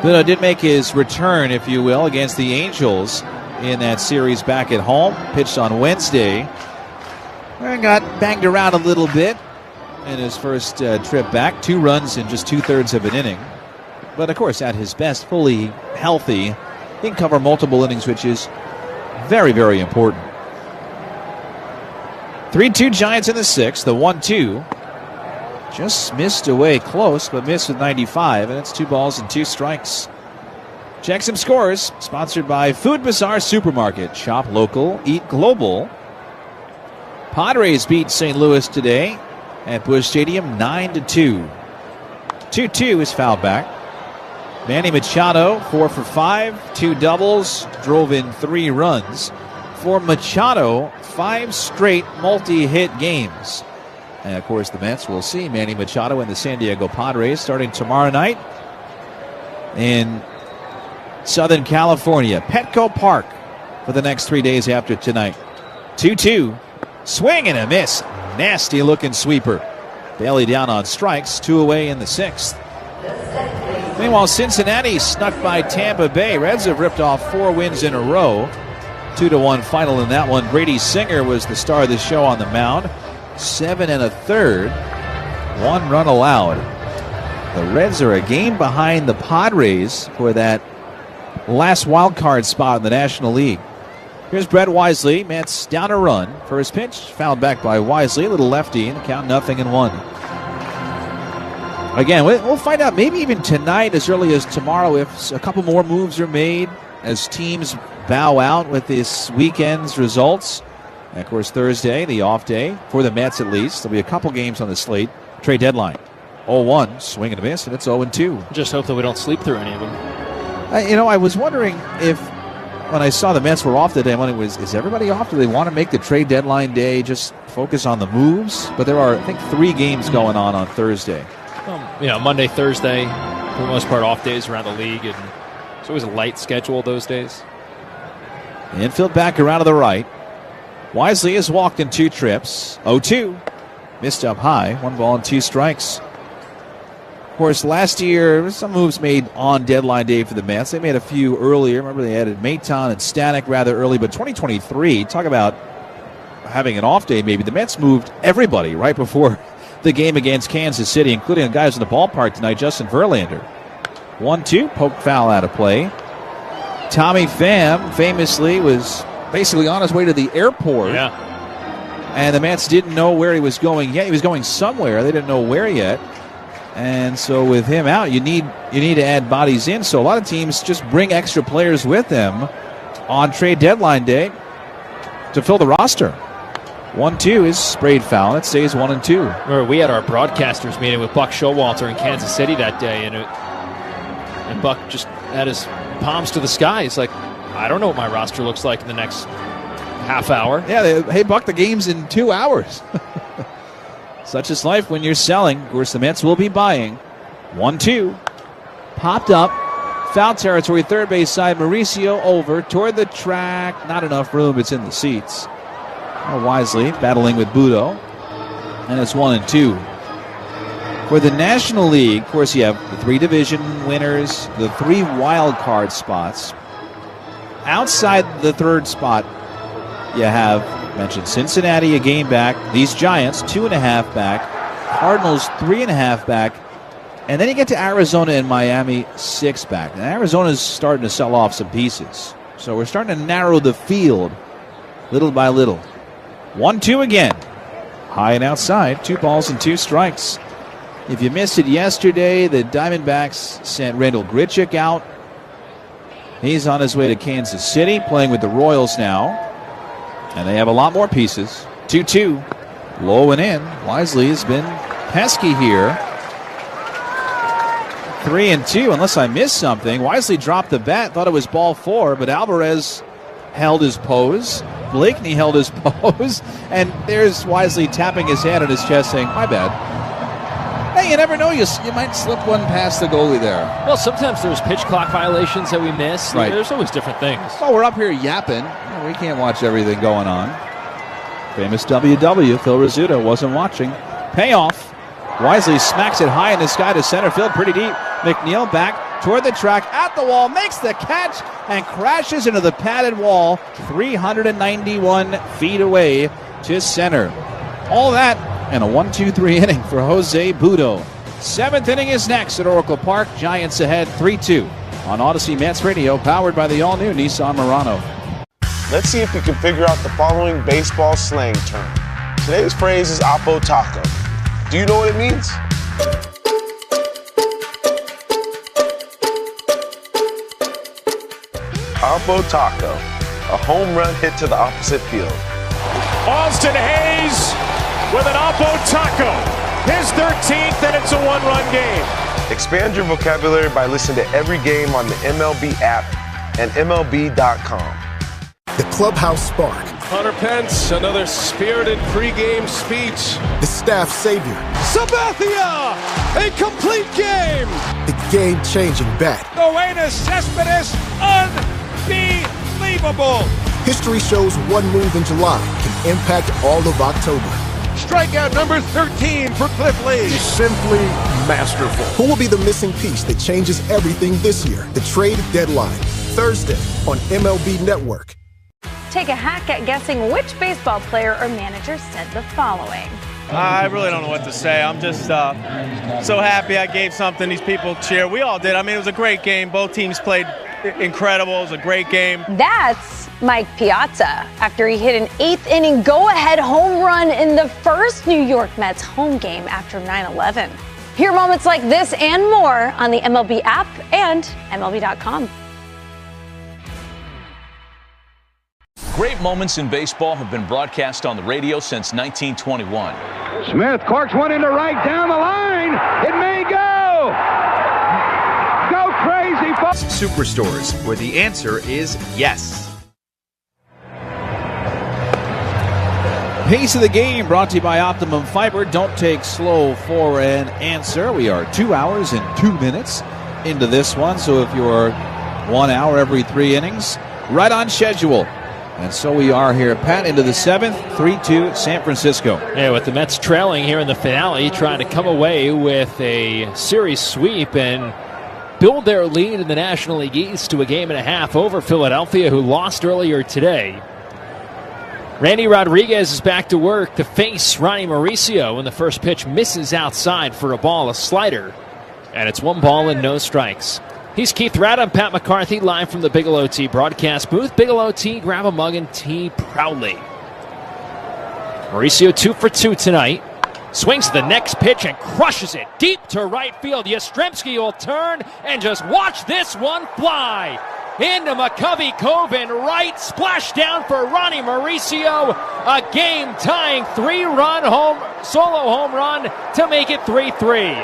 Budo did make his return, if you will, against the Angels in that series back at home. Pitched on Wednesday and got banged around a little bit in his first trip back. 2 runs in just 2/3 of an inning. But, of course, at his best, fully healthy, he can cover multiple innings, which is very, very important. 3-2 Giants in the 6th. The 1-2 just missed away close, but missed with 95, and it's 2 balls and 2 strikes. Check some scores. Sponsored by Food Bazaar Supermarket. Shop local, eat global. Padres beat St. Louis today at Busch Stadium 9-2. 2-2 is fouled back. Manny Machado 4 for 5, 2 doubles, drove in 3 runs. For Machado, 5 straight multi-hit games. And of course the Mets will see Manny Machado and the San Diego Padres starting tomorrow night in Southern California, Petco Park, for the next 3 days after tonight. 2-2, swing and a miss. Nasty looking sweeper. Bailey down on strikes, 2 away in the 6th. Meanwhile, Cincinnati snuck by Tampa Bay. Reds have ripped off 4 wins in a row. 2-1 final in that one. Brady Singer was the star of the show on the mound. 7 1/3. 1 run allowed. The Reds are a game behind the Padres for that last wild card spot in the National League. Here's Brett Wisely. Mets down a run. First pitch, fouled back by Wisely. A little lefty, and count 0-1. Again, we'll find out maybe even tonight, as early as tomorrow, if a couple more moves are made as teams bow out with this weekend's results. And of course, Thursday, the off day, for the Mets at least. There'll be a couple games on the slate. Trade deadline. 0-1, swing and a miss, and it's 0-2. Just hope that we don't sleep through any of them. I was wondering if, when I saw the Mets were off today, I'm wondering, is everybody off? Do they want to make the trade deadline day just focus on the moves? But there are, I think, 3 games going on Thursday. Monday, Thursday, for the most part, off days around the league, and it's always a light schedule those days. The infield backer out of the right. Wisely has walked in 2 trips. 0-2. Missed up high. 1 ball and 2 strikes. Of course, last year, some moves made on deadline day for the Mets. They made a few earlier. Remember, they added Maton and Stanek rather early. But 2023, talk about having an off day maybe. The Mets moved everybody right before the game against Kansas City, including the guys in the ballpark tonight, Justin Verlander. 1-2, poke foul out of play. Tommy Pham famously was basically on his way to the airport And the Mets didn't know where he was going yet. He was going somewhere. They didn't know where yet. And so with him out, you need to add bodies in. So a lot of teams just bring extra players with them on trade deadline day to fill the roster. 1-2 is sprayed foul. It stays 1-2. Remember, we had our broadcasters meeting with Buck Showalter in Kansas City that day, and Buck just had his palms to the sky. He's like, I don't know what my roster looks like in the next half hour. Yeah, hey, Buck, the game's in 2 hours. Such is life when you're selling. Of course, the Mets will be buying. 1-2. Popped up. Foul territory, third base side. Mauricio over toward the track. Not enough room. It's in the seats. Wisely battling with Budo. And it's 1-2. For the National League, of course, you have the 3 division winners, the 3 wild card spots. Outside the third spot, you have, mentioned Cincinnati, a game back. These Giants, 2.5 back. Cardinals, 3.5 back. And then you get to Arizona and Miami, 6 back. And Arizona's starting to sell off some pieces. So we're starting to narrow the field little by little. 1-2 again. High and outside. 2 balls and 2 strikes. If you missed it yesterday, the Diamondbacks sent Randall Grichuk out. He's on his way to Kansas City, playing with the Royals now. And they have a lot more pieces. 2-2. Low and in. Wisely has been pesky here. 3-2, unless I missed something. Wisely dropped the bat, thought it was ball 4, but Alvarez held his pose. Blakeney held his pose. And there's Wisely tapping his hand on his chest saying, my bad. Hey, you never know. You might slip one past the goalie there. Well, sometimes there's pitch clock violations that we miss. Right. There's always different things. Well, we're up here yapping. We can't watch everything going on. Famous WW, Phil Rizzuto wasn't watching. Payoff. Wisely smacks it high in the sky to center field, pretty deep. McNeil back toward the track, at the wall, makes the catch, and crashes into the padded wall 391 feet away to center. All that and a 1-2-3 inning for Jose Budo. 7th inning is next at Oracle Park. Giants ahead 3-2 on Odyssey Mets Radio, powered by the all-new Nissan Murano. Let's see if we can figure out the following baseball slang term. Today's phrase is Oppo Taco. Do you know what it means? Oppo Taco, a home run hit to the opposite field. Austin Hayes with an Oppo Taco. His 13th, and it's a 1-run game. Expand your vocabulary by listening to every game on the MLB app and MLB.com. The clubhouse spark. Hunter Pence, another spirited pregame speech. The staff savior. Sabathia, a complete game. The game-changing bat. Noenas Cespedes, unbelievable. History shows one move in July can impact all of October. Strikeout number 13 for Cliff Lee. Simply masterful. Who will be the missing piece that changes everything this year? The trade deadline, Thursday on MLB Network. Take a hack at guessing which baseball player or manager said the following. I really don't know what to say. I'm just so happy I gave something these people cheer. We all did. I mean, it was a great game. Both teams played incredible. It was a great game. That's Mike Piazza after he hit an 8th inning go-ahead home run in the first New York Mets home game after 9/11. Hear moments like this and more on the MLB app and MLB.com. Great moments in baseball have been broadcast on the radio since 1921. Smith corks one into right down the line. It may go. Go crazy, folks. Superstores, where the answer is yes. Pace of the game brought to you by Optimum Fiber. Don't take slow for an answer. We are 2 hours and 2 minutes into this one. So if you're 1 hour every 3 innings, right on schedule. And so we are here, Pat, into the 7th, 3-2 San Francisco. Yeah, with the Mets trailing here in the finale, trying to come away with a series sweep and build their lead in the National League East to a 1.5 over Philadelphia, who lost earlier today. Randy Rodriguez is back to work to face Ronnie Mauricio when the first pitch misses outside for a ball, a slider. And it's 1 ball and no strikes. He's Keith Rada and Pat McCarthy live from the Bigelow Tea broadcast booth. Bigelow Tea, grab a mug and tea proudly. Mauricio 2 for 2 tonight. Swings the next pitch and crushes it deep to right field. Yastrzemski will turn and just watch this one fly into McCovey Cove and right. Splashdown for Ronnie Mauricio. A game-tying 3-run solo home run to make it 3-3.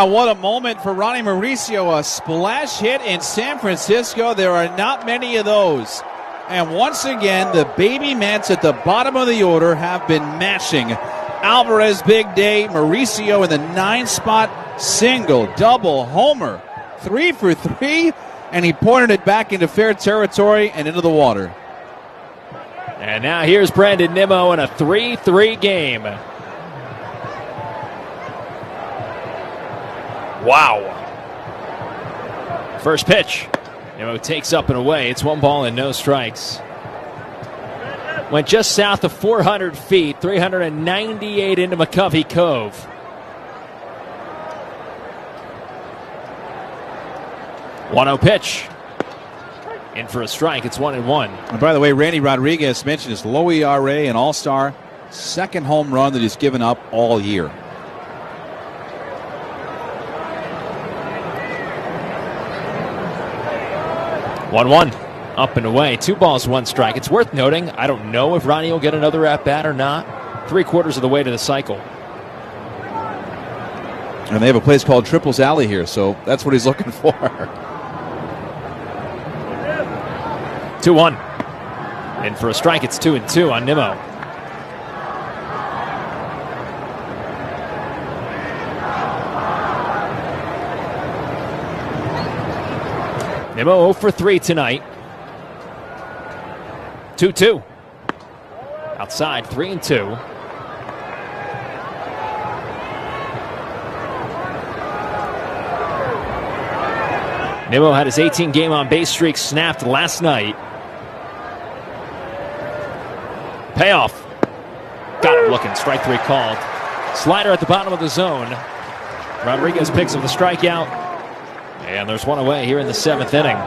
What a moment for Ronnie Mauricio. A splash hit in San Francisco. There are not many of those. And once again, the baby Mets at the bottom of the order have been mashing. Alvarez, big day. Mauricio in the 9-spot single, double, homer. 3 for 3, and he pointed it back into fair territory and into the water. And now here's Brandon Nimmo in a 3-3 game. Wow. First pitch. Nimmo takes up and away. It's 1 ball and no strikes. Went just south of 400 feet, 398 into McCovey Cove. One-0 pitch. In for a strike. It's 1-1. And by the way, Randy Rodriguez mentioned his low ERA and all-star. Second home run that he's given up all year. One, up and away. 2 balls, 1 strike. It's worth noting, I don't know if Ronnie will get another at-bat or not. 3/4 of the way to the cycle. And they have a place called Triples Alley here, so that's what he's looking for. 2-1. In for a strike. It's 2-2 on Nimmo. Nimmo 0 for 3 tonight. 2-2. Outside, 3-2. Nimmo had his 18-game on-base streak snapped last night. Payoff. Got him looking. Strike 3 called. Slider at the bottom of the zone. Rodriguez picks up the strikeout. And there's one away here in the 7th inning.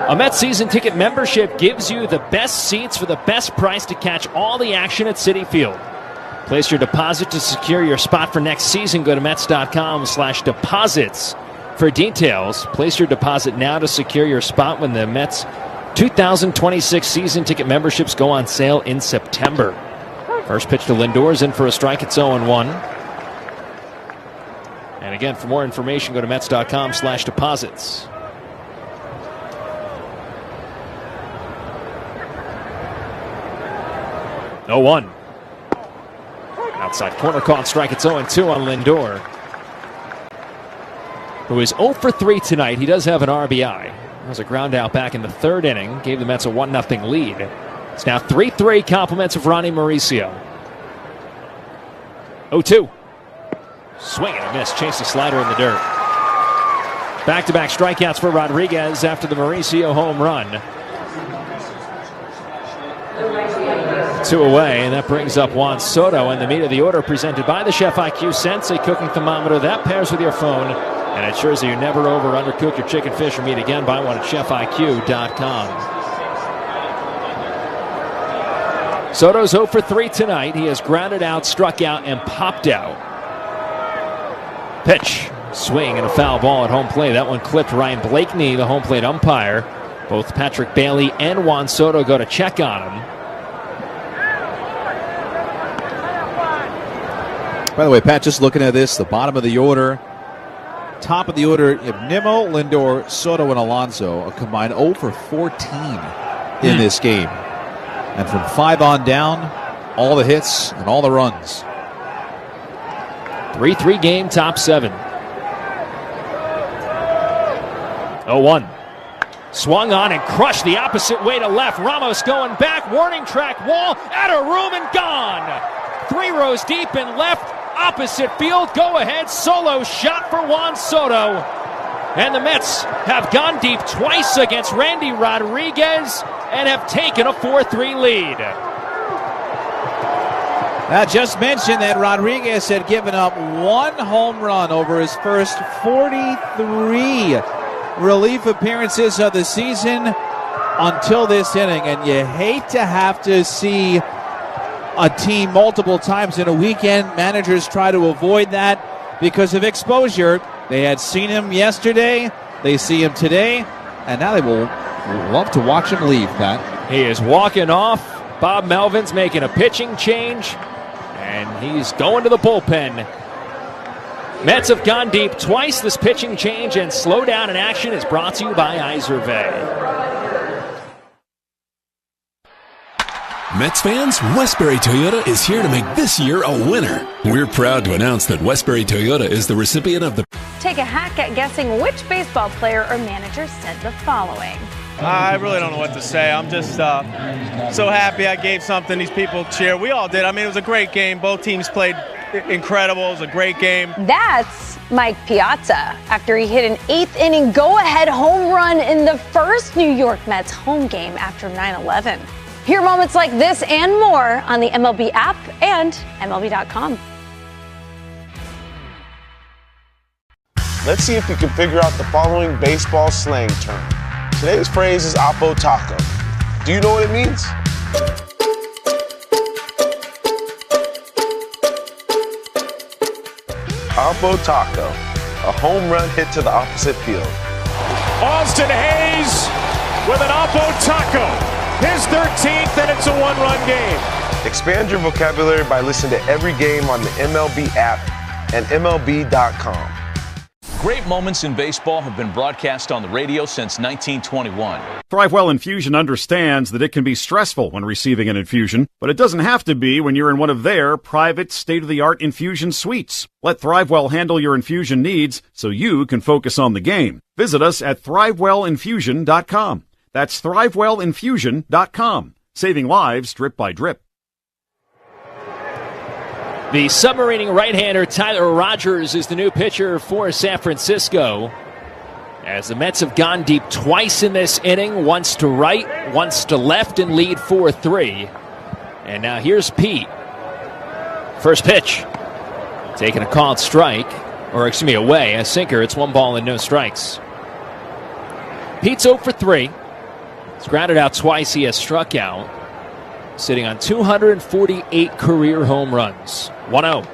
A Mets season ticket membership gives you the best seats for the best price to catch all the action at Citi Field. Place your deposit to secure your spot for next season. Go to Mets.com/deposits for details. Place your deposit now to secure your spot when the Mets 2026 season ticket memberships go on sale in September. First pitch to Lindor is in for a strike. It's 0-1. And again, for more information, go to Mets.com/deposits. No 1. Outside corner caught strike. It's 0-2 on Lindor, who is 0 for 3 tonight. He does have an RBI. There was a ground out back in the 3rd inning. Gave the Mets a 1-0 lead. It's now 3-3, compliments of Ronnie Mauricio. 0-2. Swing and a miss. Chase the slider in the dirt. Back-to-back strikeouts for Rodriguez after the Mauricio home run. 2 away, and that brings up Juan Soto. And the meat of the order presented by the Chef IQ Sensei cooking thermometer that pairs with your phone and ensures that you never over or undercook your chicken, fish, or meat again. Buy one at chefiq.com. Soto's 0 for 3 tonight. He has grounded out, struck out, and popped out. Pitch, swing, and a foul ball at home plate. That one clipped Ryan Blakeney, the home plate umpire. Both Patrick Bailey and Juan Soto go to check on him. By the way, Pat, just looking at this, the bottom of the order, top of the order, you have Nimmo, Lindor, Soto, and Alonso, a combined 0 for 14 in this game. And from 5 on down, all the hits and all the runs. 3-3 game, top 7. 0-1. Swung on and crushed the opposite way to left. Ramos going back, warning track wall, out of room and gone. 3 rows deep and left, opposite field, go ahead, solo shot for Juan Soto. And the Mets have gone deep twice against Randy Rodriguez and have taken a 4-3 lead. I just mentioned that Rodriguez had given up 1 home run over his first 43 relief appearances of the season. until this inning, and you hate to have to see a team multiple times in a weekend. Managers try to avoid that because of exposure. They had seen him yesterday, they see him today, and now they will love to watch him leave, Pat. He is walking off. Bob Melvin's making a pitching change, and he's going to the bullpen. Mets have gone deep twice. This pitching change and slow down in action is brought to you by Izervay. Mets fans, Westbury Toyota is here to make this year a winner. We're proud to announce that Westbury Toyota is the recipient of the... Take a hack at guessing which baseball player or manager said the following. I really don't know what to say. I'm just so happy I gave something these people cheer. We all did. I mean, it was a great game. Both teams played incredible. It was a great game. That's Mike Piazza after he hit an 8th inning go-ahead home run in the first New York Mets home game after 9/11. Hear moments like this and more on the MLB app and MLB.com. Let's see if you can figure out the following baseball slang term. Today's phrase is Oppo Taco. Do you know what it means? Oppo Taco, a home run hit to the opposite field. Austin Hayes with an Oppo Taco. His 13th, and it's a one-run game. Expand your vocabulary by listening to every game on the MLB app and MLB.com. Great moments in baseball have been broadcast on the radio since 1921. ThriveWell Infusion understands that it can be stressful when receiving an infusion, but it doesn't have to be when you're in one of their private, state-of-the-art infusion suites. Let ThriveWell handle your infusion needs so you can focus on the game. Visit us at ThriveWellInfusion.com. That's ThriveWellInfusion.com. Saving lives drip by drip. The submarining right-hander Tyler Rogers is the new pitcher for San Francisco. As the Mets have gone deep twice in this inning, once to right, once to left, and lead 4-3. And now here's Pete. First pitch. Taking a called strike, or excuse me, away, a sinker. It's 1 ball and no strikes. Pete's 0 for 3. He's grounded out twice. He has struck out. Sitting on 248 career home runs. 1-0.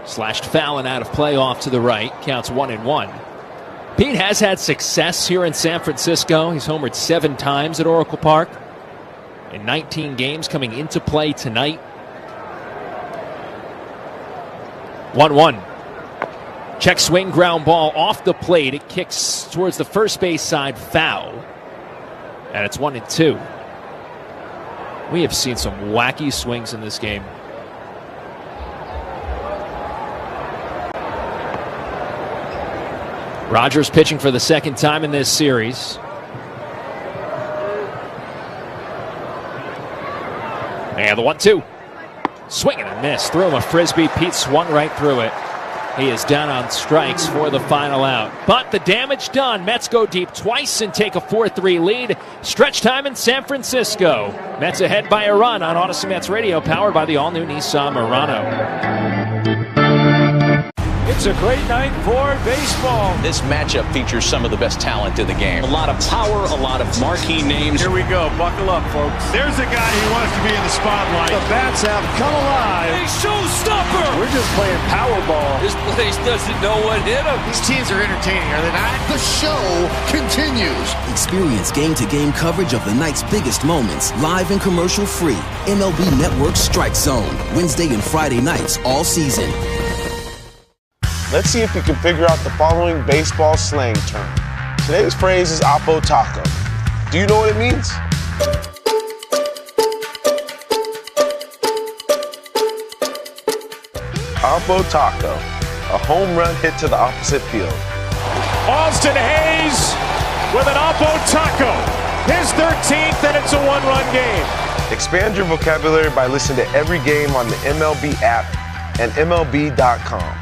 Slashed foul and out of play off to the right. Counts 1-1. Pete has had success here in San Francisco. He's homered 7 times at Oracle Park in 19 games coming into play tonight. 1-1. Check swing, ground ball off the plate. It kicks towards the first base side, foul. And it's 1-2. We have seen some wacky swings in this game. Rogers pitching for the second time in this series. And the 1-2. Swing and a miss. Threw him a frisbee. Pete swung right through it. He is down on strikes for the final out. But the damage done. Mets go deep twice and take a 4-3 lead. Stretch time in San Francisco. Mets ahead by a run on Odyssey Mets Radio, powered by the all-new Nissan Murano. It's a great night for baseball. This matchup features some of the best talent in the game. A lot of power, a lot of marquee names. Here we go. Buckle up, folks. There's a guy who wants to be in the spotlight. The bats have come alive. A showstopper. We're just playing Powerball. This place doesn't know what hit him. These teams are entertaining, are they not? The show continues. Experience game-to-game coverage of the night's biggest moments, live and commercial-free. MLB Network Strike Zone, Wednesday and Friday nights all season. Let's see if you can figure out the following baseball slang term. Today's phrase is Oppo Taco. Do you know what it means? Oppo Taco, a home run hit to the opposite field. Austin Hayes with an Oppo Taco. His 13th, and it's a one-run game. Expand your vocabulary by listening to every game on the MLB app and MLB.com.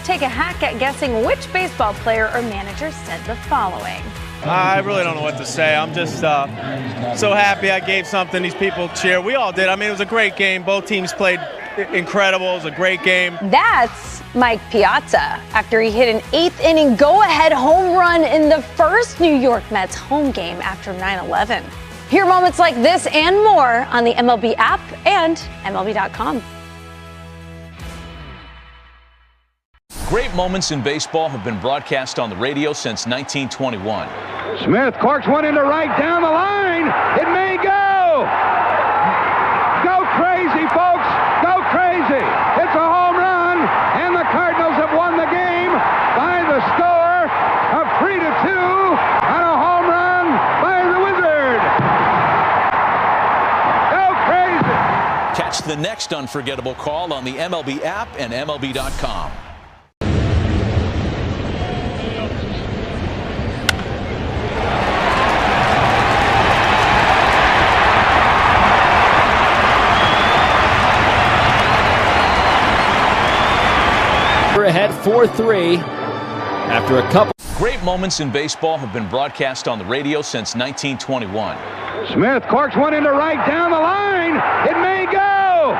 Take a hack at guessing which baseball player or manager said the following. I really don't know what to say. I'm just so happy I gave something these people cheer. We all did. I mean, it was a great game. Both teams played incredible. It was a great game. That's Mike Piazza after he hit an 8th inning go-ahead home run in the first New York Mets home game after 9/11. Hear moments like this and more on the MLB app and MLB.com. Great moments in baseball have been broadcast on the radio since 1921. Smith corks one into right down the line. It may go. Go crazy, folks. Go crazy. It's a home run, and the Cardinals have won the game by the score of 3-2 on a home run by the Wizard. Go crazy. Catch the next unforgettable call on the MLB app and MLB.com. Ahead 4-3 after a couple. Great moments in baseball have been broadcast on the radio since 1921. Smith corks one into right down the line. It may go.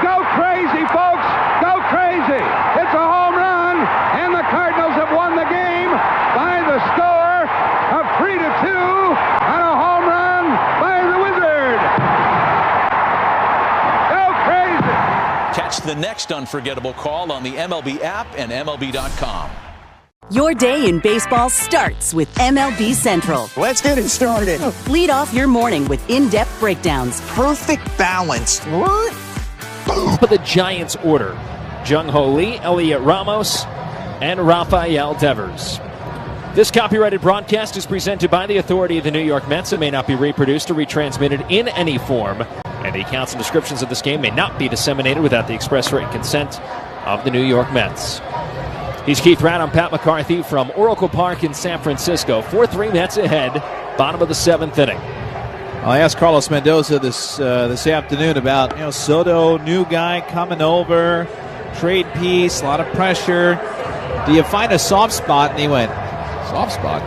Go crazy, folks. Go crazy. It's a home run, and the Cardinals have won the game by the score of 3-2 on a home run by the Wizard. Go crazy. Catch the next unforgettable call on the MLB app and MLB.com. Your day in baseball starts with MLB Central. Let's get it started. Lead off your morning with in-depth breakdowns. Perfect balance. What? For the Giants order, Jung-Ho Lee, Elliot Ramos, and Rafael Devers. This copyrighted broadcast is presented by the authority of the New York Mets and may not be reproduced or retransmitted in any form. And the accounts and descriptions of this game may not be disseminated without the express written consent of the New York Mets. He's Keith Ratt. I'm Pat McCarthy from Oracle Park in San Francisco. 4-3 Mets ahead, bottom of the 7th inning. I asked Carlos Mendoza this afternoon about Soto, new guy coming over, trade piece, a lot of pressure. Do you find a soft spot? And he went, soft spot?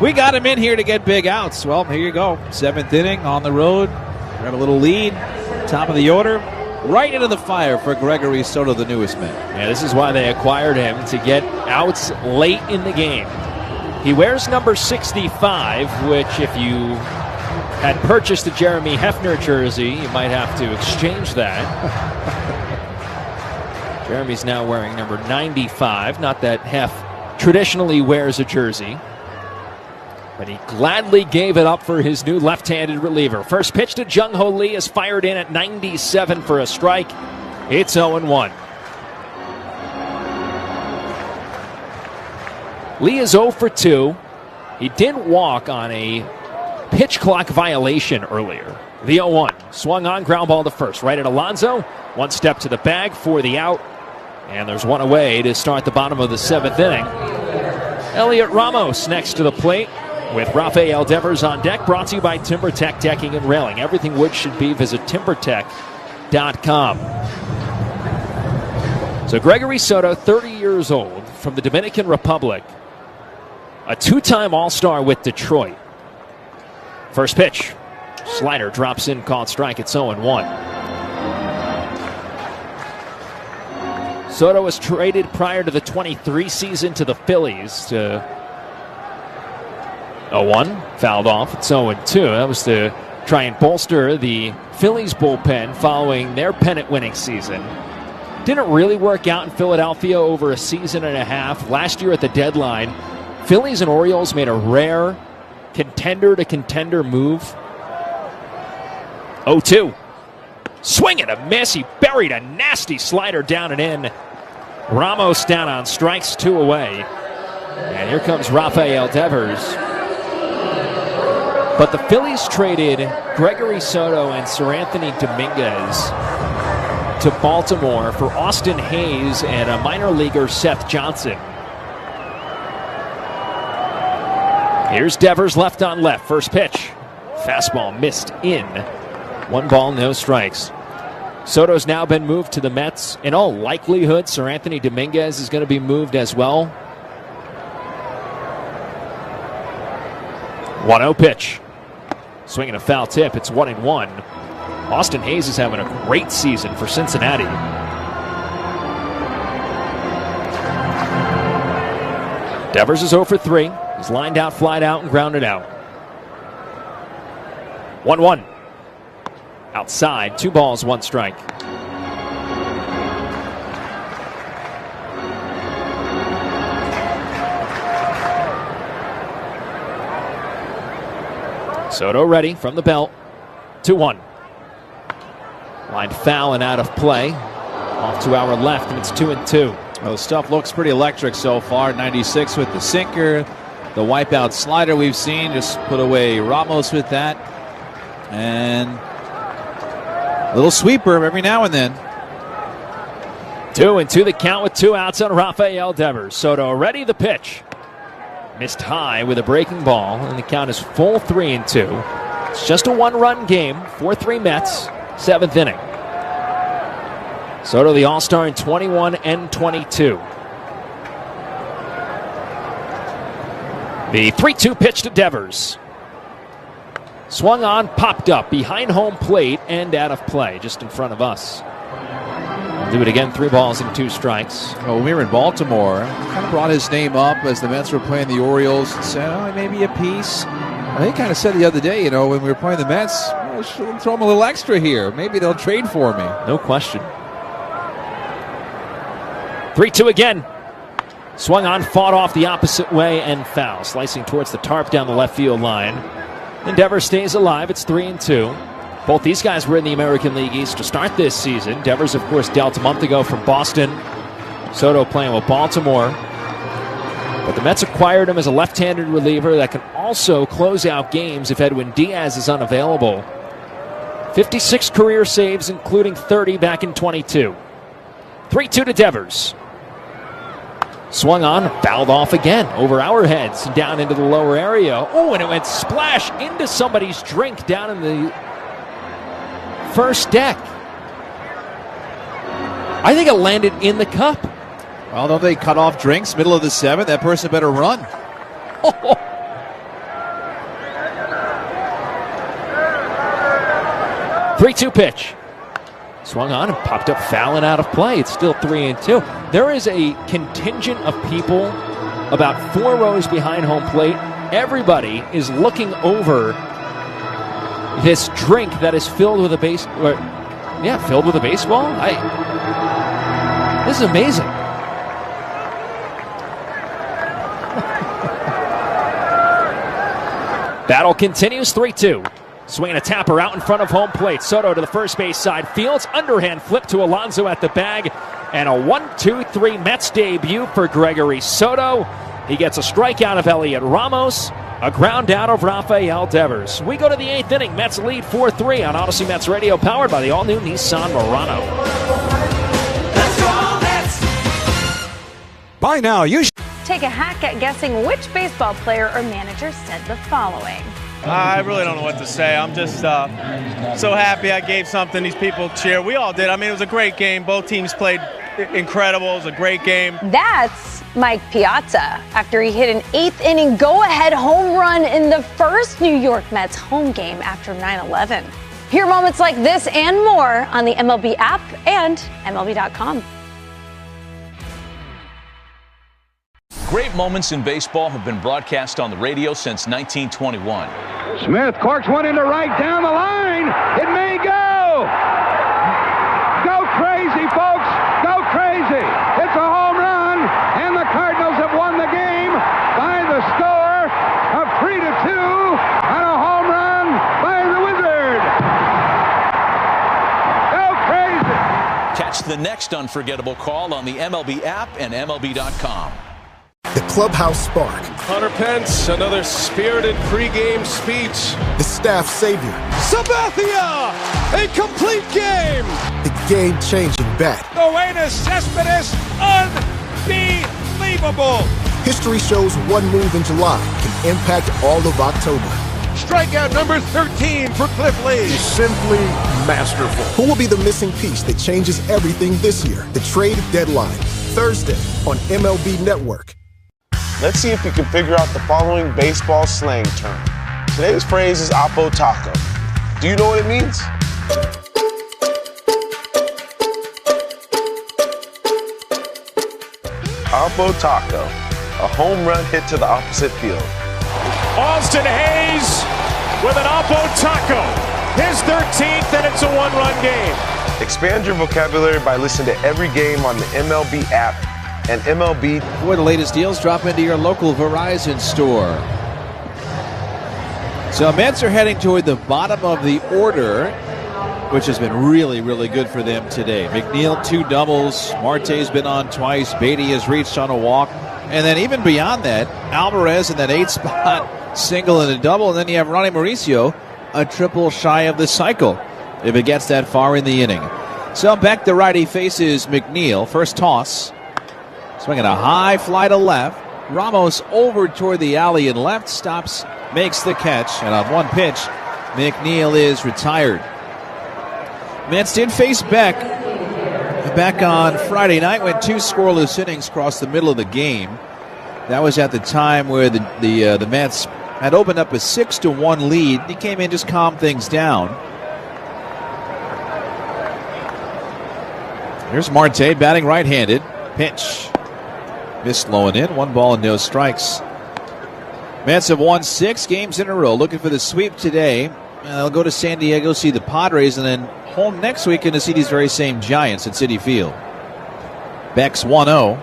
We got him in here to get big outs. Well, here you go. 7th inning on the road. Got a little lead. Top of the order. Right into the fire for Gregory Soto, the newest man. Yeah, this is why they acquired him, to get outs late in the game. He wears number 65, which if you had purchased a Jeremy Hefner jersey, you might have to exchange that. Jeremy's now wearing number 95. Not that Hef traditionally wears a jersey, but he gladly gave it up for his new left-handed reliever. First pitch to Jung-Ho Lee is fired in at 97 for a strike. It's 0-1. Lee is 0 for 2. He did walk on a pitch clock violation earlier. The 0-1. Swung on, ground ball to first. Right at Alonso. One step to the bag for the out. And there's one away to start the bottom of the 7th inning. Elliot Ramos next to the plate with Rafael Devers on deck. Brought to you by TimberTech Decking and Railing. Everything wood should be. Visit TimberTech.com. So Gregory Soto, 30 years old, from the Dominican Republic. A 2-time All-Star with Detroit. First pitch. Slider drops in, called strike. It's 0-1. Soto was traded prior to the 23 season to the Phillies. To 0-1, fouled off. It's 0-2. That was to try and bolster the Phillies bullpen following their pennant-winning season. Didn't really work out in Philadelphia over a season and a half. Last year at the deadline, Phillies and Orioles made a rare contender-to-contender move. 0-2. Swing and a miss. He buried a nasty slider down and in. Ramos down on strikes, 2 away. And here comes Rafael Devers. But the Phillies traded Gregory Soto and Seranthony Dominguez to Baltimore for Austin Hayes and a minor leaguer, Seth Johnson. Here's Devers, left on left. First pitch. Fastball missed in. 1 ball, no strikes. Soto's now been moved to the Mets. In all likelihood, Seranthony Dominguez is going to be moved as well. 1-0 pitch. Swinging a foul tip. It's 1-1. Austin Hayes is having a great season for Cincinnati. Devers is 0 for 3. He's lined out, flied out, and grounded out. 1-1. Outside, 2 balls, 1 strike. Soto ready from the belt. 2-1. Line foul and out of play. Off to our left, and it's 2-2. Well, the stuff looks pretty electric so far. 96 with the sinker. The wipeout slider we've seen. Just put away Ramos with that. And a little sweeper every now and then. 2-2 the count with 2 outs on Rafael Devers. Soto ready the pitch. Missed high with a breaking ball, and the count is full 3-2. It's just a 1-run game. 4-3 Mets, 7th inning. Soto, the All-Star in 21 and 22. The 3-2 pitch to Devers. Swung on, popped up behind home plate and out of play, just in front of us. Do it again, 3 balls and 2 strikes. Well, when we were in Baltimore, kind of brought his name up as the Mets were playing the Orioles and said, oh, maybe a piece. I think kind of said the other day, when we were playing the Mets, throw him a little extra here. Maybe they'll trade for me. No question. 3-2 again. Swung on, fought off the opposite way and foul. Slicing towards the tarp down the left field line. Devers stays alive. It's 3-2. Both these guys were in the American League East to start this season. Devers, of course, dealt a month ago from Boston. Soto playing with Baltimore. But the Mets acquired him as a left-handed reliever that can also close out games if Edwin Diaz is unavailable. 56 career saves, including 30 back in 22. 3-2 to Devers. Swung on, fouled off again over our heads and down into the lower area. Oh, and it went splash into somebody's drink down in the first deck. I think it landed in the cup. Well, don't they cut off drinks middle of the 7th? That person better run. 3-2 pitch. Swung on and popped up foul and out of play. It's still 3-2. There is a contingent of people about 4 rows behind home plate. Everybody is looking over this drink that is filled with a filled with a baseball. This is amazing. Battle continues, 3-2. Swinging a tapper out in front of home plate. Soto to the first base side. Fields underhand flip to Alonso at the bag. And a 1-2-3 Mets debut for Gregory Soto. He gets a strikeout of Elliot Ramos. A ground out of Rafael Devers. We go to the 8th inning. Mets lead 4-3 on Odyssey Mets Radio, powered by the all-new Nissan Murano. Let's go Mets! By now, you should take a hack at guessing which baseball player or manager said the following. I really don't know what to say. I'm just so happy I gave something these people cheer. We all did. I mean, it was a great game. Both teams played incredible. It was a great game. That's Mike Piazza after he hit an 8th inning go-ahead home run in the first New York Mets home game after 9/11. Hear moments like this and more on the MLB app and MLB.com. Great moments in baseball have been broadcast on the radio since 1921. Smith corks one into right down the line. It may go. Go crazy, folks. Go crazy. It's a home run, and the Cardinals have won the game by the score of 3-2 on a home run by the Wizard. Go crazy. Catch the next unforgettable call on the MLB app and MLB.com. The clubhouse spark. Hunter Pence, another spirited pregame speech. The staff savior. Sabathia, a complete game. The game-changing bat. Noenas Cespedes, unbelievable. History shows one move in July can impact all of October. Strikeout number 13 for Cliff Lee. Simply masterful. Who will be the missing piece that changes everything this year? The trade deadline, Thursday on MLB Network. Let's see if you can figure out the following baseball slang term. Today's phrase is Oppo Taco. Do you know what it means? Oppo Taco, a home run hit to the opposite field. Austin Hayes with an Oppo Taco, his 13th, and it's a one-run game. Expand your vocabulary by listening to every game on the MLB app and MLB. For the latest deals, drop into your local Verizon store. So Mets are heading toward the bottom of the order, which has been really, really good for them today. McNeil, 2 doubles. Marte's been on twice. Beatty has reached on a walk. And then even beyond that, Alvarez in that 8th spot, single and a double. And then you have Ronnie Mauricio, a triple shy of the cycle, if it gets that far in the inning. So Beck, the righty, faces McNeil. First toss. Swinging a high fly to left. Ramos over toward the alley and left. Stops, makes the catch. And on one pitch, McNeil is retired. Mets did face Beck back on Friday night when 2 scoreless innings crossed the middle of the game. That was at the time where the Mets had opened up a 6-1 lead. He came in, just calmed things down. Here's Marte batting right-handed. Pitch. Missed low and in. 1 ball and no strikes. Mets have won 6 games in a row. Looking for the sweep today. They'll go to San Diego, see the Padres, and then home next weekend to see these very same Giants at Citi Field. Beck's 1-0.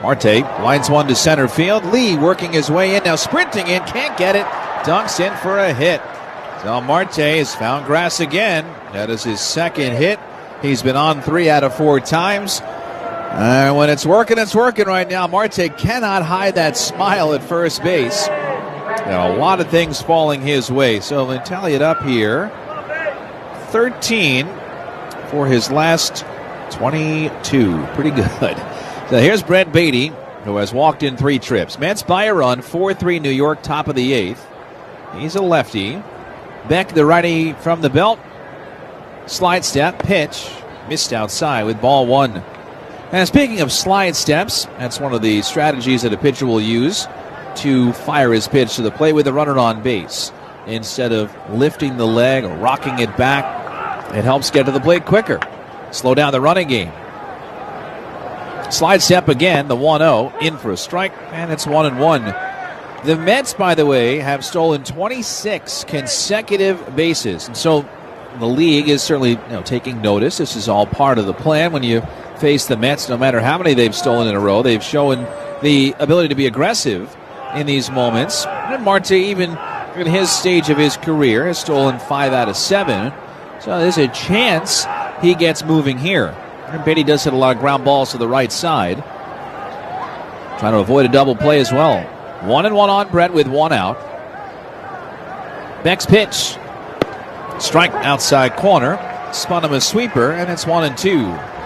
Marte lines one to center field. Lee working his way in, now sprinting in, can't get it. Dunks in for a hit. So Marte has found grass again. That is his 2nd hit. He's been on 3 out of 4 times. When it's working right now. Marte cannot hide that smile at first base. A lot of things falling his way. So we'll tally it up here. 13 for his last 22. Pretty good. So here's Brent Beatty, who has walked in 3 trips. Mets by a run, 4-3 New York, top of the 8th. He's a lefty. Beck, the righty from the belt. Slide step, pitch. Missed outside with ball 1. And speaking of slide steps, that's one of the strategies that a pitcher will use to fire his pitch to the plate with a runner on base. Instead of lifting the leg or rocking it back, it helps get to the plate quicker. Slow down the running game. Slide step again, the 1-0, in for a strike, and it's 1-1. The Mets, by the way, have stolen 26 consecutive bases. And so the league is certainly taking notice. This is all part of the plan when you face the Mets, no matter how many they've stolen in a row. They've shown the ability to be aggressive in these moments. And Marte, even in his stage of his career, has stolen 5 out of 7. So there's a chance he gets moving here. And Beatty does hit a lot of ground balls to the right side. Trying to avoid a double play as well. 1-1 on Brett with 1 out. Beck's pitch. Strike outside corner. Spun him a sweeper, and it's 1-2.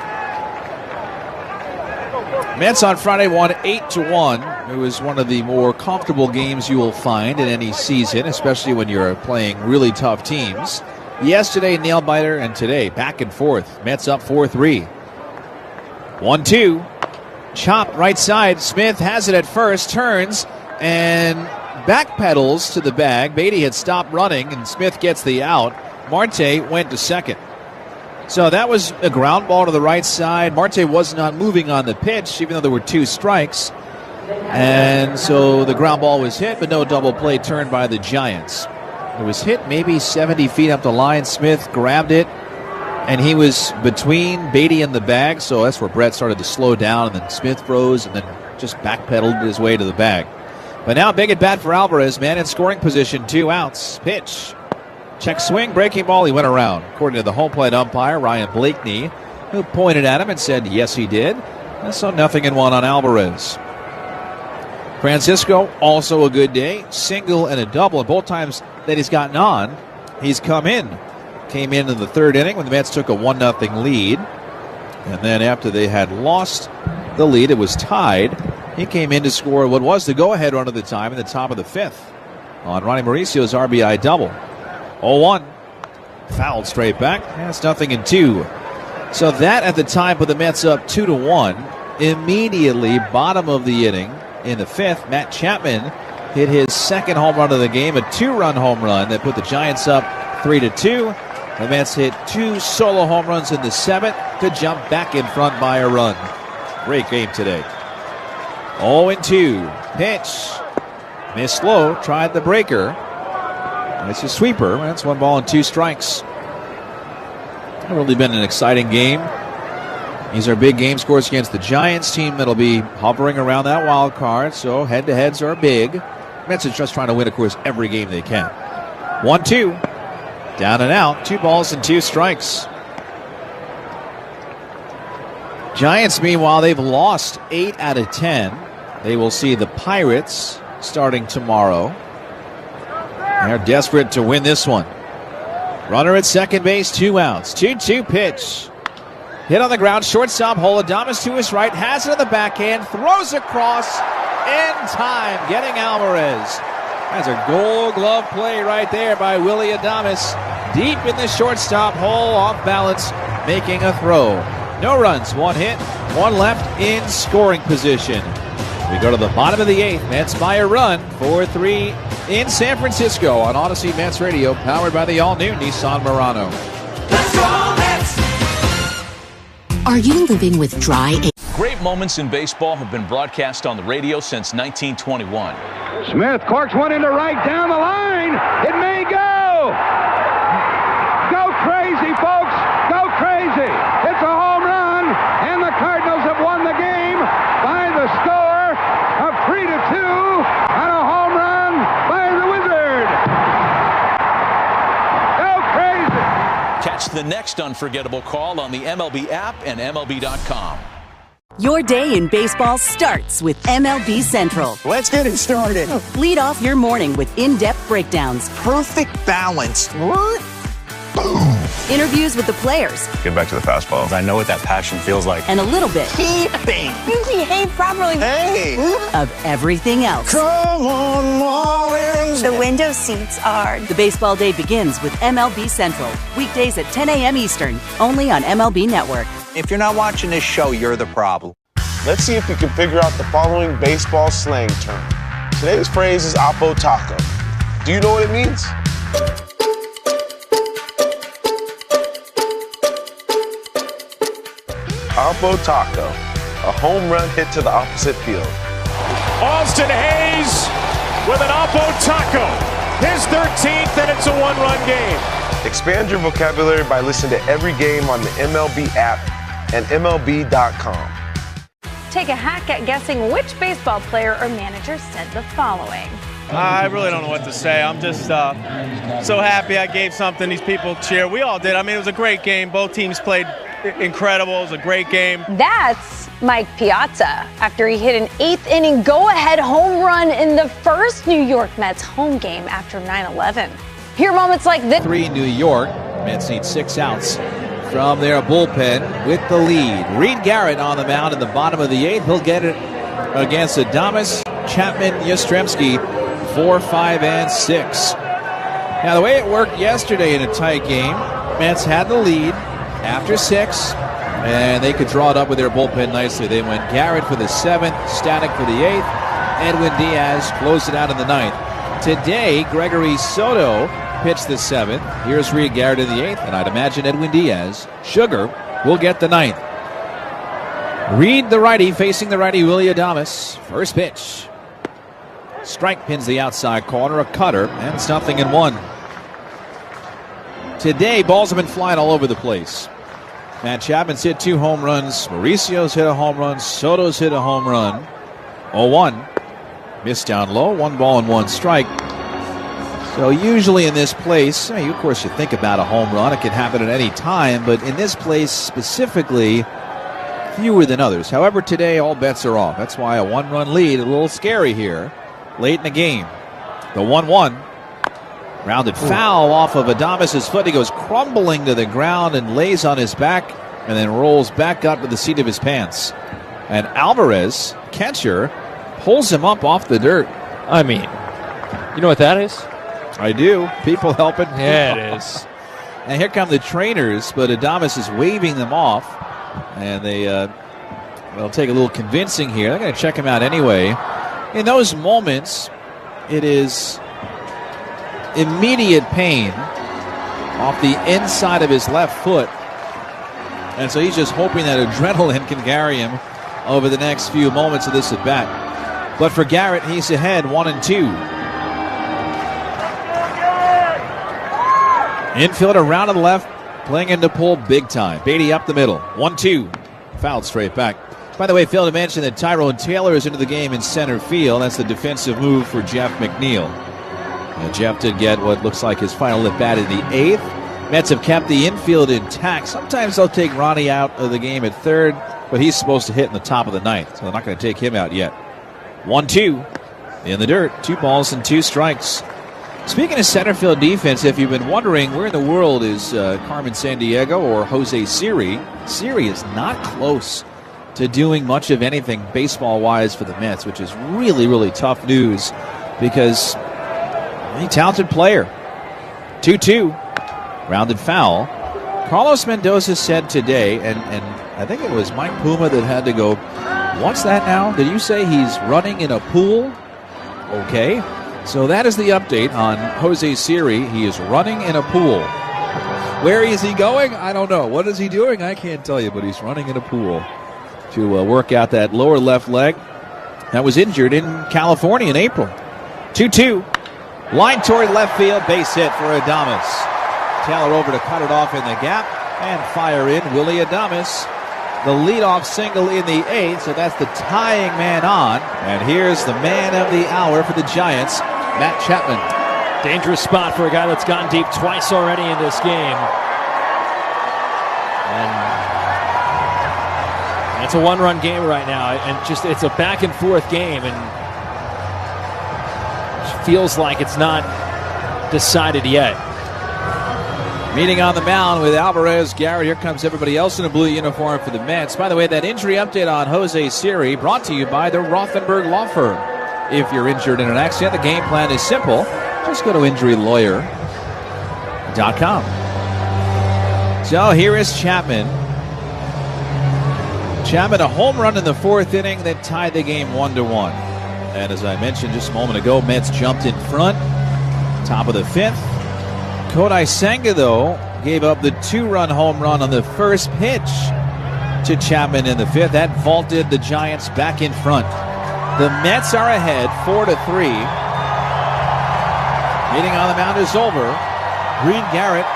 Mets on Friday won 8-1. It was one of the more comfortable games you will find in any season, especially when you're playing really tough teams. Yesterday, nail biter, and today, back and forth. Mets up 4-3. 1-2. Chop right side. Smith has it at first, turns, and backpedals to the bag. Beatty had stopped running, and Smith gets the out. Marte went to second. So that was a ground ball to the right side. Marte was not moving on the pitch, even though there were 2 strikes. And so the ground ball was hit, but no double play turned by the Giants. It was hit maybe 70 feet up the line. Smith grabbed it, and he was between Beatty and the bag, so that's where Brett started to slow down, and then Smith froze and then just backpedaled his way to the bag. But now big at bat for Alvarez, man in scoring position, 2 outs. Pitch. Check swing, breaking ball, he went around. According to the home plate umpire, Ryan Blakeney, who pointed at him and said, yes, he did. And so 0-1 on Alvarez. Francisco, also a good day. Single and a double, and both times that he's gotten on, he's come in. Came in the 3rd inning when the Mets took a 1-0 lead. And then after they had lost the lead, it was tied. He came in to score what was the go-ahead run of the time in the top of the 5th on Ronnie Mauricio's RBI double. 0-1. Fouled straight back. That's 0-2. So that at the time put the Mets up 2-1. Immediately, bottom of the inning in the 5th, Matt Chapman hit his 2nd home run of the game, a 2-run home run that put the Giants up 3-2. The Mets hit 2 solo home runs in the 7th to jump back in front by a run. Great game today. 0-2. Pitch. Missed low. Tried the breaker. It's a sweeper. That's 1 ball and 2 strikes. It's really been an exciting game. These are big game scores against the Giants team that'll be hovering around that wild card. So head-to-heads are big. Mets are just trying to win, of course, every game they can. 1-2. Down and out. 2 balls and 2 strikes. Giants, meanwhile, they've lost 8 out of 10. They will see the Pirates starting tomorrow. They're desperate to win this one. Runner at second base, 2 outs. 2-2 pitch. Hit on the ground, shortstop hole. Adames to his right, has it in the backhand, throws across in time, getting Alvarez. That's a Gold Glove play right there by Willy Adames. Deep in the shortstop hole, off balance, making a throw. No runs, 1 hit, 1 left in scoring position. We go to the bottom of the 8th. Mets by a run, 4-3 in San Francisco on Odyssey Mets Radio, powered by the all-new Nissan Murano. Let's go Mets! Are you living with dry? Great moments in baseball have been broadcast on the radio since 1921. Smith corks one into right down the line. It may go. Go crazy, folks. Go crazy. It's a home run, and the Cardinals have won the game by the score of 3-2 on a home run by the Wizard. Go crazy. Catch the next unforgettable call on the MLB app and MLB.com. Your day in baseball starts with MLB Central. Let's get it started. Lead off your morning with in-depth breakdowns. Perfect balance. What? Boom. Interviews with the players. Get back to the fastball. I know what that passion feels like. And a little bit. Keeping. You behave properly. Hey. Of everything else. Come on, Marlins. The window seats are. The baseball day begins with MLB Central. Weekdays at 10 a.m. Eastern. Only on MLB Network. If you're not watching this show, you're the problem. Let's see if you can figure out the following baseball slang term. Today's phrase is Oppo Taco. Do you know what it means? Oppo Taco, a home run hit to the opposite field. Austin Hayes with an Oppo Taco, his 13th, and it's a 1-run game. Expand your vocabulary by listening to every game on the MLB app and MLB.com. Take a hack at guessing which baseball player or manager said the following. I really don't know what to say. I'm just so happy I gave something these people cheer. We all did. I mean, it was a great game. Both teams played incredible. It was a great game. That's Mike Piazza after he hit an 8th inning go-ahead home run in the first New York Mets home game after 9/11. Hear moments like this. 3 New York. Mets need 6 outs from their bullpen with the lead. Reed Garrett on the mound in the bottom of the 8th. He'll get it against Adames, Chapman, Yastrzemski, 4, 5, and 6. Now, the way it worked yesterday in a tight game, Mets had the lead after 6, and they could draw it up with their bullpen nicely. They went Garrett for the 7th, Static for the 8th, Edwin Diaz closed it out in the 9th. Today, Gregory Soto pitched the 7th. Here's Reed Garrett in the 8th, and I'd imagine Edwin Diaz. Sugar will get the 9th. Reed, the righty, facing the righty, Willy Adames. First pitch. Strike pins the outside corner, a cutter, and it's 0-1. Today, balls have been flying all over the place. Matt Chapman's hit 2 home runs. Mauricio's hit a home run. Soto's hit a home run. 0-1. Missed down low. 1 ball and 1 strike. So usually in this place, of course you think about a home run. It can happen at any time. But in this place specifically, fewer than others. However, today all bets are off. That's why a 1-run lead, a little scary here late in the game. The 1-1. Rounded foul off of Adames' foot. He goes crumbling to the ground and lays on his back and then rolls back up to the seat of his pants. And Alvarez, catcher, pulls him up off the dirt. I mean, you know what that is? I do. People helping. Yeah, it is. And here come the trainers, but Adames is waving them off. And they'll take a little convincing here. They're going to check him out anyway. In those moments, it is immediate pain off the inside of his left foot. And so he's just hoping that adrenaline can carry him over the next few moments of this at-bat. But for Garrett, he's ahead 1-2. Infield around to the left, playing into pull big time. Beatty up the middle. 1-2. Fouled straight back. By the way, failed to mention that Tyrone Taylor is into the game in center field. That's the defensive move for Jeff McNeil. Jeff did get what looks like his final at bat in the 8th. Mets have kept the infield intact. Sometimes they'll take Ronnie out of the game at third, but he's supposed to hit in the top of the 9th, so they're not going to take him out yet. 1-2 in the dirt. 2 balls and 2 strikes. Speaking of center field defense, if you've been wondering where in the world is Carmen Sandiego or Jose Siri, Siri is not close to doing much of anything baseball-wise for the Mets, which is really, really tough news because he's a talented player. 2-2, rounded foul. Carlos Mendoza said today, and I think it was Mike Puma that had to go, what's that now? Did you say he's running in a pool? Okay. So that is the update on Jose Siri. He is running in a pool. Where is he going? I don't know. What is he doing? I can't tell you, but he's running in a pool to work out that lower left leg that was injured in California in April. 2-2. Line toward left field. Base hit for Adames. Taylor over to cut it off in the gap and fire in Willie Adames. The leadoff single in the 8th, so that's the tying man on. And here's the man of the hour for the Giants, Matt Chapman. Dangerous spot for a guy that's gone deep twice already in this game. And it's a one-run game right now, and just it's a back-and-forth game, and it feels like it's not decided yet. Meeting on the mound with Alvarez, Garrett. Here comes everybody else in a blue uniform for the Mets. By the way, that injury update on Jose Siri brought to you by the Rothenberg Law Firm. If you're injured in an accident, the game plan is simple. Just go to injurylawyer.com. So here is Chapman. Chapman, a home run in the 4th inning that tied the game 1-1. And as I mentioned just a moment ago, Mets jumped in front. Top of the 5th. Kodai Senga, though, gave up the 2-run home run on the first pitch to Chapman in the 5th. That vaulted the Giants back in front. The Mets are ahead 4-3. Meeting on the mound is over. Reed Garrett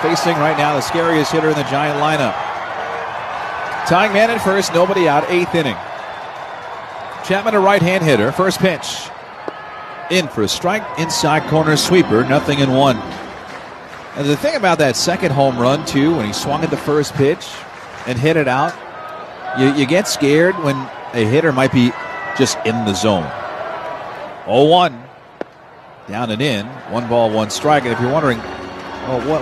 facing right now the scariest hitter in the Giant lineup. Tying man at first, nobody out, 8th inning. Chapman, a right-hand hitter, first pitch. In for a strike, inside corner sweeper, 0-1. And the thing about that second home run, too, when he swung at the first pitch and hit it out, you get scared when a hitter might be just in the zone. 0-1. Down and in. 1 ball, 1 strike. And if you're wondering,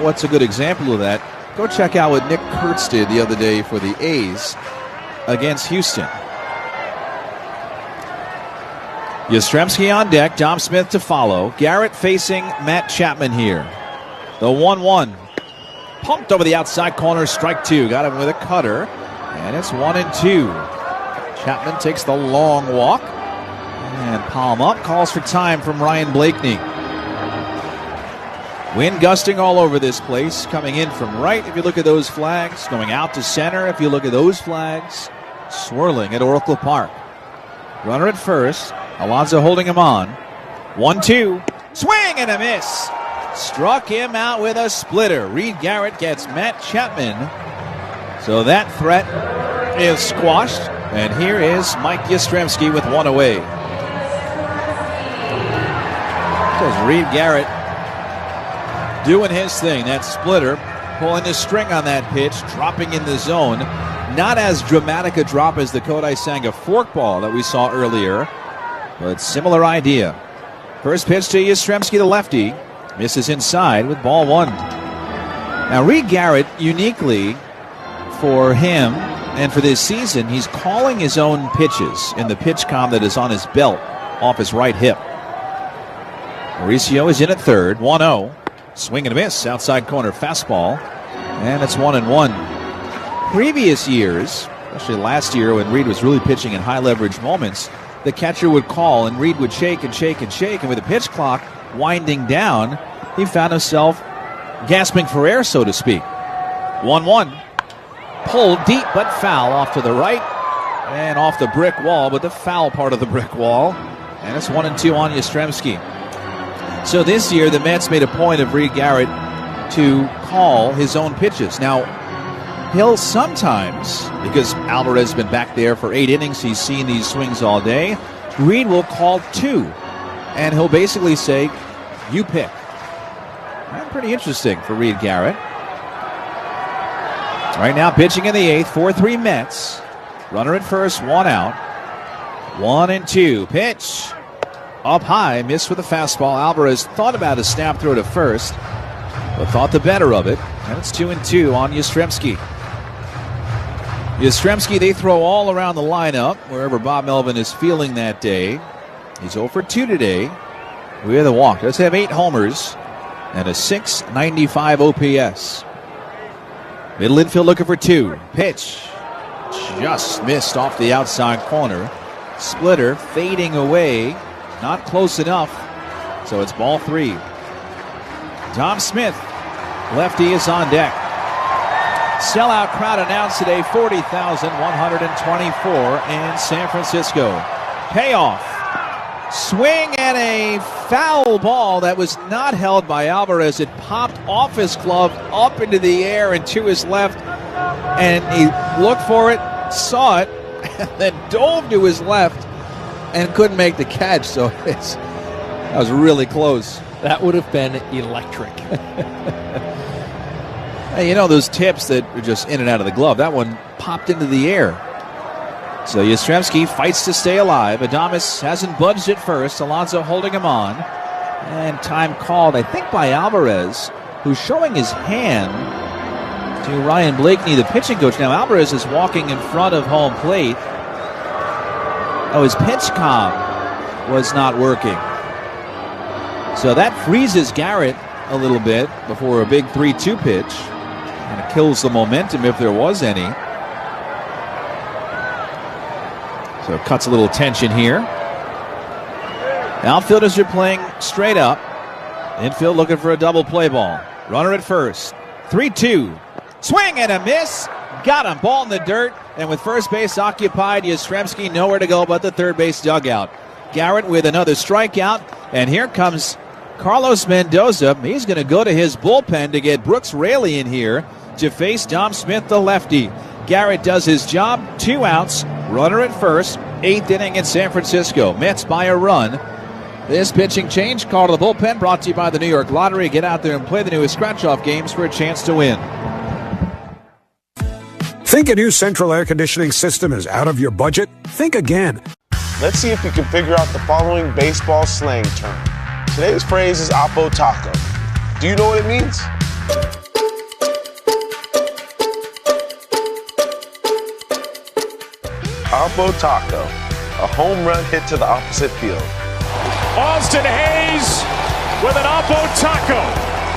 what's a good example of that, go check out what Nick Kurtz did the other day for the A's against Houston. Yastrzemski on deck, Dom Smith to follow. Garrett facing Matt Chapman here. The 1-1. Pumped over the outside corner, strike 2. Got him with a cutter. And it's 1-2. Chapman takes the long walk. And palm up, calls for time from Ryan Blakeney. Wind gusting all over this place, coming in from right if you look at those flags, going out to center if you look at those flags, swirling at Oracle Park. Runner at first. Alonso holding him on. 1-2. Swing and a miss. Struck him out with a splitter. Reed Garrett gets Matt Chapman. So that threat is squashed. And here is Mike Yastrzemski with 1 away. Because Reed Garrett doing his thing. That splitter, pulling the string on that pitch, dropping in the zone. Not as dramatic a drop as the Kodai Senga forkball that we saw earlier. But similar idea. First pitch to Yastrzemski, the lefty. Misses inside with ball 1. Now, Reed Garrett, uniquely for him and for this season, he's calling his own pitches in the pitch comm that is on his belt off his right hip. Mauricio is in at third. 1-0. Swing and a miss. Outside corner fastball. And it's 1-1. Previous years, especially last year when Reed was really pitching in high leverage moments, the catcher would call and Reed would shake and shake and shake, and with the pitch clock winding down, he found himself gasping for air, so to speak. 1-1. Pulled deep but foul off to the right. and off the brick wall, but the foul part of the brick wall. And it's 1-2 on Yastrzemski. So this year, the Mets made a point of Reed Garrett to call his own pitches. Now, he'll sometimes, because Alvarez has been back there for 8 innings, he's seen these swings all day, Reed will call 2. And he'll basically say, you pick. That's pretty interesting for Reed Garrett. Right now, pitching in the 8th, 4-3 Mets. Runner at first, 1 out. 1-2. Pitch. Up high, missed with a fastball. Alvarez thought about a snap throw to first, but thought the better of it. And it's 2-2 on Yastrzemski. Yastrzemski, they throw all around the lineup, wherever Bob Melvin is feeling that day. He's 0 for 2 today with a walk. Does have 8 homers and a .695 OPS. Middle infield looking for 2. Pitch. Just missed off the outside corner. Splitter fading away. Not close enough. So it's ball 3. Dom Smith, lefty, is on deck. Sellout crowd announced today, 40,124 in San Francisco. Payoff. Swing and a foul ball that was not held by Alvarez. It popped off his glove up into the air and to his left. And he looked for it, saw it, and then dove to his left and couldn't make the catch. So that was really close. That would have been electric. Hey, you know those tips that are just in and out of the glove? That one popped into the air. So Yastrzemski fights to stay alive. Adames hasn't budged at first. Alonso holding him on. And time called, I think, by Alvarez, who's showing his hand to Ryan Blakeney, the pitching coach. Now Alvarez is walking in front of home plate. Oh, his pitch comm was not working. So that freezes Garrett a little bit before a big 3-2 pitch. And it kills the momentum if there was any. So it cuts a little tension here. Outfielders are playing straight up. Infield looking for a double play ball. Runner at first. 3-2. Swing and a miss. Got him. Ball in the dirt. And with first base occupied, Yastrzemski nowhere to go but the third base dugout. Garrett with another strikeout. And here comes Carlos Mendoza. He's going to go to his bullpen to get Brooks Raley in here to face Dom Smith, the lefty. Garrett does his job. 2 outs. Runner at first. 8th inning in San Francisco. Mets by a run. This pitching change called to the bullpen, brought to you by the New York Lottery. Get out there and play the newest scratch-off games for a chance to win. Think a new central air conditioning system is out of your budget? Think again. Let's see if you can figure out the following baseball slang term. Today's phrase is Oppo Taco. Do you know what it means? Oppo Taco, a home run hit to the opposite field. Austin Hayes with an Oppo Taco.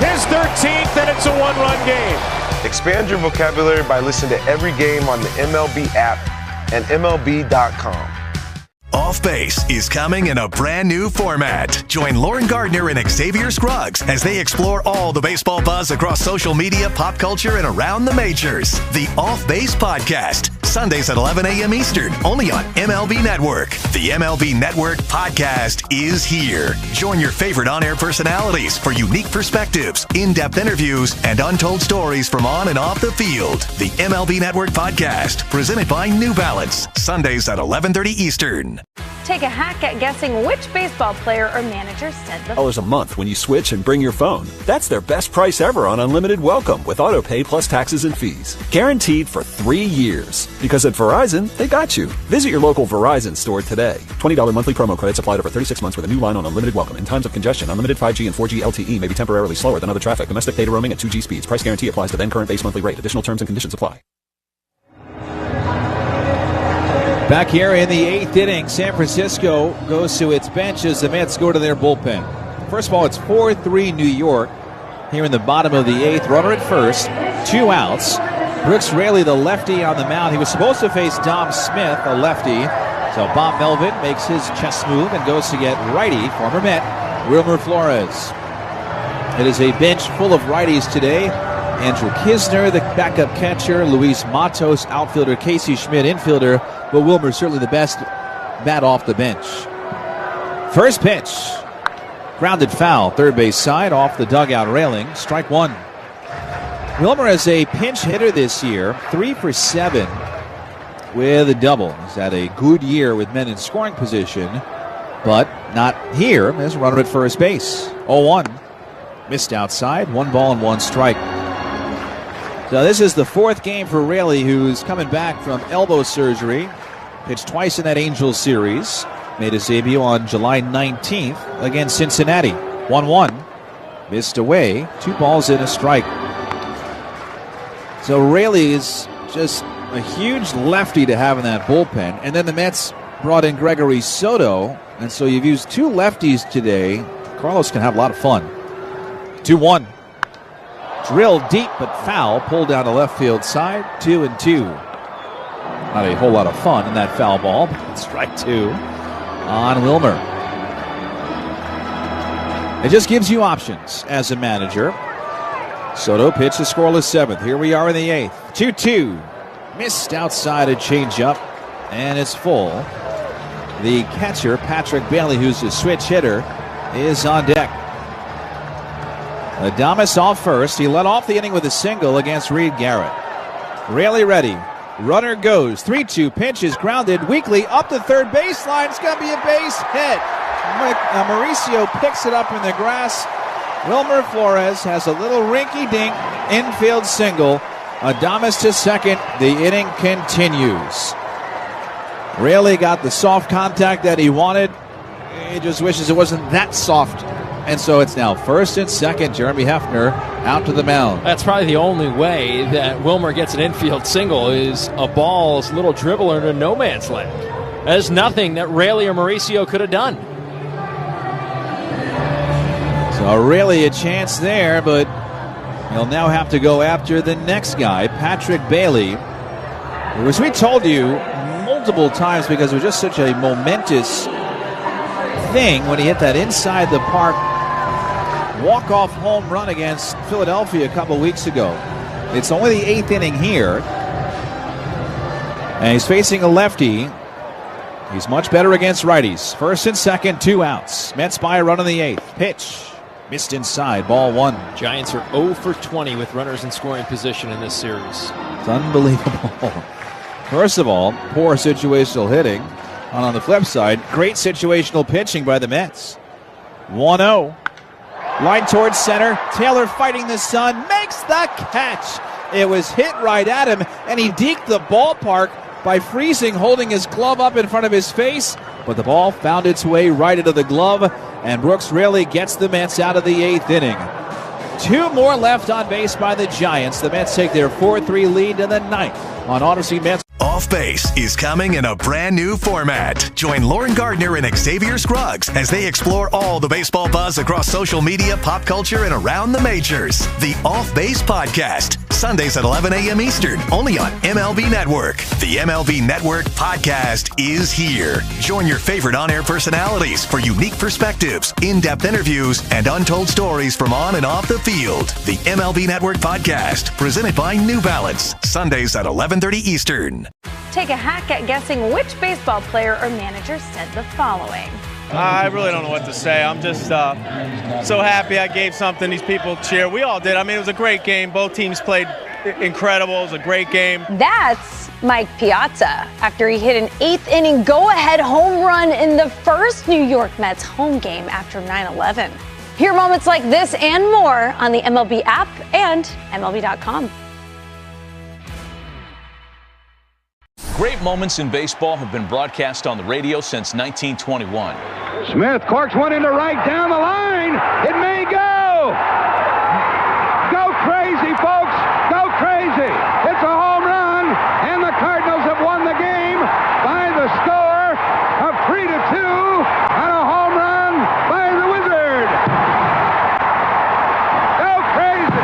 His 13th, and it's a 1-run game. Expand your vocabulary by listening to every game on the MLB app and MLB.com. Off Base is coming in a brand new format. Join Lauren Gardner and Xavier Scruggs as they explore all the baseball buzz across social media, pop culture, and around the majors. The Off Base Podcast, Sundays at 11 a.m. Eastern, only on MLB Network. The MLB Network Podcast is here. Join your favorite on-air personalities for unique perspectives, in-depth interviews, and untold stories from on and off the field. The MLB Network Podcast, presented by New Balance, Sundays at 11:30 Eastern. Take a hack at guessing which baseball player or manager said the $1 a month when you switch and bring your phone. That's their best price ever on unlimited welcome with auto pay plus taxes and fees. Guaranteed for 3 years. Because at Verizon, they got you. Visit your local Verizon store today. $20 monthly promo credits applied over 36 months with a new line on unlimited welcome. In times of congestion, unlimited 5G and 4G LTE may be temporarily slower than other traffic. Domestic data roaming at 2G speeds. Price guarantee applies to then current base monthly rate. Additional terms and conditions apply. Back here in the 8th inning, San Francisco goes to its bench as the Mets go to their bullpen. First of all, it's 4-3 New York here in the bottom of the 8th. Runner at first, 2 outs. Brooks Raley, the lefty, on the mound. He was supposed to face Dom Smith, a lefty. So Bob Melvin makes his chess move and goes to get righty, former Met, Wilmer Flores. It is a bench full of righties today. Andrew Kisner, the backup catcher. Luis Matos, outfielder. Casey Schmidt, infielder. But Wilmer certainly the best bat off the bench. First pitch. Grounded foul. Third base side off the dugout railing. Strike one. Wilmer is a pinch hitter this year. 3 for 7 with a double. He's had a good year with men in scoring position, but not here. There's a runner at first base. 0-1. Missed outside. 1 ball and 1 strike. So this is the 4th game for Raley, who's coming back from elbow surgery. Pitched twice in that Angels series. Made his debut on July 19th against Cincinnati. 1-1. Missed away. 2 balls and a strike. So Raley is just a huge lefty to have in that bullpen. And then the Mets brought in Gregory Soto. And so you've used 2 lefties today. Carlos can have a lot of fun. 2-1. Drilled deep but foul. Pulled down the left field side. 2-2. Not a whole lot of fun in that foul ball. But strike 2 on Wilmer. It just gives you options as a manager. Soto pitched a scoreless 7th. Here we are in the 8th. 2-2. Missed outside a changeup, and it's full. The catcher, Patrick Bailey, who's a switch hitter, is on deck. Adames off first. He led off the inning with a single against Reed Garrett. Raley ready. Runner goes. 3-2. Pitch is grounded weakly up the third baseline. It's going to be a base hit. Mauricio picks it up in the grass. Wilmer Flores has a little rinky-dink infield single. Adames to second. The inning continues. Raley got the soft contact that he wanted. He just wishes it wasn't that soft. And so it's now first and second. Jeremy Hefner out to the mound. That's probably the only way that Wilmer gets an infield single is a ball's little dribbler into no man's land. There's nothing that Raley or Mauricio could have done. So really a chance there, but he'll now have to go after the next guy, Patrick Bailey. As we told you multiple times, because it was just such a momentous thing when he hit that inside the park walk-off home run against Philadelphia a couple weeks ago. It's only the 8th inning here. And he's facing a lefty. He's much better against righties. First and second, 2 outs. Mets by a run in the 8th. Pitch. Missed inside, ball 1. Giants are 0 for 20 with runners in scoring position in this series. It's unbelievable. First of all, poor situational hitting. And on the flip side, great situational pitching by the Mets. 1-0. Line towards center. Taylor fighting the sun. Makes the catch. It was hit right at him, and he deked the ballpark by freezing, holding his glove up in front of his face. But the ball found its way right into the glove, and Brooks Raley gets the Mets out of the 8th inning. 2 more left on base by the Giants. The Mets take their 4-3 lead to the 9th on Odyssey Mets. Off Base is coming in a brand new format. Join Lauren Gardner and Xavier Scruggs as they explore all the baseball buzz across social media, pop culture, and around the majors. The Off Base Podcast, Sundays at 11 a.m. Eastern, only on MLB Network. The MLB Network Podcast is here. Join your favorite on-air personalities for unique perspectives, in-depth interviews, and untold stories from on and off the field. The MLB Network Podcast, presented by New Balance, Sundays at 11:30 Eastern. Take a hack at guessing which baseball player or manager said the following. I really don't know what to say. I'm just so happy I gave something these people cheer. We all did. I mean, it was a great game. Both teams played incredible. It was a great game. That's Mike Piazza after he hit an 8th inning go-ahead home run in the first New York Mets home game after 9/11. Hear moments like this and more on the MLB app and MLB.com. Great moments in baseball have been broadcast on the radio since 1921. Smith corks one into right down the line. It may go. Go crazy, folks. Go crazy. It's a home run, and the Cardinals have won the game by the score of 3-2 on a home run by the Wizard. Go crazy.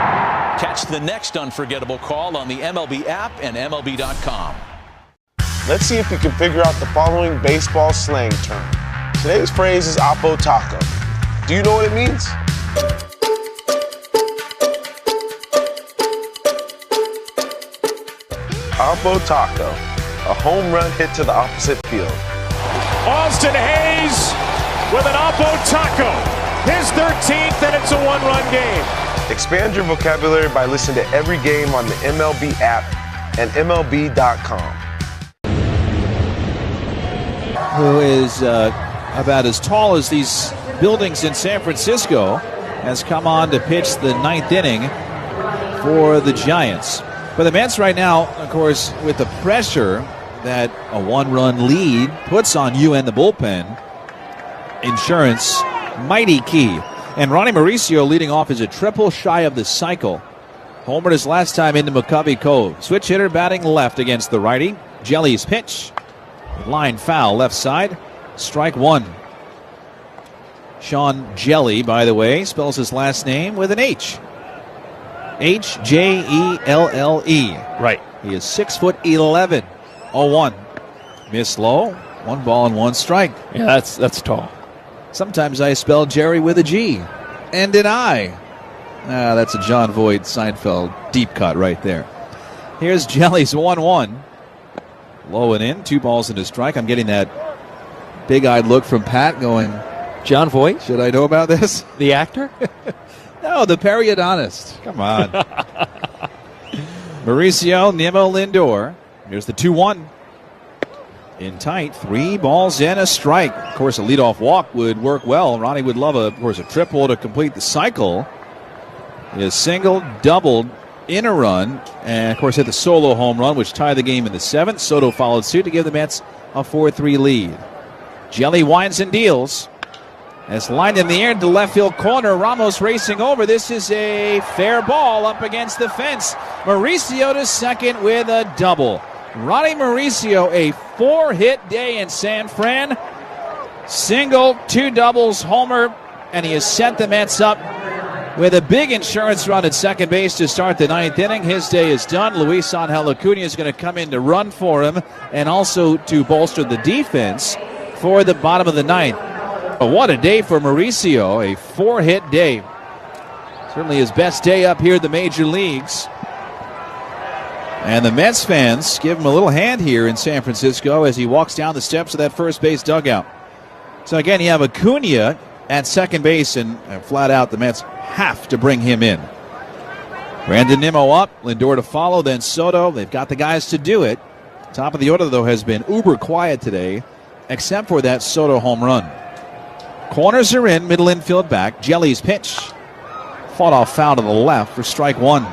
Catch the next unforgettable call on the MLB app and MLB.com. Let's see if you can figure out the following baseball slang term. Today's phrase is Oppo Taco. Do you know what it means? Oppo Taco, a home run hit to the opposite field. Austin Hayes with an Oppo Taco, his 13th, and it's a one-run game. Expand your vocabulary by listening to every game on the MLB app and MLB.com. Who is about as tall as these buildings in San Francisco, has come on to pitch the ninth inning for the Giants. But the Mets right now, of course, with the pressure that a one-run lead puts on you and the bullpen, insurance, mighty key. And Ronnie Mauricio leading off is a triple shy of the cycle. Homered his last time into McCovey Cove. Switch hitter batting left against the righty. Jelly's pitch. Line foul left side. Strike one. Sean Jelly, by the way, spells his last name with an H. H-J-E-L-L-E. Right. He is 6'11". 0-1. Miss low. 1 ball and 1 strike. Yeah, that's tall. Sometimes I spell Jerry with a G. And an I. That's a John Voight Seinfeld deep cut right there. Here's Jelly's 1-1. Low and in. 2 balls and a strike. I'm getting that big-eyed look from Pat going, John Voight? Should I know about this? The actor? No, the periodontist. Come on. Mauricio, Nimmo, Lindor. Here's the 2-1. In tight, 3 balls and a strike. Of course, a leadoff walk would work well. Ronnie would love, a triple to complete the cycle. He single, doubled, in a run, and of course hit the solo home run, which tied the game in the 7th. Soto followed suit to give the Mets a 4-3 lead. Jelly winds and deals. As lined in the air to left field corner, Ramos racing over. This is a fair ball up against the fence. Mauricio to second with a double. Ronnie Mauricio, a 4-hit day in San Fran. Single, 2 doubles, homer, and he has set the Mets up with a big insurance run at second base to start the 9th inning. His day is done. Luis Angel Acuna is going to come in to run for him and also to bolster the defense for the bottom of the 9th. But what a day for Mauricio, a 4-hit day. Certainly his best day up here in the major leagues. And the Mets fans give him a little hand here in San Francisco as he walks down the steps of that first base dugout. So again, you have Acuna at second base, and flat out the Mets have to bring him in. Brandon Nimmo up, Lindor to follow, then Soto. They've got the guys to do it. Top of the order, though, has been uber quiet today, except for that Soto home run. Corners are in, middle infield back. Jelly's pitch. Fought off foul to the left for strike one.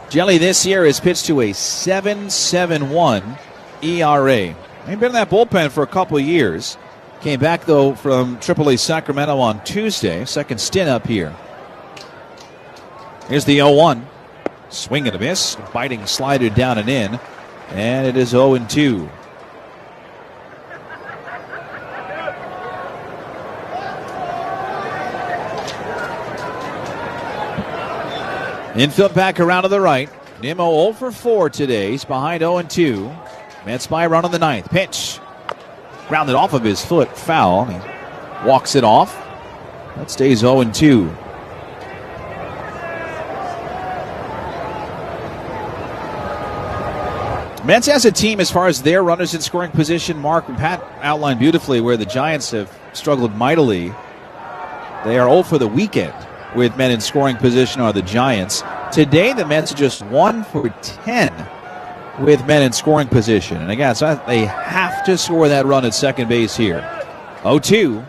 Jelly this year has pitched to a 7.71 ERA. He's been in that bullpen for a couple of years. Came back, though, from AAA Sacramento on Tuesday. Second stint up here. Here's the 0-1. Swing and a miss. Biting slider down and in. And it is 0-2. Infield back around to the right. Nimmo 0 for 4 today. He's behind 0-2. Mets by a run on the 9th. Pitch. Grounded off of his foot. Foul. He walks it off. That stays 0-2. Mets as a team, as far as their runners in scoring position, Mark and Pat outlined beautifully where the Giants have struggled mightily. They are 0 for the weekend with men in scoring position are the Giants. Today, the Mets are just 1 for 10 with men in scoring position. And again, so they have to score that run at second base here. 0-2.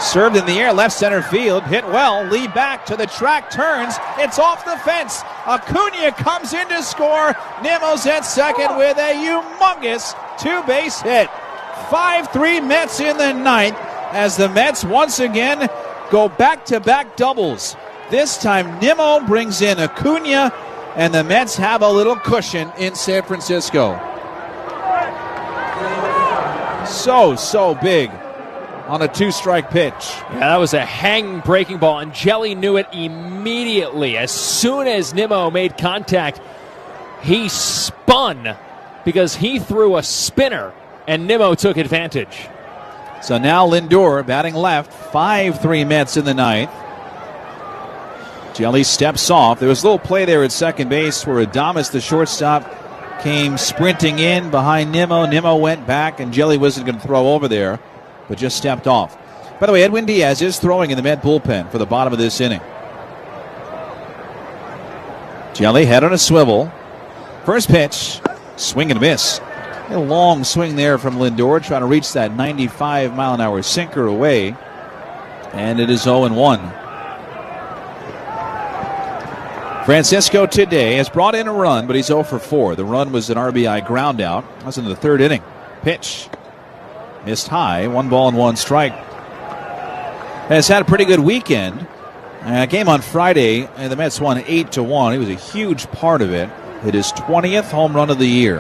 Served in the air, left center field. Hit well. Lee back to the track, turns. It's off the fence. Acuna comes in to score. Nimmo's at second with a humongous 2-base hit. 5-3 Mets in the 9th as the Mets once again go back-to-back doubles. This time Nimmo brings in Acuna, and the Mets have a little cushion in San Francisco. So big on a 2-strike pitch. Yeah, that was a hanging breaking ball, and Jelly knew it immediately. As soon as Nimmo made contact, he spun because he threw a spinner, and Nimmo took advantage. So now Lindor batting left. 5-3 Mets in the 9th. Jelly steps off. There was a little play there at second base where Adames, the shortstop, came sprinting in behind Nimmo. Nimmo went back, and Jelly wasn't going to throw over there, but just stepped off. By the way, Edwin Diaz is throwing in the Met bullpen for the bottom of this inning. Jelly head on a swivel. First pitch, swing and miss. A long swing there from Lindor, trying to reach that 95-mile-an-hour sinker away. And it is 0-1. Francisco today has brought in a run, but he's 0 for 4. The run was an RBI ground out. That was in the third inning. Pitch. Missed high. 1 ball and 1 strike. Has had a pretty good weekend. Game on Friday, and the Mets won 8-1. He was a huge part of it. Hit his 20th home run of the year.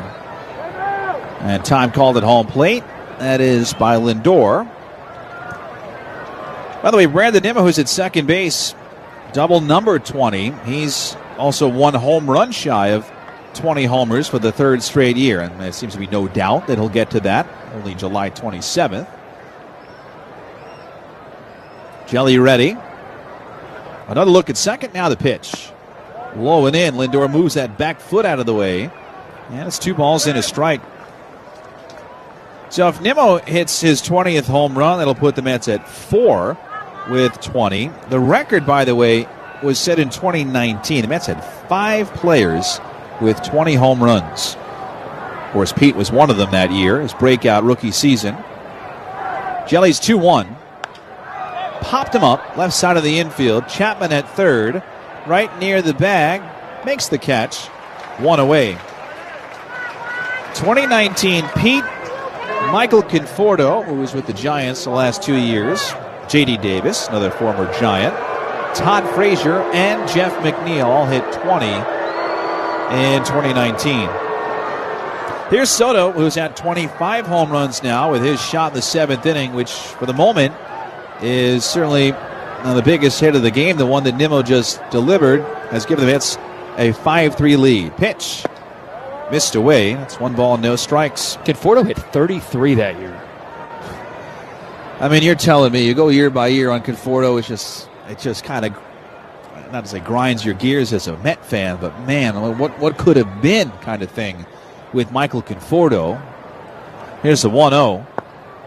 And time called at home plate. That is by Lindor. By the way, Brandon Nimmo, who's at second base, double number 20. He's also 1 home run shy of 20 homers for the 3rd straight year. And there seems to be no doubt that he'll get to that. Only July 27th. Jelly ready. Another look at second. Now the pitch. Low and in. Lindor moves that back foot out of the way. And it's 2 balls and a strike. So if Nimmo hits his 20th home run, that'll put the Mets at 4 with 20. The record, by the way, was set in 2019. The Mets had 5 players with 20 home runs. Of course, Pete was one of them that year, his breakout rookie season. Jelly's 2-1. Popped him up, left side of the infield. Chapman at third, right near the bag, makes the catch. 1 away. 2019, Pete, Michael Conforto, who was with the Giants the last 2 years, J.D. Davis, another former Giant, Todd Frazier, and Jeff McNeil all hit 20 in 2019. Here's Soto, who's at 25 home runs now with his shot in the 7th inning, which for the moment is certainly the biggest hit of the game. The one that Nimmo just delivered has given the Mets a 5-3 lead. Pitch. Missed away. That's 1 ball and no strikes. Conforto hit 33 that year. I mean, you're telling me you go year by year on Conforto. It just kind of, not to say grinds your gears as a Met fan, but man, what could have been kind of thing with Michael Conforto. Here's the 1-0.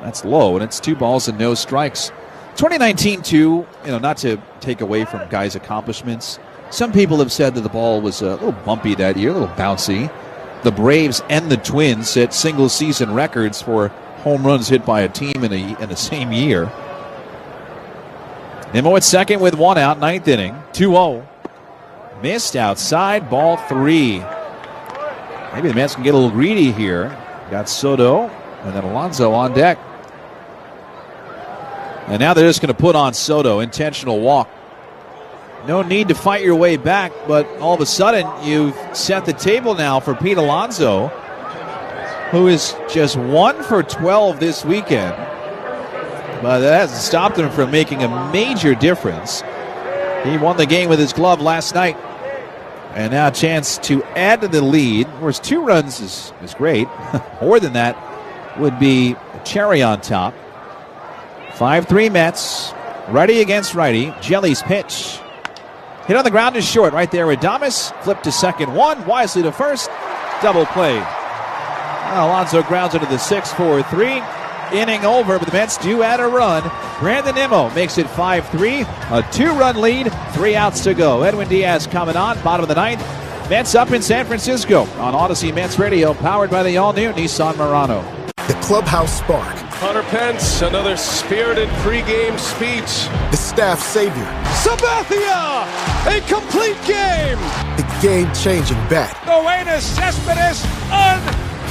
That's low, and it's 2 balls and no strikes. 2019, too, not to take away from guys' accomplishments. Some people have said that the ball was a little bumpy that year, a little bouncy. The Braves and the Twins set single-season records for home runs hit by a team in the same year. Nimmo at second with 1 out, 9th inning. 2-0. Missed outside, ball 3. Maybe the Mets can get a little greedy here. Got Soto and then Alonso on deck. And now they're just going to put on Soto, intentional walk. No need to fight your way back, but all of a sudden you've set the table now for Pete Alonso, who is just 1 for 12 this weekend. But that hasn't stopped him from making a major difference. He won the game with his glove last night. And now a chance to add to the lead. Of course, 2 runs is great. More than that would be a cherry on top. 5-3 Mets. Righty against righty. Jelly's pitch. Hit on the ground is short. Right there, Adames. Flip to second. 1. Wisely to first. Double play. Alonso grounds into the 6-4-3. Inning over, but the Mets do add a run. Brandon Nimmo makes it 5-3. A 2-run lead. 3 outs to go. Edwin Diaz coming on. Bottom of the 9th. Mets up in San Francisco on Odyssey Mets Radio, powered by the all-new Nissan Murano. The clubhouse spark. Hunter Pence, another spirited pregame speech. The staff savior. Sabathia! A complete game! The game-changing bat. Noenas Cespedes,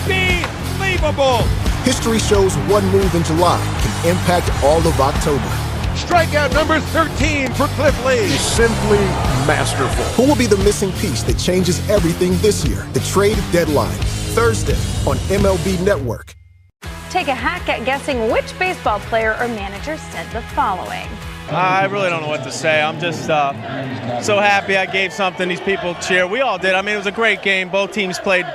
unbelievable! History shows one move in July can impact all of October. Strikeout number 13 for Cliff Lee. He's simply masterful. Who will be the missing piece that changes everything this year? The trade deadline, Thursday on MLB Network. Take a hack at guessing which baseball player or manager said the following. I really don't know what to say. I'm just so happy I gave something these people cheer. We all did. I mean, it was a great game. Both teams played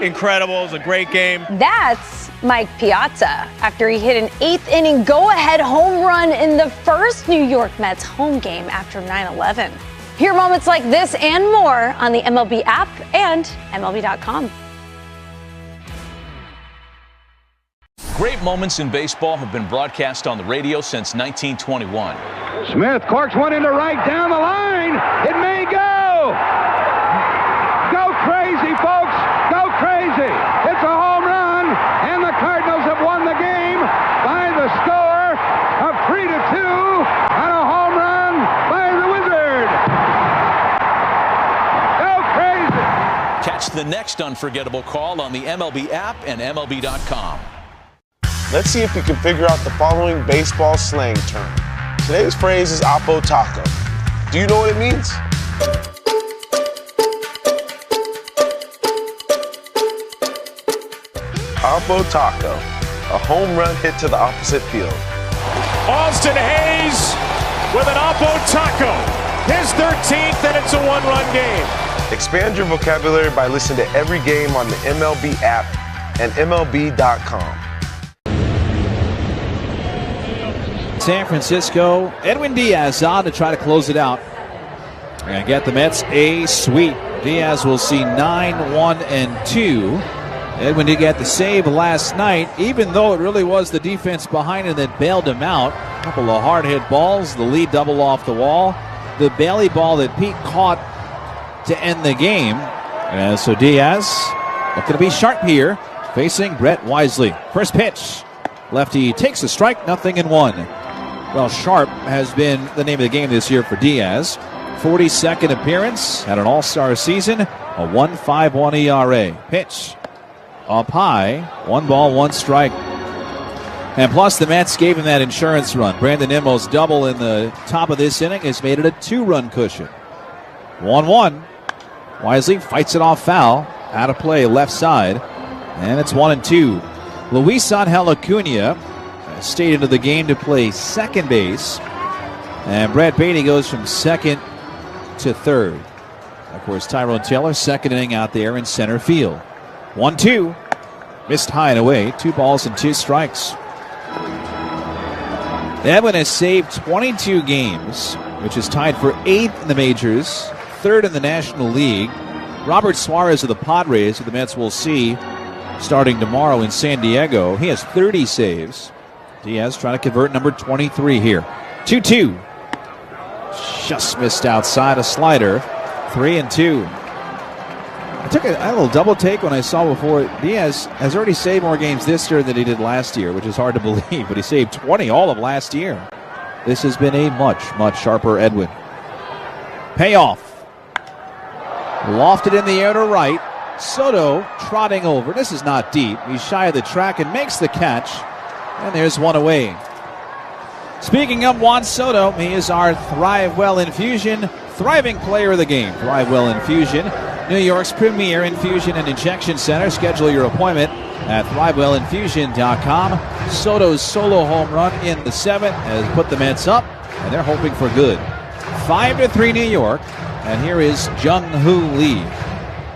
incredible. It was a great game. That's Mike Piazza after he hit an 8th inning go-ahead home run in the first New York Mets home game after 9/11. Hear moments like this and more on the MLB app and MLB.com. Great moments in baseball have been broadcast on the radio since 1921. Smith corks one into right down the line. It may go. Go crazy, folks. Go crazy. It's a home run, and the Cardinals have won the game by the score of 3-2 on a home run by the Wizard. Go crazy. Catch the next unforgettable call on the MLB app and MLB.com. Let's see if we can figure out the following baseball slang term. Today's phrase is Oppo Taco. Do you know what it means? Oppo Taco, a home run hit to the opposite field. Austin Hayes with an Oppo Taco. His 13th, and it's a one-run game. Expand your vocabulary by listening to every game on the MLB app and MLB.com. San Francisco, Edwin Diaz on to try to close it out and get the Mets a sweep. Diaz will see 9-1-2. Edwin did get the save last night, even though it really was the defense behind him that bailed him out. A couple of hard hit balls, the lead double off the wall, the Bailey ball that Pete caught to end the game. And so Diaz looking to be sharp here, facing Brett Wisely. First pitch, lefty takes a strike, 0-1. Well, sharp has been the name of the game this year for Diaz. 42nd appearance, had an all-star season, a 1.51 ERA. Pitch up high, 1 ball, 1 strike. And plus the Mets gave him that insurance run. Brandon Nimmo's double in the top of this inning has made it a 2-run cushion. 1-1. Wisely fights it off foul, out of play left side, and it's 1-2. Luis Angel Acuna stayed into the game to play second base. And Brad Beatty goes from second to third. Of course, Tyrone Taylor, second inning out there in center field. 1-2. Missed high and away. 2 balls and 2 strikes. Edwin has saved 22 games, which is tied for 8th in the majors, 3rd in the National League. Robert Suarez of the Padres, who the Mets will see starting tomorrow in San Diego, he has 30 saves. Diaz trying to convert number 23 here. 2-2. Just missed outside a slider. 3-2. I took a little double take when I saw before. Diaz has already saved more games this year than he did last year, which is hard to believe, but he saved 20 all of last year. This has been a much, much sharper Edwin. Payoff. Lofted in the air to right. Soto trotting over. This is not deep. He's shy of the track and makes the catch. And there's one away. Speaking of Juan Soto, he is our Thrive Well Infusion Thriving Player of the Game. Thrive Well Infusion, New York's premier infusion and injection center. Schedule your appointment at ThriveWellInfusion.com. Soto's solo home run in the 7th has put the Mets up, and they're hoping for good. 5-3 New York, and here is Jung-Hoo Lee.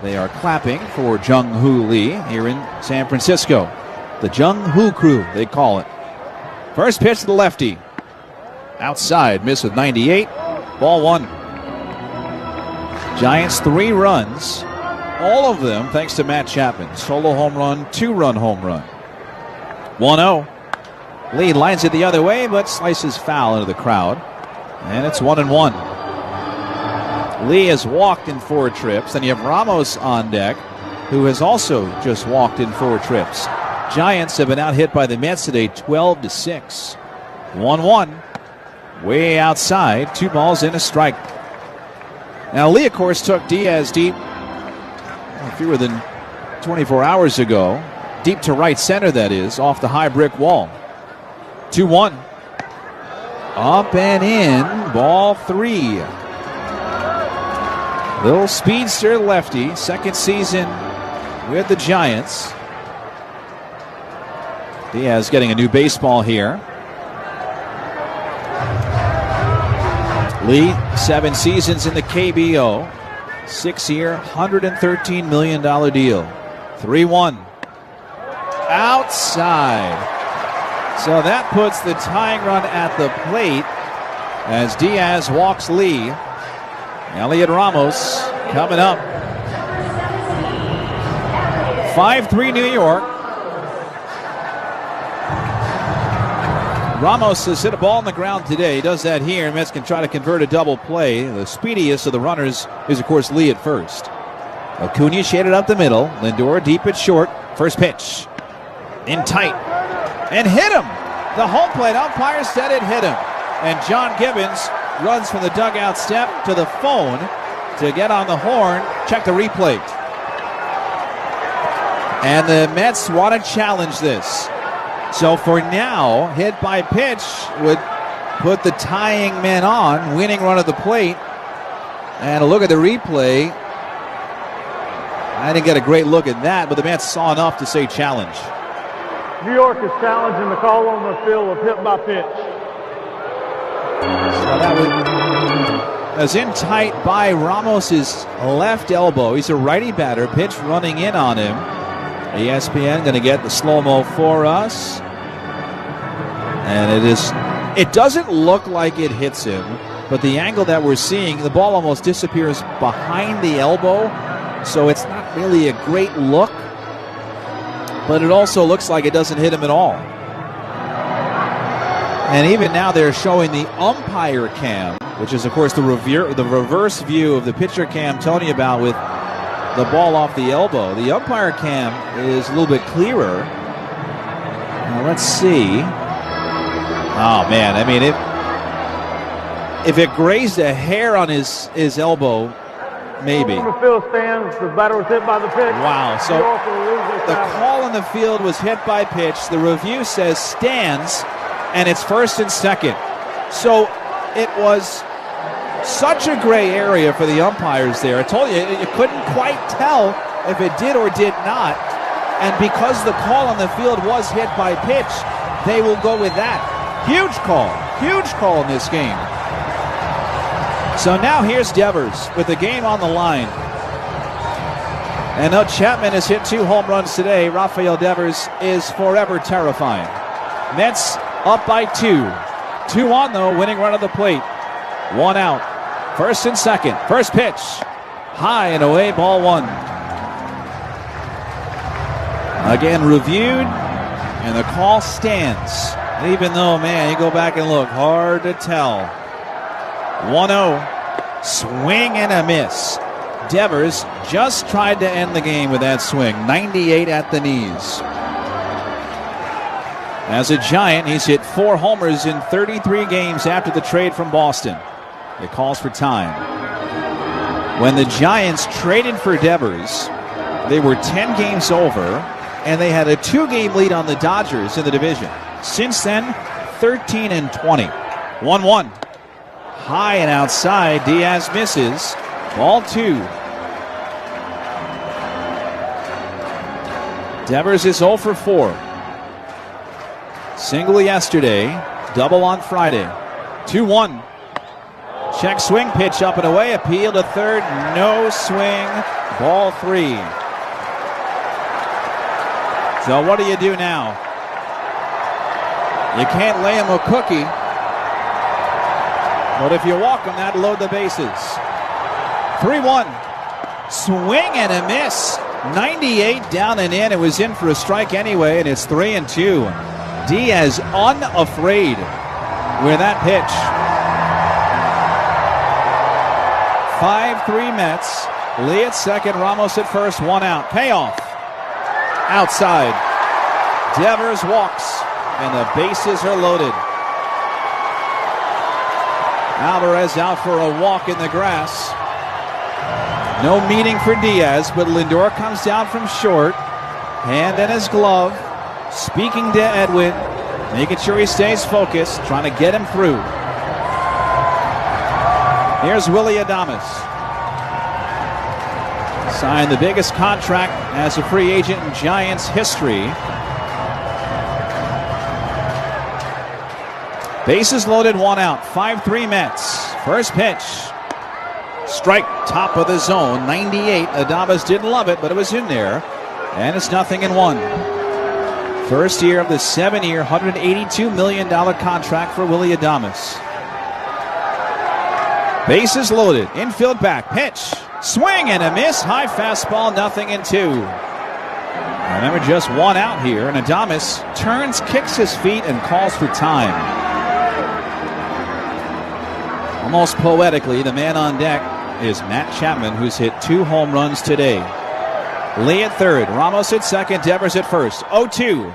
They are clapping for Jung-Hoo Lee here in San Francisco. The Jung-Hoo crew, they call it. First pitch to the lefty. Outside, miss with 98. Ball 1. Giants 3 runs. All of them thanks to Matt Chapman. Solo home run, 2-run home run. 1-0. Lee lines it the other way, but slices foul into the crowd. And it's 1-1. Lee has walked in 4 trips. Then you have Ramos on deck, who has also just walked in 4 trips. Giants have been out hit by the Mets today, 12-6. 1-1. Way outside. 2 balls and a strike. Now Lee, of course, took Diaz deep fewer than 24 hours ago. Deep to right center, that is, off the high brick wall. 2-1. Up and in. Ball 3. Little speedster lefty. Second season with the Giants. Diaz getting a new baseball here. Lee, 7 seasons in the KBO. 6-year, $113 million deal. 3-1. Outside. So that puts the tying run at the plate as Diaz walks Lee. Elliot Ramos coming up. 5-3 New York. Ramos has hit a ball on the ground today. He does that here. Mets can try to convert a double play. The speediest of the runners is, of course, Lee at first. Acuna shaded up the middle. Lindor deep at short. First pitch. In tight. And hit him. The home plate umpire said it hit him. And John Gibbons runs from the dugout step to the phone to get on the horn. Check the replay. And the Mets want to challenge this. So for now, hit by pitch would put the tying men on, winning run at the plate. And a look at the replay. I didn't get a great look at that, but the Mets saw enough to say challenge. New York is challenging the call on the field of hit by pitch. So that was in tight by Ramos's left elbow. He's a righty batter. Pitch running in on him. ESPN going to get the slow-mo for us. And it doesn't look like it hits him, but the angle that we're seeing, the ball almost disappears behind the elbow, so it's not really a great look, but it also looks like it doesn't hit him at all. And even now they're showing the umpire cam, which is, of course, the reverse view of the pitcher cam Tony about with the ball off the elbow. The umpire cam is a little bit clearer. Now let's see. Oh, man. I mean, if it grazed a hair on his elbow, maybe. On the field stands, the batter was hit by the pitch. Wow. So the call on the field was hit by pitch. The review says stands, and it's first and second. So it was such a gray area for the umpires there. I told you, you couldn't quite tell if it did or did not. And because the call on the field was hit by pitch, they will go with that. Huge call in this game. So now here's Devers with the game on the line. And though Chapman has hit 2 home runs today, Rafael Devers is forever terrifying. Mets up by 2. 2 on, though, winning run of the plate. 1 out. First and second. First pitch. High and away, ball 1. Again reviewed, and the call stands. Even though, man, you go back and look, hard to tell. 1-0. Swing and a miss. Devers just tried to end the game with that swing. 98 at the knees. As a Giant, he's hit 4 homers in 33 games after the trade from Boston. It calls for time. When the Giants traded for Devers, they were 10 games over, and they had a 2-game lead on the Dodgers in the division. Since then, 13-20. 1-1. High and outside. Diaz misses. Ball 2. Devers is 0 for 4. Single yesterday. Double on Friday. 2-1. Check swing pitch up and away. Appeal to third. No swing. Ball 3. So what do you do now? You can't lay him a cookie. But if you walk him, that'll load the bases. 3-1. Swing and a miss. 98 down and in. It was in for a strike anyway, and it's 3-2. Diaz unafraid with that pitch. 5-3 Mets. Lee at second, Ramos at first, 1 out. Payoff. Outside. Devers walks, and the bases are loaded. Alvarez out for a walk in the grass. No meeting for Diaz, but Lindor comes down from short. Hand in his glove. Speaking to Edwin. Making sure he stays focused. Trying to get him through. Here's Willy Adames. Signed the biggest contract as a free agent in Giants history. Bases loaded, 1 out. 5-3 Mets. First pitch. Strike, top of the zone. 98. Adames didn't love it, but it was in there. And it's 0-1. First year of the 7-year, $182 million contract for Willy Adames. Bases loaded. Infield back. Pitch. Swing and a miss. High fastball. 0-2. Remember, just one out here, and Adames turns, kicks his feet, and calls for time. Almost poetically, the man on deck is Matt Chapman, who's hit 2 home runs today. Lee at third, Ramos at second, Devers at first. 0-2.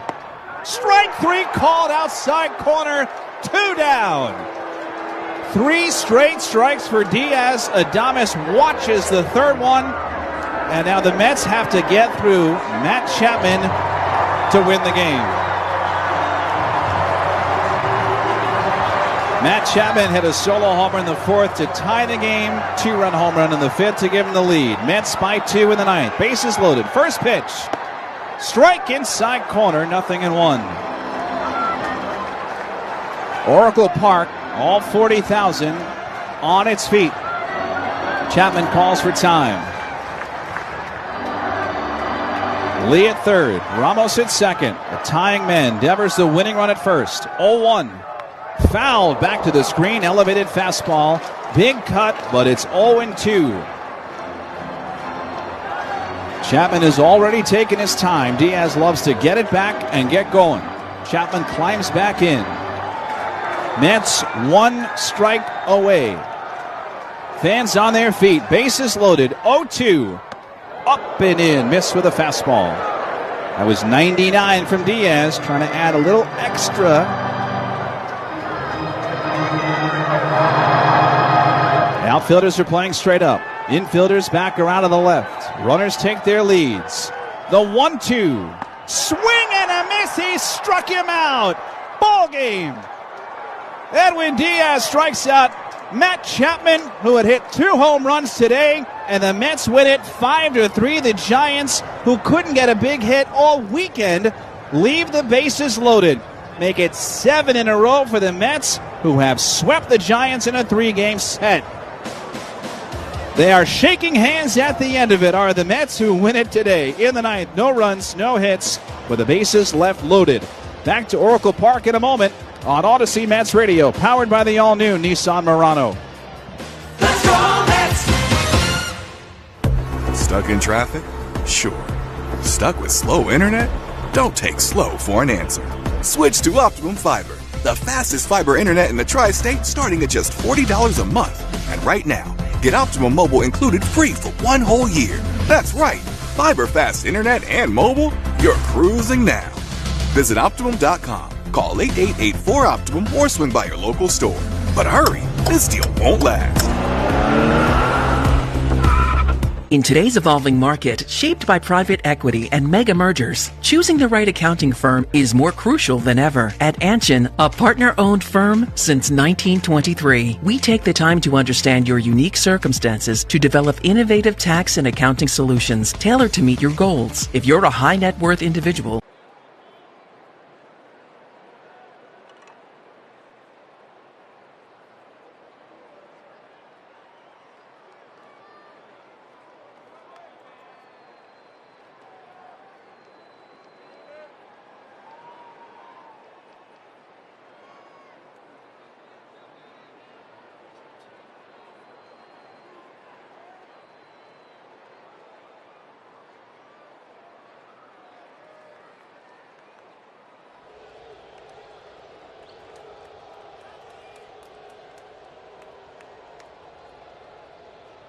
Strike 3 called outside corner, 2 down. 3 straight strikes for Diaz. Adames watches the third one. And now the Mets have to get through Matt Chapman to win the game. Matt Chapman hit a solo homer in the 4th to tie the game. 2-run home run in the 5th to give him the lead. Mets by 2 in the 9th. Bases loaded. First pitch. Strike inside corner. 0-1. Oracle Park, all 40,000 on its feet. Chapman calls for time. Lee at third, Ramos at second. The tying men. Devers the winning run at first. 0-1. Fouled back to the screen. Elevated fastball. Big cut, but it's 0-2. Chapman has already taken his time. Diaz loves to get it back and get going. Chapman climbs back in. Mets 1 strike away. Fans on their feet. Bases loaded. 0-2. Up and in. Miss with a fastball. That was 99 from Diaz, trying to add a little extra. Outfielders are playing straight up. Infielders back around to the left. Runners take their leads. The 1-2. Swing and a miss. He struck him out. Ball game. Edwin Diaz strikes out Matt Chapman, who had hit 2 home runs today, and the Mets win it 5-3. The Giants, who couldn't get a big hit all weekend, leave the bases loaded. Make it 7 in a row for the Mets, who have swept the Giants in a 3-game set. They are shaking hands at the end of it, are the Mets, who win it today. In the 9th, no runs, no hits, with the bases left loaded. Back to Oracle Park in a moment on Odyssey Mets Radio, powered by the all-new Nissan Murano. Let's go Mets! Stuck in traffic? Sure. Stuck with slow internet? Don't take slow for an answer. Switch to Optimum Fiber, the fastest fiber internet in the tri-state, starting at just $40 a month. And right now, get Optimum Mobile included free for 1 whole year. That's right, fiber fast internet and mobile, you're cruising now. Visit Optimum.com. Call 8884-OPTIMUM or swing by your local store. But hurry, this deal won't last. In today's evolving market, shaped by private equity and mega mergers, choosing the right accounting firm is more crucial than ever. At Anshin, a partner-owned firm since 1923, we take the time to understand your unique circumstances to develop innovative tax and accounting solutions tailored to meet your goals. If you're a high net worth individual,